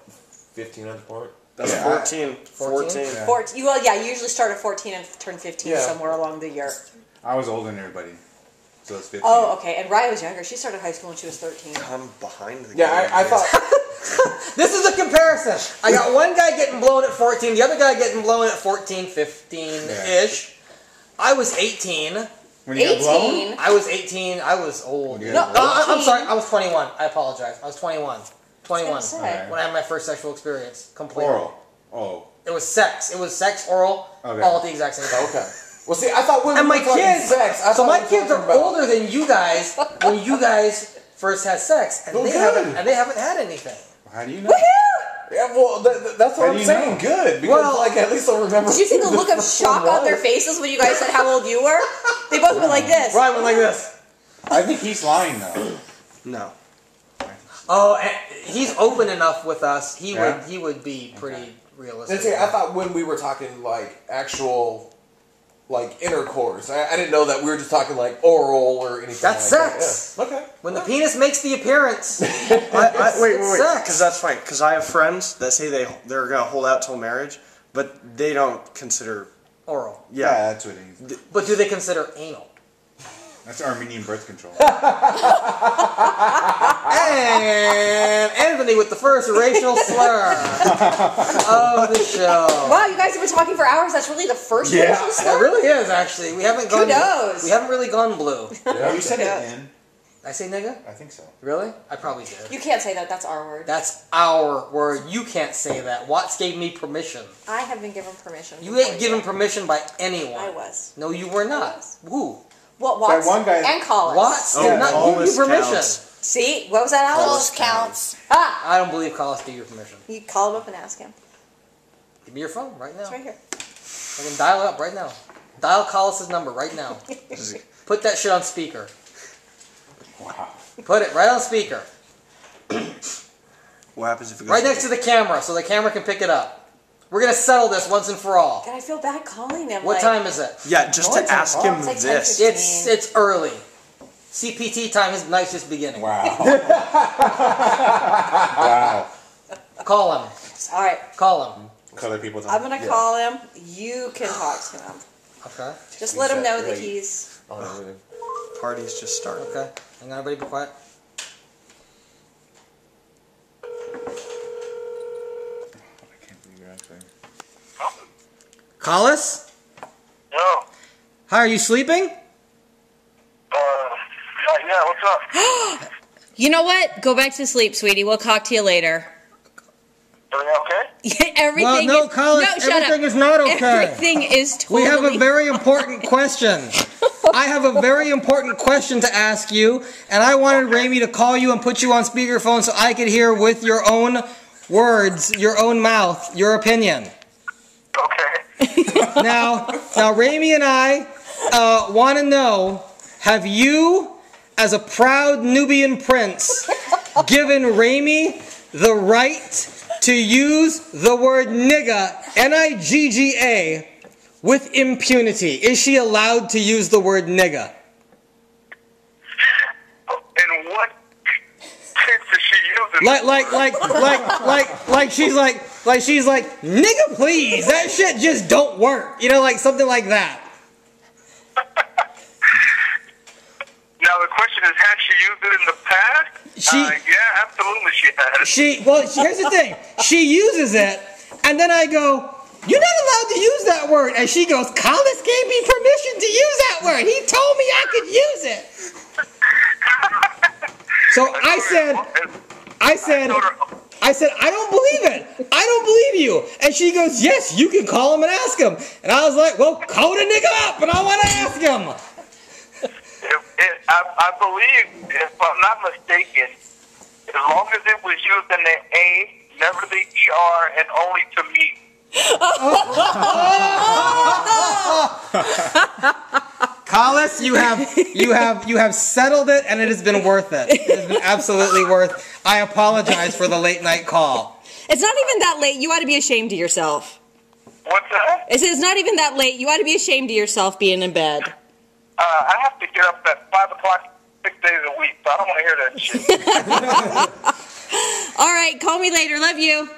Speaker 3: 15 at the point?
Speaker 5: That's 14. 14.
Speaker 1: Yeah.
Speaker 4: 14. You usually start at 14 and turn 15 somewhere along the year.
Speaker 1: I was older than everybody, so it's 15.
Speaker 4: Oh, okay. And Raya was younger. She started high school when she was 13.
Speaker 5: I'm behind the game.
Speaker 3: Yeah, I thought.
Speaker 2: This is a comparison. I got one guy getting blown at 14, the other guy getting blown at 14, 15-ish.
Speaker 1: Yeah.
Speaker 2: I was 18.
Speaker 1: When you got blown?
Speaker 2: I was 18. I was old.
Speaker 4: No,
Speaker 2: I'm sorry. I was 21. I apologize. I was 21. 21
Speaker 4: say.
Speaker 2: when I had my first sexual experience. Completely.
Speaker 1: Oral. Oh.
Speaker 2: It was sex. It was sex, oral,
Speaker 1: Okay.
Speaker 2: all at the exact same time.
Speaker 3: Okay. Well, see, I thought when
Speaker 2: And
Speaker 3: we
Speaker 2: my
Speaker 3: were talking
Speaker 2: kids,
Speaker 3: sex,
Speaker 2: my kids are older than you guys when you guys first had sex, and they haven't had anything.
Speaker 1: How do you know?
Speaker 3: Yeah, well, that's what I'm saying.
Speaker 1: know?
Speaker 3: Good, because at least I'll remember.
Speaker 4: Did you see the look of shock on their faces when you guys said how old you were? They both went like this.
Speaker 2: Ryan went like this.
Speaker 1: I think he's lying though.
Speaker 5: No.
Speaker 2: Oh, and he's open enough with us. He
Speaker 1: Yeah?
Speaker 2: would be pretty realistic.
Speaker 3: And see, I thought when we were talking like actual, like intercourse, I didn't know that we were just talking like oral or anything.
Speaker 2: That's
Speaker 3: like
Speaker 2: sex.
Speaker 3: That. Yeah. Okay.
Speaker 2: When the penis makes the appearance.
Speaker 5: Wait,
Speaker 2: sex.
Speaker 5: because that's fine. Because I have friends that say they're gonna hold out till marriage, but they don't consider
Speaker 2: Oral.
Speaker 5: Yeah,
Speaker 1: that's what it is.
Speaker 2: But do they consider anal?
Speaker 1: That's Armenian birth control.
Speaker 2: And Anthony with the first racial slur of the show.
Speaker 4: Wow, you guys have been talking for hours. That's really the first racial slur?
Speaker 2: It really is, actually. We haven't gone.
Speaker 4: knows?
Speaker 2: We haven't really gone blue.
Speaker 1: You said it in.
Speaker 2: Did I say nigga?
Speaker 1: I think so.
Speaker 2: Really? I probably did.
Speaker 4: You can't say that. That's our word.
Speaker 2: That's our word. You can't say that. Watts gave me permission.
Speaker 4: I have been given permission.
Speaker 2: You ain't given permission by anyone.
Speaker 4: I was.
Speaker 2: No, you were not.
Speaker 4: was.
Speaker 2: Who?
Speaker 4: Well, Watts
Speaker 1: one guy-
Speaker 4: and Collis.
Speaker 2: Watts did not give you
Speaker 5: Collis
Speaker 2: permission.
Speaker 5: counts.
Speaker 4: See? What was that, Alex?
Speaker 6: Close counts.
Speaker 4: Ah!
Speaker 2: I don't believe Collis gave you permission.
Speaker 4: You call him up and ask him.
Speaker 2: Give me your phone right now.
Speaker 4: It's right here.
Speaker 2: I can dial it up right now. Dial Collis's number right now. Put that shit on speaker.
Speaker 1: Wow.
Speaker 2: Put it right on speaker.
Speaker 5: What happens if it goes
Speaker 2: Right next to the camera so the camera can pick it up. We're going to settle this once and for all.
Speaker 4: God, I feel bad calling him.
Speaker 2: What time is it?
Speaker 5: Yeah, just to ask him
Speaker 4: It's like
Speaker 5: this.
Speaker 4: 10:15.
Speaker 2: It's early. CPT time, his night's just beginning.
Speaker 1: Wow. Wow.
Speaker 2: Call him.
Speaker 4: All right.
Speaker 2: Call him.
Speaker 1: Color people.
Speaker 4: I'm going to call him. You can talk to him.
Speaker 2: Okay.
Speaker 4: Just let him know that he's...
Speaker 5: Party's just started.
Speaker 2: Okay. Hang on, everybody be quiet.
Speaker 1: I can't believe you're actually.
Speaker 2: Collis?
Speaker 7: Yo.
Speaker 2: Hi, are you sleeping?
Speaker 7: Yeah, what's up?
Speaker 4: You know what? Go back to sleep, sweetie. We'll talk to you later.
Speaker 7: Everything okay?
Speaker 4: Everything
Speaker 2: Well, no,
Speaker 4: is...
Speaker 2: Collis,
Speaker 4: no, shut
Speaker 2: everything
Speaker 4: up.
Speaker 2: is not okay.
Speaker 4: Everything is totally...
Speaker 2: We have a very important question. I have a very important question to ask you, and I wanted Ramey to call you and put you on speakerphone so I could hear with your own words, your own mouth, your opinion.
Speaker 7: Okay.
Speaker 2: Now, Ramey and I want to know, have you, as a proud Nubian prince, given Ramey the right to use the word nigga, N-I-G-G-A, with impunity? Is she allowed to use the word nigga?
Speaker 7: And what tense is she using?
Speaker 2: Like she's like, nigga please, that shit just don't work. You know, like something like that.
Speaker 7: Now the question is, has she used it in the past? Yeah, absolutely she has.
Speaker 2: Here's the thing. She uses it, and then I go, you're not allowed to use that word. And she goes, Collis gave me permission to use that word. He told me I could use it. So I said, I don't believe it. I don't believe you. And she goes, yes, you can call him and ask him. And I was like, well, call the nigga up, and I want to ask him.
Speaker 7: I believe, if I'm not mistaken, as long as it was used in the A, never the ER, and only to me.
Speaker 2: Collis, you have settled it, and it has been worth it. It has been absolutely worth. I apologize for the late night call.
Speaker 4: It's not even that late. You ought to be ashamed of yourself.
Speaker 7: What's that?
Speaker 4: It says it's not even that late. You ought to be ashamed of yourself being in bed.
Speaker 7: I have to get up at 5 o'clock 6 days a week, so I don't want to hear that shit.
Speaker 4: All right, call me later. Love you.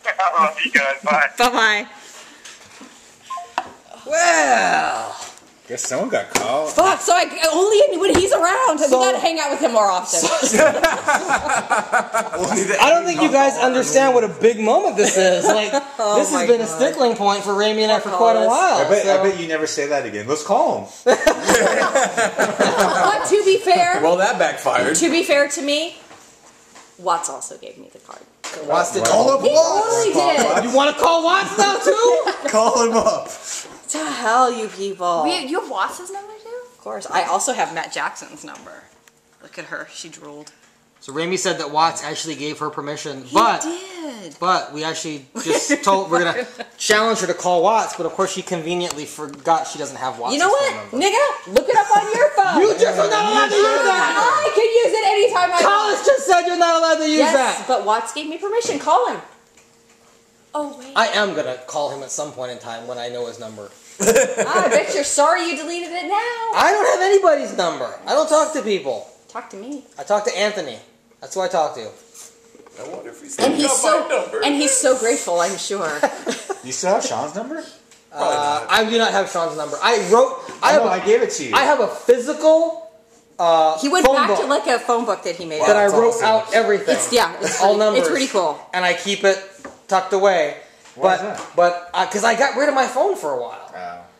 Speaker 7: I love you guys. Bye.
Speaker 4: Bye-bye.
Speaker 2: Well,
Speaker 1: Guess someone got called.
Speaker 4: Fuck, so only when he's around. We gotta hang out with him more often.
Speaker 2: I don't think you guys understand what a big moment this is. Like, this has been a stickling point for Rami and I for quite a while.
Speaker 1: I bet you never say that again. Let's call him.
Speaker 4: To be fair,
Speaker 3: Well, that backfired.
Speaker 4: to be fair to me, Watts also gave me the card.
Speaker 2: Watts did
Speaker 3: Call up
Speaker 4: He
Speaker 3: Watts.
Speaker 4: totally did.
Speaker 2: You want to call Watts now too?
Speaker 3: Call him up.
Speaker 4: To hell, you people.
Speaker 6: You have Watts' number too?
Speaker 4: Of course. I also have Matt Jackson's number. Look at her. She drooled.
Speaker 2: So Rami said that Watts actually gave her permission,
Speaker 4: He
Speaker 2: but
Speaker 4: did.
Speaker 2: we actually just told we're gonna challenge her to call Watts, but of course she conveniently forgot she doesn't have Watts.
Speaker 4: You know what, nigga? Look it up on your phone.
Speaker 2: You just are not allowed to use that.
Speaker 4: I can use it anytime I
Speaker 2: Collis
Speaker 4: want.
Speaker 2: just said you're not allowed to use
Speaker 4: Yes,
Speaker 2: that.
Speaker 4: but Watts gave me permission. Call him.
Speaker 6: Oh, wait.
Speaker 2: I am gonna call him at some point in time when I know his number.
Speaker 4: I bet you're sorry you deleted it now.
Speaker 2: I don't have anybody's number. I don't talk to people.
Speaker 4: Talk to me.
Speaker 2: I talk to Anthony. That's who I talk to.
Speaker 3: I wonder if he's
Speaker 4: And he's
Speaker 3: got my number.
Speaker 4: so grateful, I'm sure.
Speaker 1: You still have Sean's number?
Speaker 2: I do not have Sean's number. I
Speaker 1: gave it to you.
Speaker 2: I have a physical
Speaker 4: He went
Speaker 2: phone
Speaker 4: back
Speaker 2: book
Speaker 4: to like a phone book that he made.
Speaker 2: that I
Speaker 3: That's
Speaker 2: wrote
Speaker 3: awesome.
Speaker 2: out everything.
Speaker 4: It's
Speaker 2: all
Speaker 4: pretty,
Speaker 2: numbers.
Speaker 4: It's pretty cool.
Speaker 2: And I keep it tucked away.
Speaker 1: Why is that?
Speaker 2: But because I got rid of my phone for a while.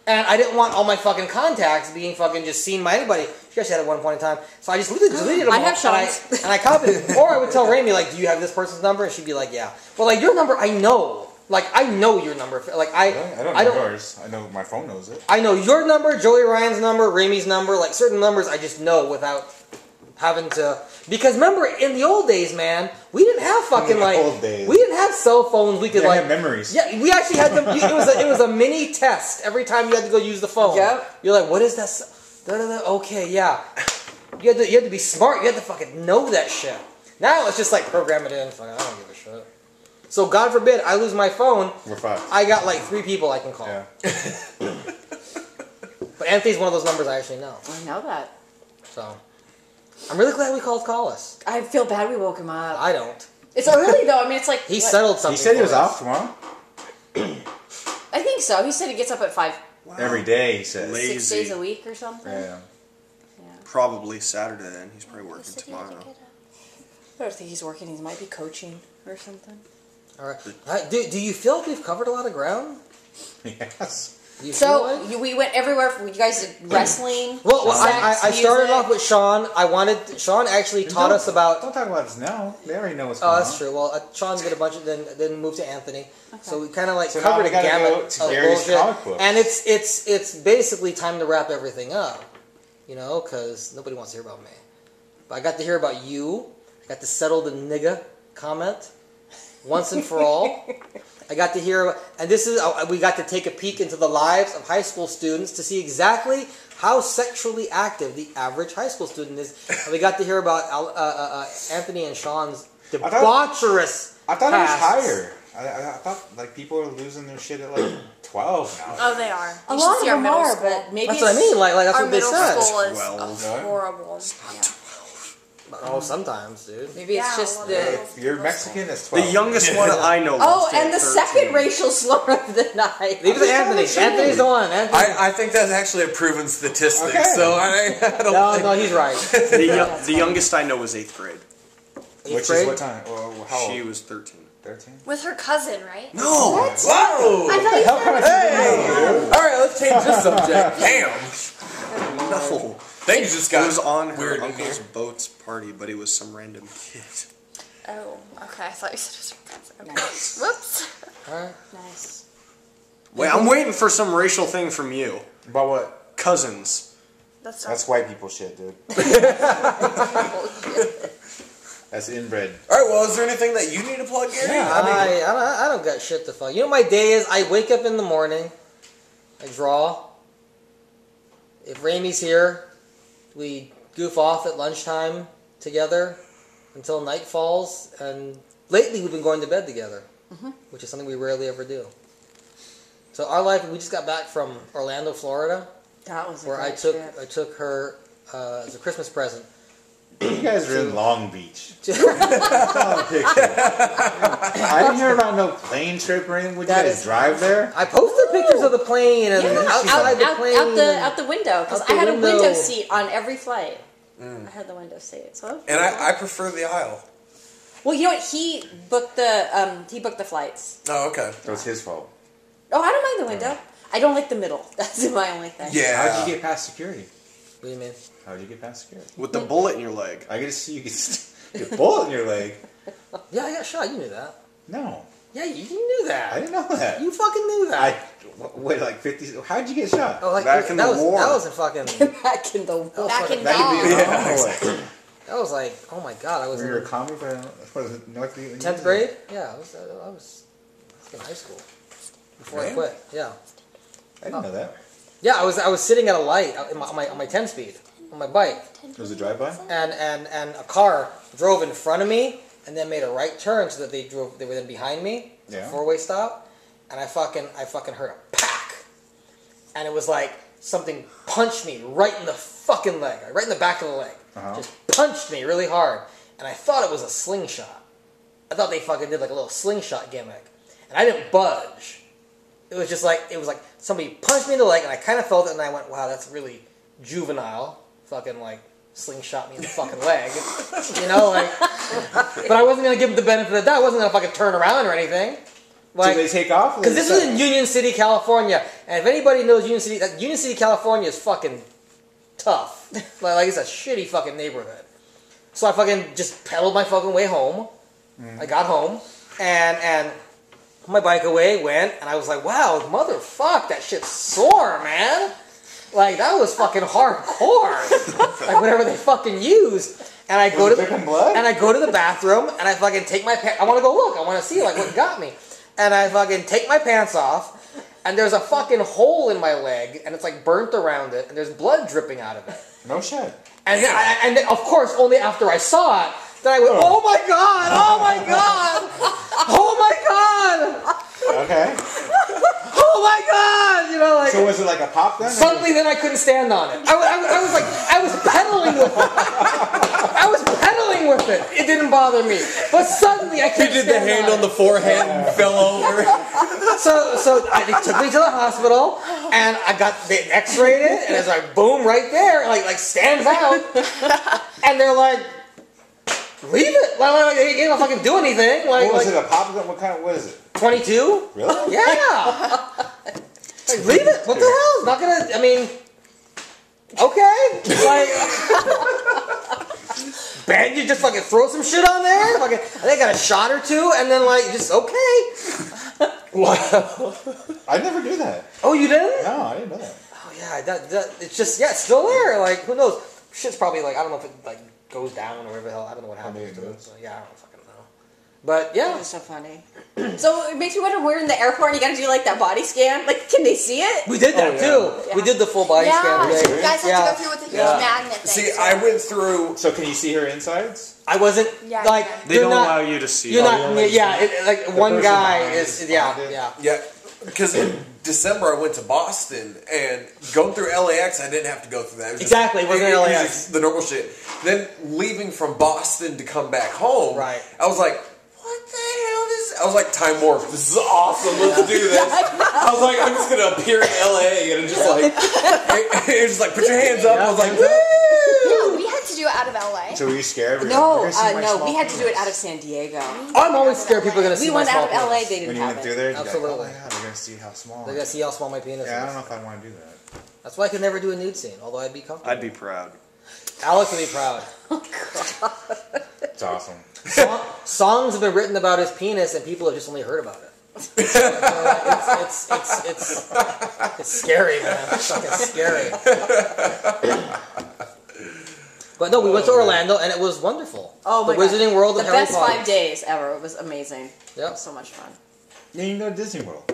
Speaker 2: And I didn't want all my fucking contacts being fucking just seen by anybody. She actually had at one point in time. So I just deleted them all.
Speaker 4: I have Sean's.
Speaker 2: And I copied it. Or I would tell Rami, like, do you have this person's number? And she'd be like, yeah. But, like, your number, I know. Like, I know your number. Like,
Speaker 1: I don't know yours. I know my phone knows it.
Speaker 2: I know your number, Joey Ryan's number, Rami's number. Like, certain numbers I just know without having to... Because remember, in the old days, man, we didn't have fucking, like...
Speaker 1: Old days.
Speaker 2: We didn't have cell phones. We could,
Speaker 1: They
Speaker 2: like...
Speaker 1: had memories.
Speaker 2: Yeah, we actually had them... It was a mini test every time you had to go use the phone.
Speaker 4: Yep.
Speaker 2: You're like, what is that? Okay, yeah. You had to be smart. You had to fucking know that shit. Now it's just like program it in. Fuck, I don't give a shit. So God forbid I lose my phone.
Speaker 1: We're fucked.
Speaker 2: I got like 3 people I can call.
Speaker 1: Yeah.
Speaker 2: But Anthony's one of those numbers I actually know.
Speaker 4: I know that.
Speaker 2: So I'm really glad we called Collis.
Speaker 4: I feel bad we woke him up.
Speaker 2: I don't.
Speaker 4: It's early though. I mean, it's like
Speaker 2: He settled something.
Speaker 1: He said he
Speaker 2: for
Speaker 1: was
Speaker 2: us.
Speaker 1: off tomorrow.
Speaker 4: I think so. He said he gets up at 5,
Speaker 1: Every day, he says.
Speaker 5: Lazy.
Speaker 4: 6 days a week or something.
Speaker 1: Yeah.
Speaker 5: Probably Saturday then. He's probably working tomorrow.
Speaker 4: I don't think he's working. He might be coaching or something.
Speaker 2: All right. Do you feel like we've covered a lot of ground?
Speaker 1: Yes.
Speaker 2: You feel
Speaker 4: So
Speaker 2: like?
Speaker 4: we went everywhere. You guys did wrestling.
Speaker 2: Well,
Speaker 4: sex,
Speaker 2: I started
Speaker 4: music.
Speaker 2: off with Sean. Sean actually taught us about.
Speaker 1: Don't talk about this now. They already know what's
Speaker 2: Oh,
Speaker 1: going on.
Speaker 2: that's true. Well, Sean did a bunch of then moved to Anthony. So we kind of like
Speaker 1: So now
Speaker 2: covered
Speaker 1: we
Speaker 2: a
Speaker 1: gotta
Speaker 2: gamut
Speaker 1: go
Speaker 2: of
Speaker 1: to Gary's
Speaker 2: bullshit.
Speaker 1: comic books.
Speaker 2: And it's basically time to wrap everything up, you know, because nobody wants to hear about me. But I got to hear about you. I got to settle the nigga comment once and for all. I got to hear, and this is we got to take a peek into the lives of high school students to see exactly how sexually active the average high school student is. And we got to hear about Anthony and Sean's debaucherous
Speaker 1: I thought it was
Speaker 2: pasts.
Speaker 1: higher. I thought like people are losing their shit at like 12 now.
Speaker 6: Oh, they are.
Speaker 4: A
Speaker 6: You
Speaker 4: lot
Speaker 6: should
Speaker 4: of
Speaker 6: see our
Speaker 4: them
Speaker 6: middle
Speaker 4: are,
Speaker 6: school.
Speaker 4: but maybe
Speaker 2: That's what I mean. Like that's
Speaker 6: Our
Speaker 2: what they
Speaker 6: middle
Speaker 2: said.
Speaker 6: school is
Speaker 5: 12.
Speaker 6: horrible.
Speaker 2: Oh, sometimes, dude.
Speaker 4: maybe it's just the.
Speaker 1: If you're Mexican, that's 12.
Speaker 5: The youngest one I know.
Speaker 4: Oh,
Speaker 5: lost
Speaker 4: and
Speaker 5: at
Speaker 4: the
Speaker 5: 13.
Speaker 4: second racial slur of the night.
Speaker 2: Leave it to Anthony. Anthony's the one. Anthony.
Speaker 3: I think that's actually a proven statistic.
Speaker 1: Okay.
Speaker 3: So I don't think...
Speaker 2: No, he's right.
Speaker 5: The youngest I know was 8th grade.
Speaker 1: Which
Speaker 2: grade?
Speaker 1: is what time? Well, how old?
Speaker 5: She was 13.
Speaker 1: 13?
Speaker 6: With her cousin, right?
Speaker 3: No! Whoa!
Speaker 6: I thought you said
Speaker 3: Hey! Alright, let's change this subject. Damn!
Speaker 5: No.
Speaker 3: Things just got
Speaker 5: It was on her
Speaker 3: weird in
Speaker 5: uncle's
Speaker 3: here.
Speaker 5: boat's party, but it was some random kid.
Speaker 6: Oh, okay. I thought you said it was her cousin. Okay.
Speaker 4: Nice.
Speaker 6: Whoops.
Speaker 2: Alright.
Speaker 4: Nice.
Speaker 5: Wait, I'm waiting for some racial thing from you.
Speaker 1: About what?
Speaker 5: Cousins.
Speaker 6: That's not
Speaker 1: That's white people shit, dude. That's inbred.
Speaker 3: Alright, well, is there anything that you need to plug, Gary?
Speaker 1: Yeah,
Speaker 2: I don't got shit to fuck. You know what my day is? I wake up in the morning. I draw. If Rami's here, we goof off at lunchtime together. until night falls, and lately we've been going to bed together, which is something we rarely ever do. So our life, we just got back from Orlando, Florida.
Speaker 4: That was
Speaker 2: where I took her as a Christmas present.
Speaker 1: You guys are in Long Beach. I didn't hear about no plane trip or anything. Would you guys drive there?
Speaker 2: I posted pictures of the plane and outside the plane.
Speaker 4: Out the window, because I had a window seat on every flight. I had the window seat. So
Speaker 3: I prefer the aisle.
Speaker 4: Well, you know what? He booked the flights.
Speaker 3: Oh, okay.
Speaker 1: That was his fault.
Speaker 4: Oh, I don't mind the window. I don't like the middle. That's my only thing.
Speaker 3: Yeah.
Speaker 1: How'd you get past security?
Speaker 2: What do you mean?
Speaker 1: How'd you get past security?
Speaker 5: With the bullet in your leg.
Speaker 1: I get to see you get a bullet in your leg.
Speaker 2: Yeah, I got shot. You knew that.
Speaker 1: No.
Speaker 2: Yeah, you knew that.
Speaker 1: I didn't know that.
Speaker 2: You fucking knew that.
Speaker 1: Wait, like 50... How'd you get shot?
Speaker 2: Oh, like,
Speaker 5: back in the war.
Speaker 2: That was a fucking...
Speaker 4: Back in the war.
Speaker 6: Back in
Speaker 1: That could be
Speaker 6: Vietnam.
Speaker 2: That was like, oh my god, I was
Speaker 1: Were you a
Speaker 2: in
Speaker 1: commie for North Vietnam?
Speaker 2: 10th grade? Yeah, I was in high school. Before I quit, yeah.
Speaker 1: I didn't know that.
Speaker 2: Yeah, I was sitting at a light on my 10-speed on my bike,
Speaker 1: It was a drive-by?
Speaker 2: and a car drove in front of me and then made a right turn so that they were then behind me.
Speaker 1: Yeah.
Speaker 2: Four-way stop, and I fucking heard a pack, and it was like something punched me right in the fucking leg, right in the back of the leg. Just punched me really hard, and I thought it was a slingshot. I thought they fucking did like a little slingshot gimmick, and I didn't budge. It was like somebody punched me in the leg, and I kind of felt it, and I went, wow, that's really juvenile. Fucking like slingshot me in the fucking leg, you know, like. But I wasn't gonna give them the benefit of the doubt. I wasn't gonna fucking turn around or anything. Like,
Speaker 1: did they take off?
Speaker 2: Because this was in Union City, California, and if anybody knows Union City, California is fucking tough. like it's a shitty fucking neighborhood. So I fucking just pedaled my fucking way home. I got home and my bike away went, and I was like, wow, motherfuck, that shit's sore, man. Like, that was fucking hardcore. Like, whatever they fucking used. And I go to the bathroom, and I fucking take my pants. I want to go look. I want to see, like, what got me. And I fucking take my pants off, and there's a fucking hole in my leg, and it's, like, burnt around it, and there's blood dripping out of it.
Speaker 1: No shit.
Speaker 2: And then, of course, only after I saw it, then I went, oh my god, oh my god, oh my god.
Speaker 1: Okay.
Speaker 2: Oh my god! You know, like.
Speaker 1: So was it like a pop gun?
Speaker 2: Suddenly, then I couldn't stand on it. I was pedaling with it. I was pedaling with it. It didn't bother me. But suddenly, I couldn't stand on it.
Speaker 3: You did the hand on the forehead and fell over.
Speaker 2: So they took me to the hospital, and they x-rayed it, and it's like, boom, right there, like stands out. And they're like, leave it. Like, you can't fucking do anything. Like,
Speaker 1: what was it, a pop gun? What is it?
Speaker 2: 22?
Speaker 1: Really?
Speaker 2: Yeah. Like, leave it. What the hell? It's not gonna. I mean, okay. Like, Ben, you just fucking throw some shit on there. Fucking, they got a shot or two, and then like just okay. Wow.
Speaker 1: I never do that.
Speaker 2: Oh, you didn't?
Speaker 1: No, I didn't know that.
Speaker 2: Oh yeah, that it's just it's still there. Like, who knows? Shit's probably like, I don't know if it like goes down or whatever the hell. I don't know what happens to it. So, yeah, I don't fucking know. But yeah,
Speaker 4: that's so funny. So it makes me wonder, we're in the airport and you got to do like that body scan. Like, can they see it?
Speaker 2: we did that too. Yeah. We did the full body scan today.
Speaker 6: You guys have to go through with a huge magnet thing.
Speaker 3: See, I went through.
Speaker 1: So can you see her insides?
Speaker 2: I wasn't like
Speaker 5: they don't allow you to see.
Speaker 2: You're not. Like one guy is. Yeah.
Speaker 3: Because in December I went to Boston, and going through LAX, I didn't have to go through that. It was
Speaker 2: exactly, it wasn't LAX.
Speaker 3: The normal shit. Then leaving from Boston to come back home,
Speaker 2: right?
Speaker 3: I was like, what the hell is this? I was like, Time Warp, this is awesome, let's do this. I was like, I'm just going to appear in LA, and just like, it was like, put your hands up. I was like, woo!
Speaker 6: Yeah, we had to do it out of LA.
Speaker 1: So were you scared?
Speaker 4: No, we had to do it out of San Diego.
Speaker 2: I'm always scared people are going to see my small
Speaker 4: penis. We went out of LA, they didn't
Speaker 1: when you
Speaker 4: have
Speaker 1: went
Speaker 4: it.
Speaker 1: through there,
Speaker 2: absolutely.
Speaker 1: Like, oh my god, they're going to see how small.
Speaker 2: They're going to see how small my penis is.
Speaker 1: Yeah, I don't know if I want to do that.
Speaker 2: That's why I could never do a nude scene, although I'd be comfortable.
Speaker 5: I'd be proud.
Speaker 2: Alex would be proud.
Speaker 4: Oh god.
Speaker 1: It's awesome.
Speaker 2: Songs have been written about his penis, and people have just only heard about it. It's scary, man. It's fucking scary. But no, we went to Orlando, and it was wonderful.
Speaker 4: Oh my
Speaker 2: god. The Wizarding World of Harry Potter.
Speaker 4: The best 5 days ever. It was amazing.
Speaker 2: Yep.
Speaker 4: So much fun.
Speaker 1: Yeah, you can go to Disney World.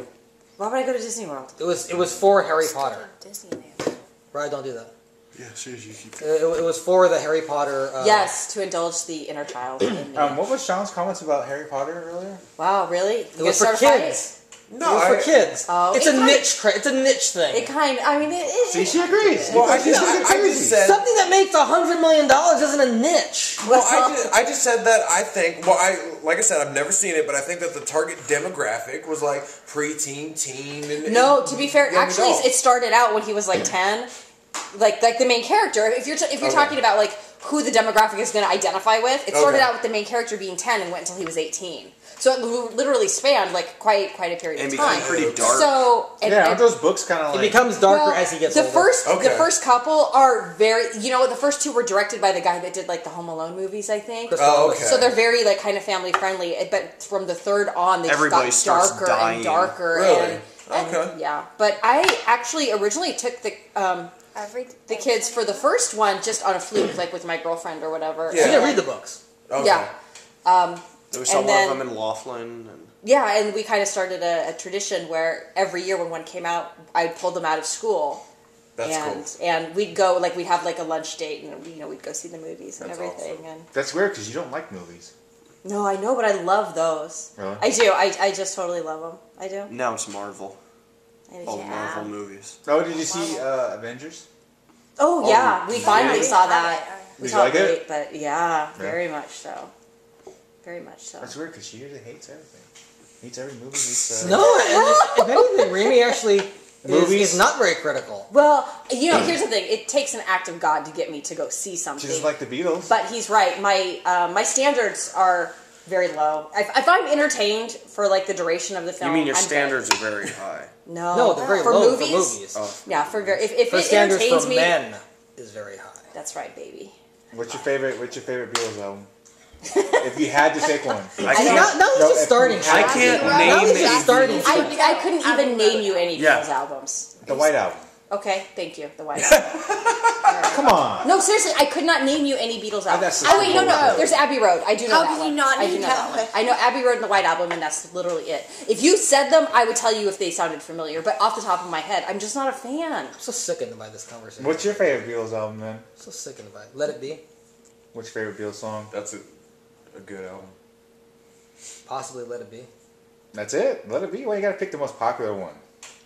Speaker 4: Why would I go to Disney World?
Speaker 2: It was for Harry Potter.
Speaker 6: Disneyland.
Speaker 2: Right, don't do that.
Speaker 5: Yeah, seriously, you keep.
Speaker 2: It was for the Harry Potter.
Speaker 4: Yes, to indulge the inner child. In me.
Speaker 1: What was Sean's comments about Harry Potter earlier?
Speaker 4: Wow, really?
Speaker 2: It was for kids.
Speaker 3: No,
Speaker 2: it was for kids.
Speaker 4: Oh,
Speaker 2: it's a niche. It's a niche thing.
Speaker 4: It kind. I mean,
Speaker 1: See, she agrees.
Speaker 3: Well, I just said
Speaker 2: something that makes $100 million isn't a niche.
Speaker 3: Well, I just said that I think. Well, like I said, I've never seen it, but I think that the target demographic was like preteen, teen.
Speaker 4: No, to be fair,
Speaker 3: young
Speaker 4: actually,
Speaker 3: adult.
Speaker 4: it started out when he was like 10. Like the main character. If you're talking about like who the demographic is going to identify with, it started out with the main character being 10 and went until he was 18. So it literally spanned like quite a period of time.
Speaker 5: And became pretty dark.
Speaker 4: So
Speaker 1: aren't those books kind of like...
Speaker 2: It becomes darker as he gets older.
Speaker 4: The first couple are very... You know what? The first two were directed by the guy that did like the Home Alone movies, I think.
Speaker 3: Oh, okay.
Speaker 4: So they're very like kind of family friendly. But from the third on, they
Speaker 5: Everybody
Speaker 4: just got darker
Speaker 5: dying.
Speaker 4: and darker.
Speaker 3: Really?
Speaker 4: And
Speaker 3: Okay.
Speaker 4: yeah. But I actually originally took the kids for the first one just on a fluke, like with my girlfriend or whatever.
Speaker 3: Yeah.
Speaker 2: You didn't read the books.
Speaker 3: Okay.
Speaker 4: Yeah.
Speaker 5: There was one of them in Laughlin. And
Speaker 4: Yeah, and we kind of started a tradition where every year when one came out, I'd pull them out of school.
Speaker 3: That's cool.
Speaker 4: And we'd go, like, we'd have like a lunch date and, we'd go see the movies and everything.
Speaker 3: Awesome.
Speaker 4: And
Speaker 1: That's weird because you don't like movies.
Speaker 4: no, I know, but I love those.
Speaker 1: Really?
Speaker 4: I do. I just totally love them. I do.
Speaker 5: now it's Marvel. All the Marvel movies.
Speaker 1: Oh, did you see Avengers?
Speaker 4: Oh, yeah. We finally saw that. We
Speaker 1: Did you
Speaker 4: saw
Speaker 1: like
Speaker 4: it?
Speaker 1: it?
Speaker 4: But yeah, very much so. Very much so.
Speaker 1: That's weird because she usually hates everything. Hates every movie. Hates,
Speaker 2: No, if anything, Remy actually is not very critical.
Speaker 4: Well, here's the thing. It takes an act of God to get me to go see something.
Speaker 1: She doesn't like the Beatles.
Speaker 4: But he's right. My standards are very low. If I'm entertained for like the duration of the film,
Speaker 5: You mean your
Speaker 4: I'm
Speaker 5: standards are very high?
Speaker 2: No, they're very
Speaker 4: for
Speaker 2: low
Speaker 4: movies?
Speaker 2: for movies.
Speaker 5: Oh.
Speaker 4: Yeah, if
Speaker 2: The
Speaker 4: it
Speaker 2: standards
Speaker 4: entertains
Speaker 2: for
Speaker 4: me,
Speaker 2: men is very high.
Speaker 4: that's right, baby.
Speaker 1: What's your favorite Beatles album? If you had to pick one.
Speaker 5: I can't.
Speaker 2: Now he's just starting.
Speaker 5: I can't
Speaker 2: Now
Speaker 5: name
Speaker 2: he's just starting.
Speaker 4: I couldn't even name you any Beatles albums.
Speaker 1: The White Album.
Speaker 4: Okay, thank you. The White Album.
Speaker 1: Come on.
Speaker 4: No, seriously, I could not name you any Beatles albums.
Speaker 1: that's
Speaker 4: Oh wait, no.
Speaker 1: bullshit.
Speaker 4: There's Abbey Road. I do know
Speaker 6: How
Speaker 4: that
Speaker 6: can
Speaker 4: one.
Speaker 6: you not
Speaker 4: I do
Speaker 6: name
Speaker 4: know
Speaker 6: that
Speaker 4: that one.
Speaker 6: one?
Speaker 4: I know Abbey Road and the White Album, and that's literally it. If you said them, I would tell you if they sounded familiar. But off the top of my head, I'm just not a fan.
Speaker 2: I'm so sickened by this conversation.
Speaker 1: What's your favorite Beatles album, then?
Speaker 2: So sickened by it. Let It Be.
Speaker 1: What's your favorite Beatles song?
Speaker 3: That's a good album.
Speaker 2: Possibly Let It Be.
Speaker 1: That's it? Let it be? Well, you gotta pick the most popular one.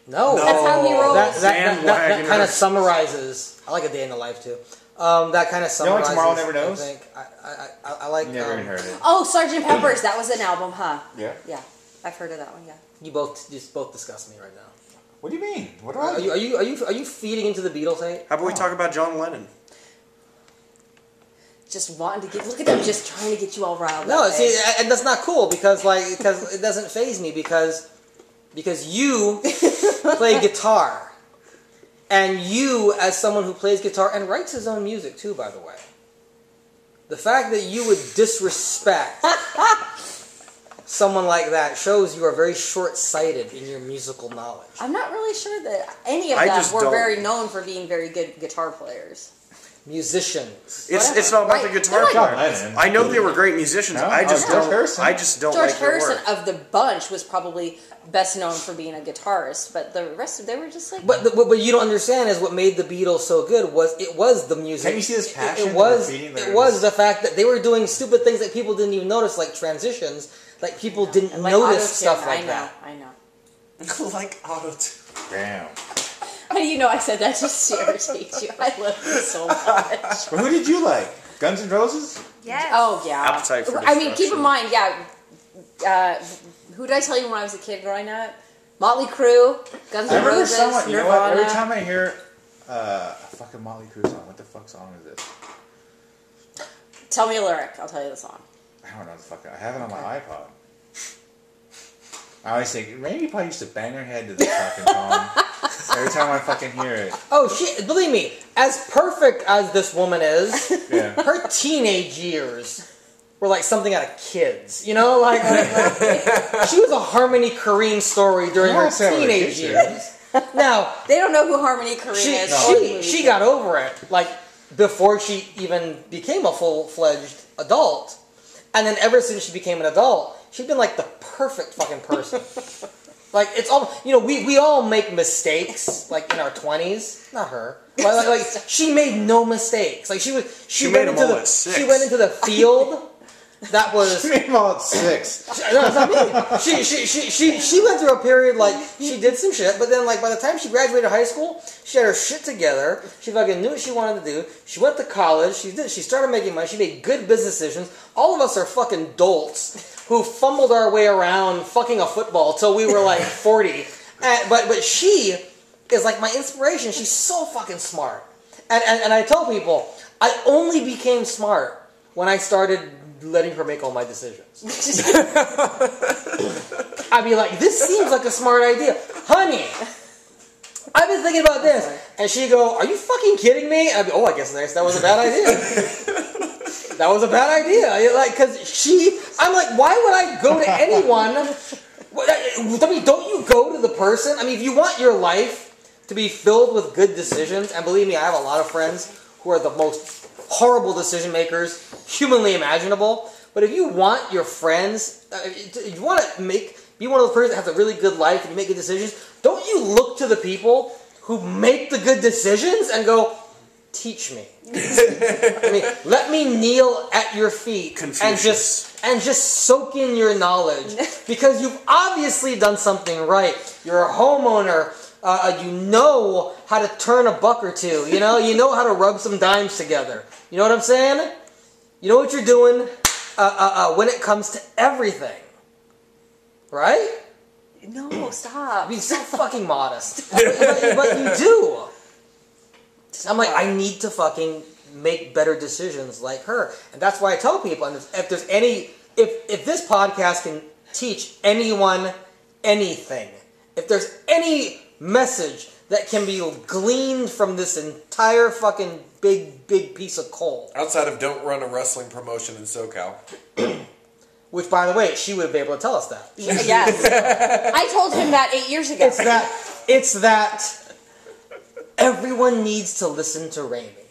Speaker 2: No.
Speaker 4: That's how he rolls.
Speaker 2: That kind of summarizes. I like A Day in the Life too. That kind of
Speaker 1: You know what
Speaker 2: summarizes.
Speaker 1: Tomorrow Never Knows?
Speaker 2: I think I like.
Speaker 1: You never even heard it.
Speaker 4: Oh, Sgt. Pepper's. That was an album, huh?
Speaker 1: Yeah?
Speaker 4: Yeah, I've heard of that one. Yeah.
Speaker 2: You both disgust me right now.
Speaker 1: What do you mean? What do
Speaker 2: Are you feeding into the Beatles hate?
Speaker 5: How about we talk about John Lennon?
Speaker 4: Just wanting to get. Look at them, just trying to get you all riled
Speaker 2: No,
Speaker 4: up.
Speaker 2: see, and that's not cool because it doesn't faze me because you play guitar, and you, as someone who plays guitar and writes his own music too, by the way, the fact that you would disrespect someone like that shows you are very short-sighted in your musical knowledge.
Speaker 4: I'm not really sure that any of
Speaker 5: I
Speaker 4: them
Speaker 5: just
Speaker 4: were
Speaker 5: don't-
Speaker 4: very known for being very good guitar players.
Speaker 2: Musicians.
Speaker 5: It's not about
Speaker 4: Right.
Speaker 5: the guitar
Speaker 4: They're
Speaker 1: John
Speaker 5: player.
Speaker 1: Lennon.
Speaker 5: I know they were great musicians.
Speaker 1: No,
Speaker 5: I just
Speaker 1: George
Speaker 5: don't.
Speaker 1: Harrison.
Speaker 5: I just don't
Speaker 4: George
Speaker 5: like their
Speaker 4: Harrison
Speaker 5: work.
Speaker 4: of the bunch was probably best known for being a guitarist, but the rest of they were just like.
Speaker 2: But what you don't understand is what made the Beatles so good was the music.
Speaker 1: Can't you see this passion
Speaker 2: It was
Speaker 1: that they're feeding their-
Speaker 2: it was the fact that they were doing stupid things that people didn't even notice, like transitions. Like people didn't
Speaker 4: And like
Speaker 2: notice
Speaker 4: auto-tune,
Speaker 2: stuff like that.
Speaker 4: I know.
Speaker 3: Like auto-tune.
Speaker 1: Damn.
Speaker 4: How do you know I said that just to irritate you? I love you so much.
Speaker 1: Well, who did you like? Guns N' Roses?
Speaker 6: Yes.
Speaker 4: Oh yeah.
Speaker 5: Appetite for
Speaker 4: I mean, keep in
Speaker 5: Destruction.
Speaker 4: mind, who did I tell you when I was a kid growing up? Motley Crue, Guns
Speaker 1: I
Speaker 4: N'
Speaker 1: remember
Speaker 4: Roses,
Speaker 1: someone, you know
Speaker 4: Nirvana.
Speaker 1: what? Every time I hear a fucking Motley Crue song, what the fuck song is this?
Speaker 4: Tell me a lyric. I'll tell you the song.
Speaker 1: I don't know the fuck. I have it on my iPod. I always think, Randy probably used to bang her head to this fucking song. Every time I fucking hear it.
Speaker 2: Oh shit! Believe me, as perfect as this woman is,
Speaker 1: Yeah.
Speaker 2: her teenage years were like something out of Kids. You know, like she was a Harmony Korine story during
Speaker 1: Yeah,
Speaker 2: her
Speaker 1: I said what a
Speaker 2: teenage
Speaker 1: kid she
Speaker 2: years. Now
Speaker 4: They don't know who Harmony Korine is.
Speaker 2: she got over it like before she even became a full-fledged adult, and then ever since she became an adult, she's been like the perfect fucking person. Like, it's all, you know, we all make mistakes, like, in our 20s. Not her. Like she made no mistakes. Like, she went into the field. That was...
Speaker 1: She made them all at 6.
Speaker 2: No, it's not me. She went through a period, like, she did some shit, but then, like, by the time she graduated high school, she had her shit together. She fucking knew what she wanted to do. She went to college. She started making money. She made good business decisions. All of us are fucking dolts who fumbled our way around fucking a football till we were, like, 40. But she is, like, my inspiration. She's so fucking smart. And I tell people, I only became smart when I started letting her make all my decisions. I'd be like, this seems like a smart idea. Honey, I've been thinking about this. And she'd go, are you fucking kidding me? I'd be, I guess that was a bad idea. That was a bad idea. Like, because I'm like, why would I go to anyone? I mean, don't you go to the person? I mean, if you want your life to be filled with good decisions, and believe me, I have a lot of friends who are the most horrible decision makers humanly imaginable. But if you want your friends, if you want to be one of those persons that has a really good life and you make good decisions, don't you look to the people who make the good decisions and go, teach me. I mean, let me kneel at your feet and just soak in your knowledge, because you've obviously done something right. You're a homeowner. You know how to turn a buck or two. You know how to rub some dimes together. You know what I'm saying? You know what you're doing when it comes to everything. Right?
Speaker 4: No, stop.
Speaker 2: I mean, so fucking modest. but you do. I'm like, I need to fucking make better decisions like her. And that's why I tell people, and if this podcast can teach anyone anything, if there's any message that can be gleaned from this entire fucking big piece of coal.
Speaker 3: Outside of don't run a wrestling promotion in SoCal.
Speaker 2: Which, by the way, she would be able to tell us that.
Speaker 4: Yes. I told him that 8 years ago.
Speaker 2: It's that everyone needs to listen to Raimi.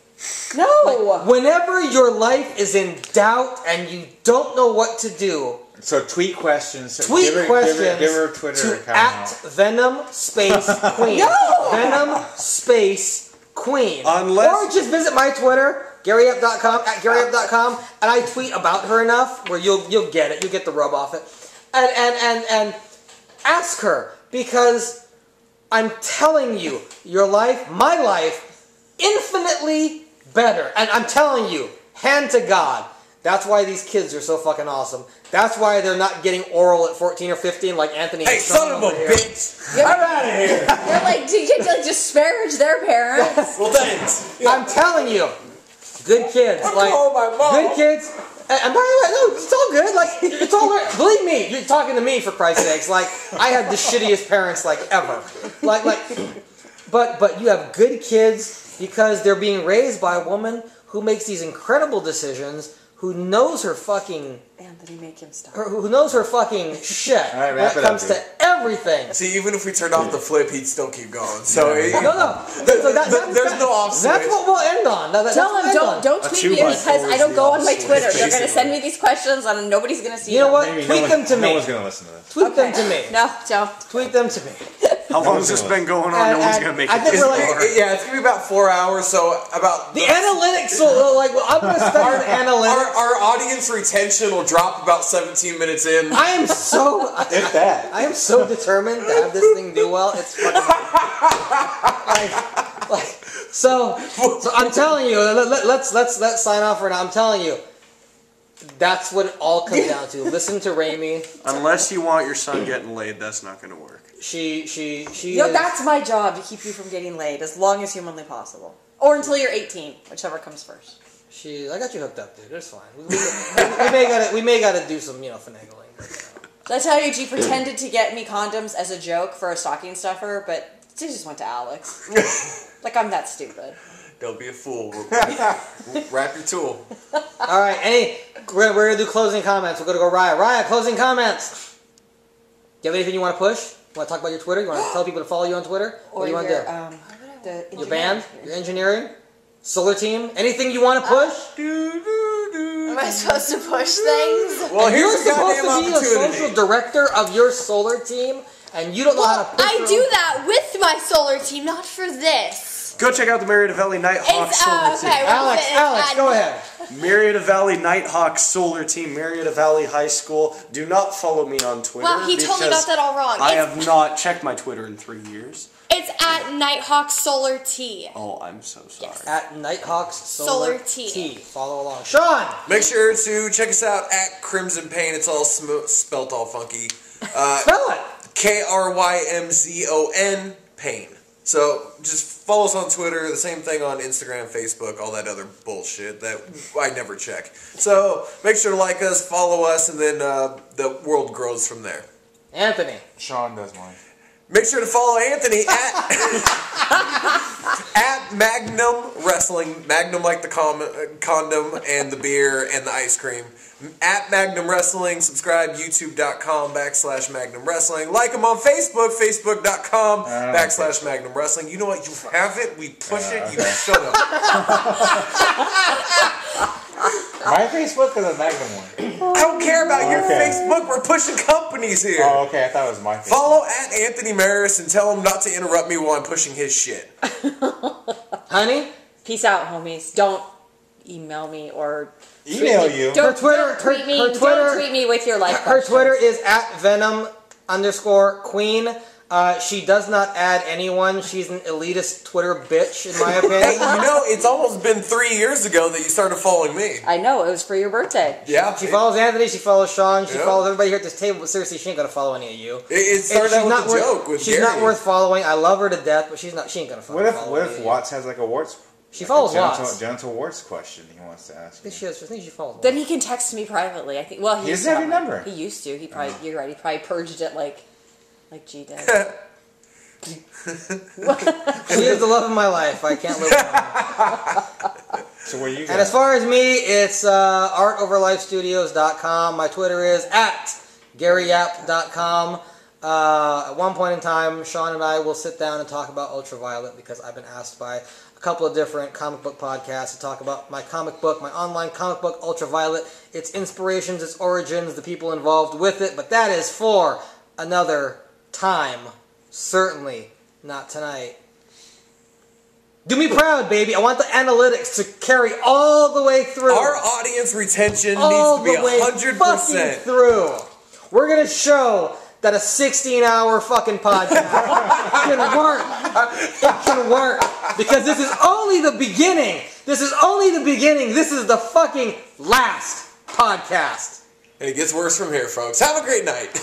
Speaker 4: No!
Speaker 2: Like, whenever your life is in doubt and you don't know what to do,
Speaker 1: so tweet questions.
Speaker 2: Give
Speaker 1: her Twitter account.
Speaker 2: @Venom_Queen.
Speaker 4: No!
Speaker 2: Venom_Queen. Or just visit my Twitter, GaryUp.com, @GaryUp.com, and I tweet about her enough where you'll get it. You'll get the rub off it. And ask her, because I'm telling you, your life, my life, infinitely better. And I'm telling you, hand to God, that's why these kids are so fucking awesome. That's why they're not getting oral at 14 or 15 like Anthony.
Speaker 3: Hey, son of a bitch!
Speaker 4: I'm out of here. They're like, you can like disparage their parents.
Speaker 3: Well, thanks.
Speaker 2: I'm telling you, good kids. Like,
Speaker 3: my mom.
Speaker 2: good kids. And by the way, no, it's all good. Like, it's all good. Believe me, you're talking to me, for Christ's sakes. Like, I had the shittiest parents, like, ever. But you have good kids because they're being raised by a woman who makes these incredible decisions, who knows her fucking...
Speaker 4: Anthony, make him stop.
Speaker 2: Who knows her fucking shit
Speaker 1: right,
Speaker 2: when it comes to everything.
Speaker 3: See, even if we turned off the flip, he'd still keep going. So
Speaker 2: No.
Speaker 3: There's no off switch.
Speaker 2: That's what we'll end on.
Speaker 4: Tell them, don't tweet me because I don't go on my Twitter. They're going to send me these questions and nobody's going to see them.
Speaker 2: You know what? Tweet them to me.
Speaker 1: No one's going to listen to this.
Speaker 2: Tweet them to me.
Speaker 4: No, don't.
Speaker 2: Tweet them to me.
Speaker 5: How long has this been going on? No one's going to make
Speaker 2: I
Speaker 5: it
Speaker 2: think
Speaker 5: this
Speaker 2: we're like,
Speaker 5: far.
Speaker 3: Yeah, it's gonna be about 4 hours. So about
Speaker 2: the analytics will, like, I'm gonna study the analytics.
Speaker 3: Our audience retention will drop about 17 minutes in.
Speaker 2: I am so
Speaker 1: If that.
Speaker 2: I am so determined to have this thing do well. It's fucking so I'm telling you. Let's sign off for now. I'm telling you. That's what it all comes down to. Listen to Raimi.
Speaker 5: Unless you want your son getting laid, that's not going to work.
Speaker 2: She
Speaker 4: That's my job, to keep you from getting laid as long as humanly possible. Or until you're 18, whichever comes first.
Speaker 2: I got you hooked up, dude. It's fine. We may gotta do some, finagling.
Speaker 4: Did I tell you, she pretended to get me condoms as a joke for a stocking stuffer, but she just went to Alex. Like, I'm that stupid.
Speaker 3: Don't be a fool. Wrap your tool.
Speaker 2: All right, we're gonna do closing comments. We're gonna go Raya. Raya, closing comments. Do you have anything you want to push? You want to talk about your Twitter? You want to tell people to follow you on Twitter? What do you want to do? Your band? Your engineering? Solar team? Anything you want to push?
Speaker 6: Am I supposed to push things?
Speaker 3: Well,
Speaker 2: You're
Speaker 3: here's the
Speaker 2: supposed
Speaker 3: goddamn
Speaker 2: to be the
Speaker 3: opportunity.
Speaker 2: social director of your solar team, and you don't know how to push
Speaker 6: I
Speaker 2: your
Speaker 6: do
Speaker 2: own-
Speaker 6: that with my solar team, not for this.
Speaker 5: Go check out the Marietta Valley Nighthawk Solar Team.
Speaker 6: Okay,
Speaker 2: Alex, go ahead.
Speaker 5: Marietta Valley Nighthawk Solar Team, Marietta Valley High School. Do not follow me on Twitter.
Speaker 6: Wow, he totally got that all wrong.
Speaker 5: I have not checked my Twitter in 3 years.
Speaker 6: It's at Nighthawk Solar T.
Speaker 5: Oh, I'm so sorry.
Speaker 6: Yes.
Speaker 2: At Nighthawks
Speaker 6: Solar T.
Speaker 2: Follow along. Sean!
Speaker 3: Make sure to check us out at Krymzon Pain. It's all spelt all funky.
Speaker 2: Spell it!
Speaker 3: Krymzon Pain. So just follow us on Twitter, the same thing on Instagram, Facebook, all that other bullshit that I never check. So make sure to like us, follow us, and then the world grows from there.
Speaker 2: Anthony.
Speaker 1: Sean does mine.
Speaker 3: Make sure to follow Anthony at Magnum Wrestling. Magnum like the condom and the beer and the ice cream. At Magnum Wrestling. Subscribe, youtube.com/Magnum Wrestling. Like him on Facebook, facebook.com/Magnum Wrestling. You know what? You have it. We push it. You shut up.
Speaker 1: My Facebook is a Magnum one.
Speaker 3: I don't care about your Facebook. We're pushing companies here.
Speaker 1: Oh, okay. I thought it was my Facebook.
Speaker 3: Follow at Anthony Maris and tell him not to interrupt me while I'm pushing his shit.
Speaker 2: Honey?
Speaker 4: Peace out, homies. Don't email me or
Speaker 1: Email you.
Speaker 2: Her Twitter,
Speaker 4: tweet me.
Speaker 2: her Twitter,
Speaker 4: Don't tweet me with your life.
Speaker 2: her Twitter is at Venom_Queen. She does not add anyone. She's an elitist Twitter bitch, in my
Speaker 3: Hey,
Speaker 2: opinion.
Speaker 3: you know, it's almost been 3 years ago that you started following me.
Speaker 4: I know, it was for your birthday.
Speaker 3: Yeah.
Speaker 2: She follows Anthony, she follows Sean, she
Speaker 3: Yeah.
Speaker 2: follows everybody here at this table, but seriously, she ain't gonna follow any of you.
Speaker 3: It started out with a joke with
Speaker 2: She's
Speaker 3: Gary.
Speaker 2: not worth following. I love her to death, but she ain't gonna follow
Speaker 1: What
Speaker 2: any
Speaker 1: if
Speaker 2: of you.
Speaker 1: Watts has like a warts?
Speaker 2: She follows
Speaker 1: genital,
Speaker 2: Watts.
Speaker 1: genital warts question he wants to ask.
Speaker 2: I think she has. I think she follows.
Speaker 4: Then he can text me privately. I think. Well,
Speaker 1: He
Speaker 4: used
Speaker 1: doesn't
Speaker 4: to
Speaker 1: have your number.
Speaker 4: He used to. He probably. You're right. He probably purged it like G did.
Speaker 2: She is the love of my life. I can't live without her.
Speaker 1: So where you?
Speaker 2: And as far as me, it's artoverlifestudios.com. My Twitter is at GaryYap.com. At one point in time, Sean and I will sit down and talk about Ultraviolet because I've been asked by a couple of different comic book podcasts to talk about my comic book, my online comic book, Ultraviolet, its inspirations, its origins, the people involved with it. But that is for another time. Certainly not tonight. Do me proud, baby. I want the analytics to carry all the way through.
Speaker 3: Our audience retention
Speaker 2: all
Speaker 3: needs to be
Speaker 2: the way
Speaker 3: 100%.
Speaker 2: fucking through. We're gonna show that a 16-hour fucking podcast can work. It can work because this is only the beginning. This is only the beginning. This is the fucking last podcast.
Speaker 3: And it gets worse from here, folks. Have a great night.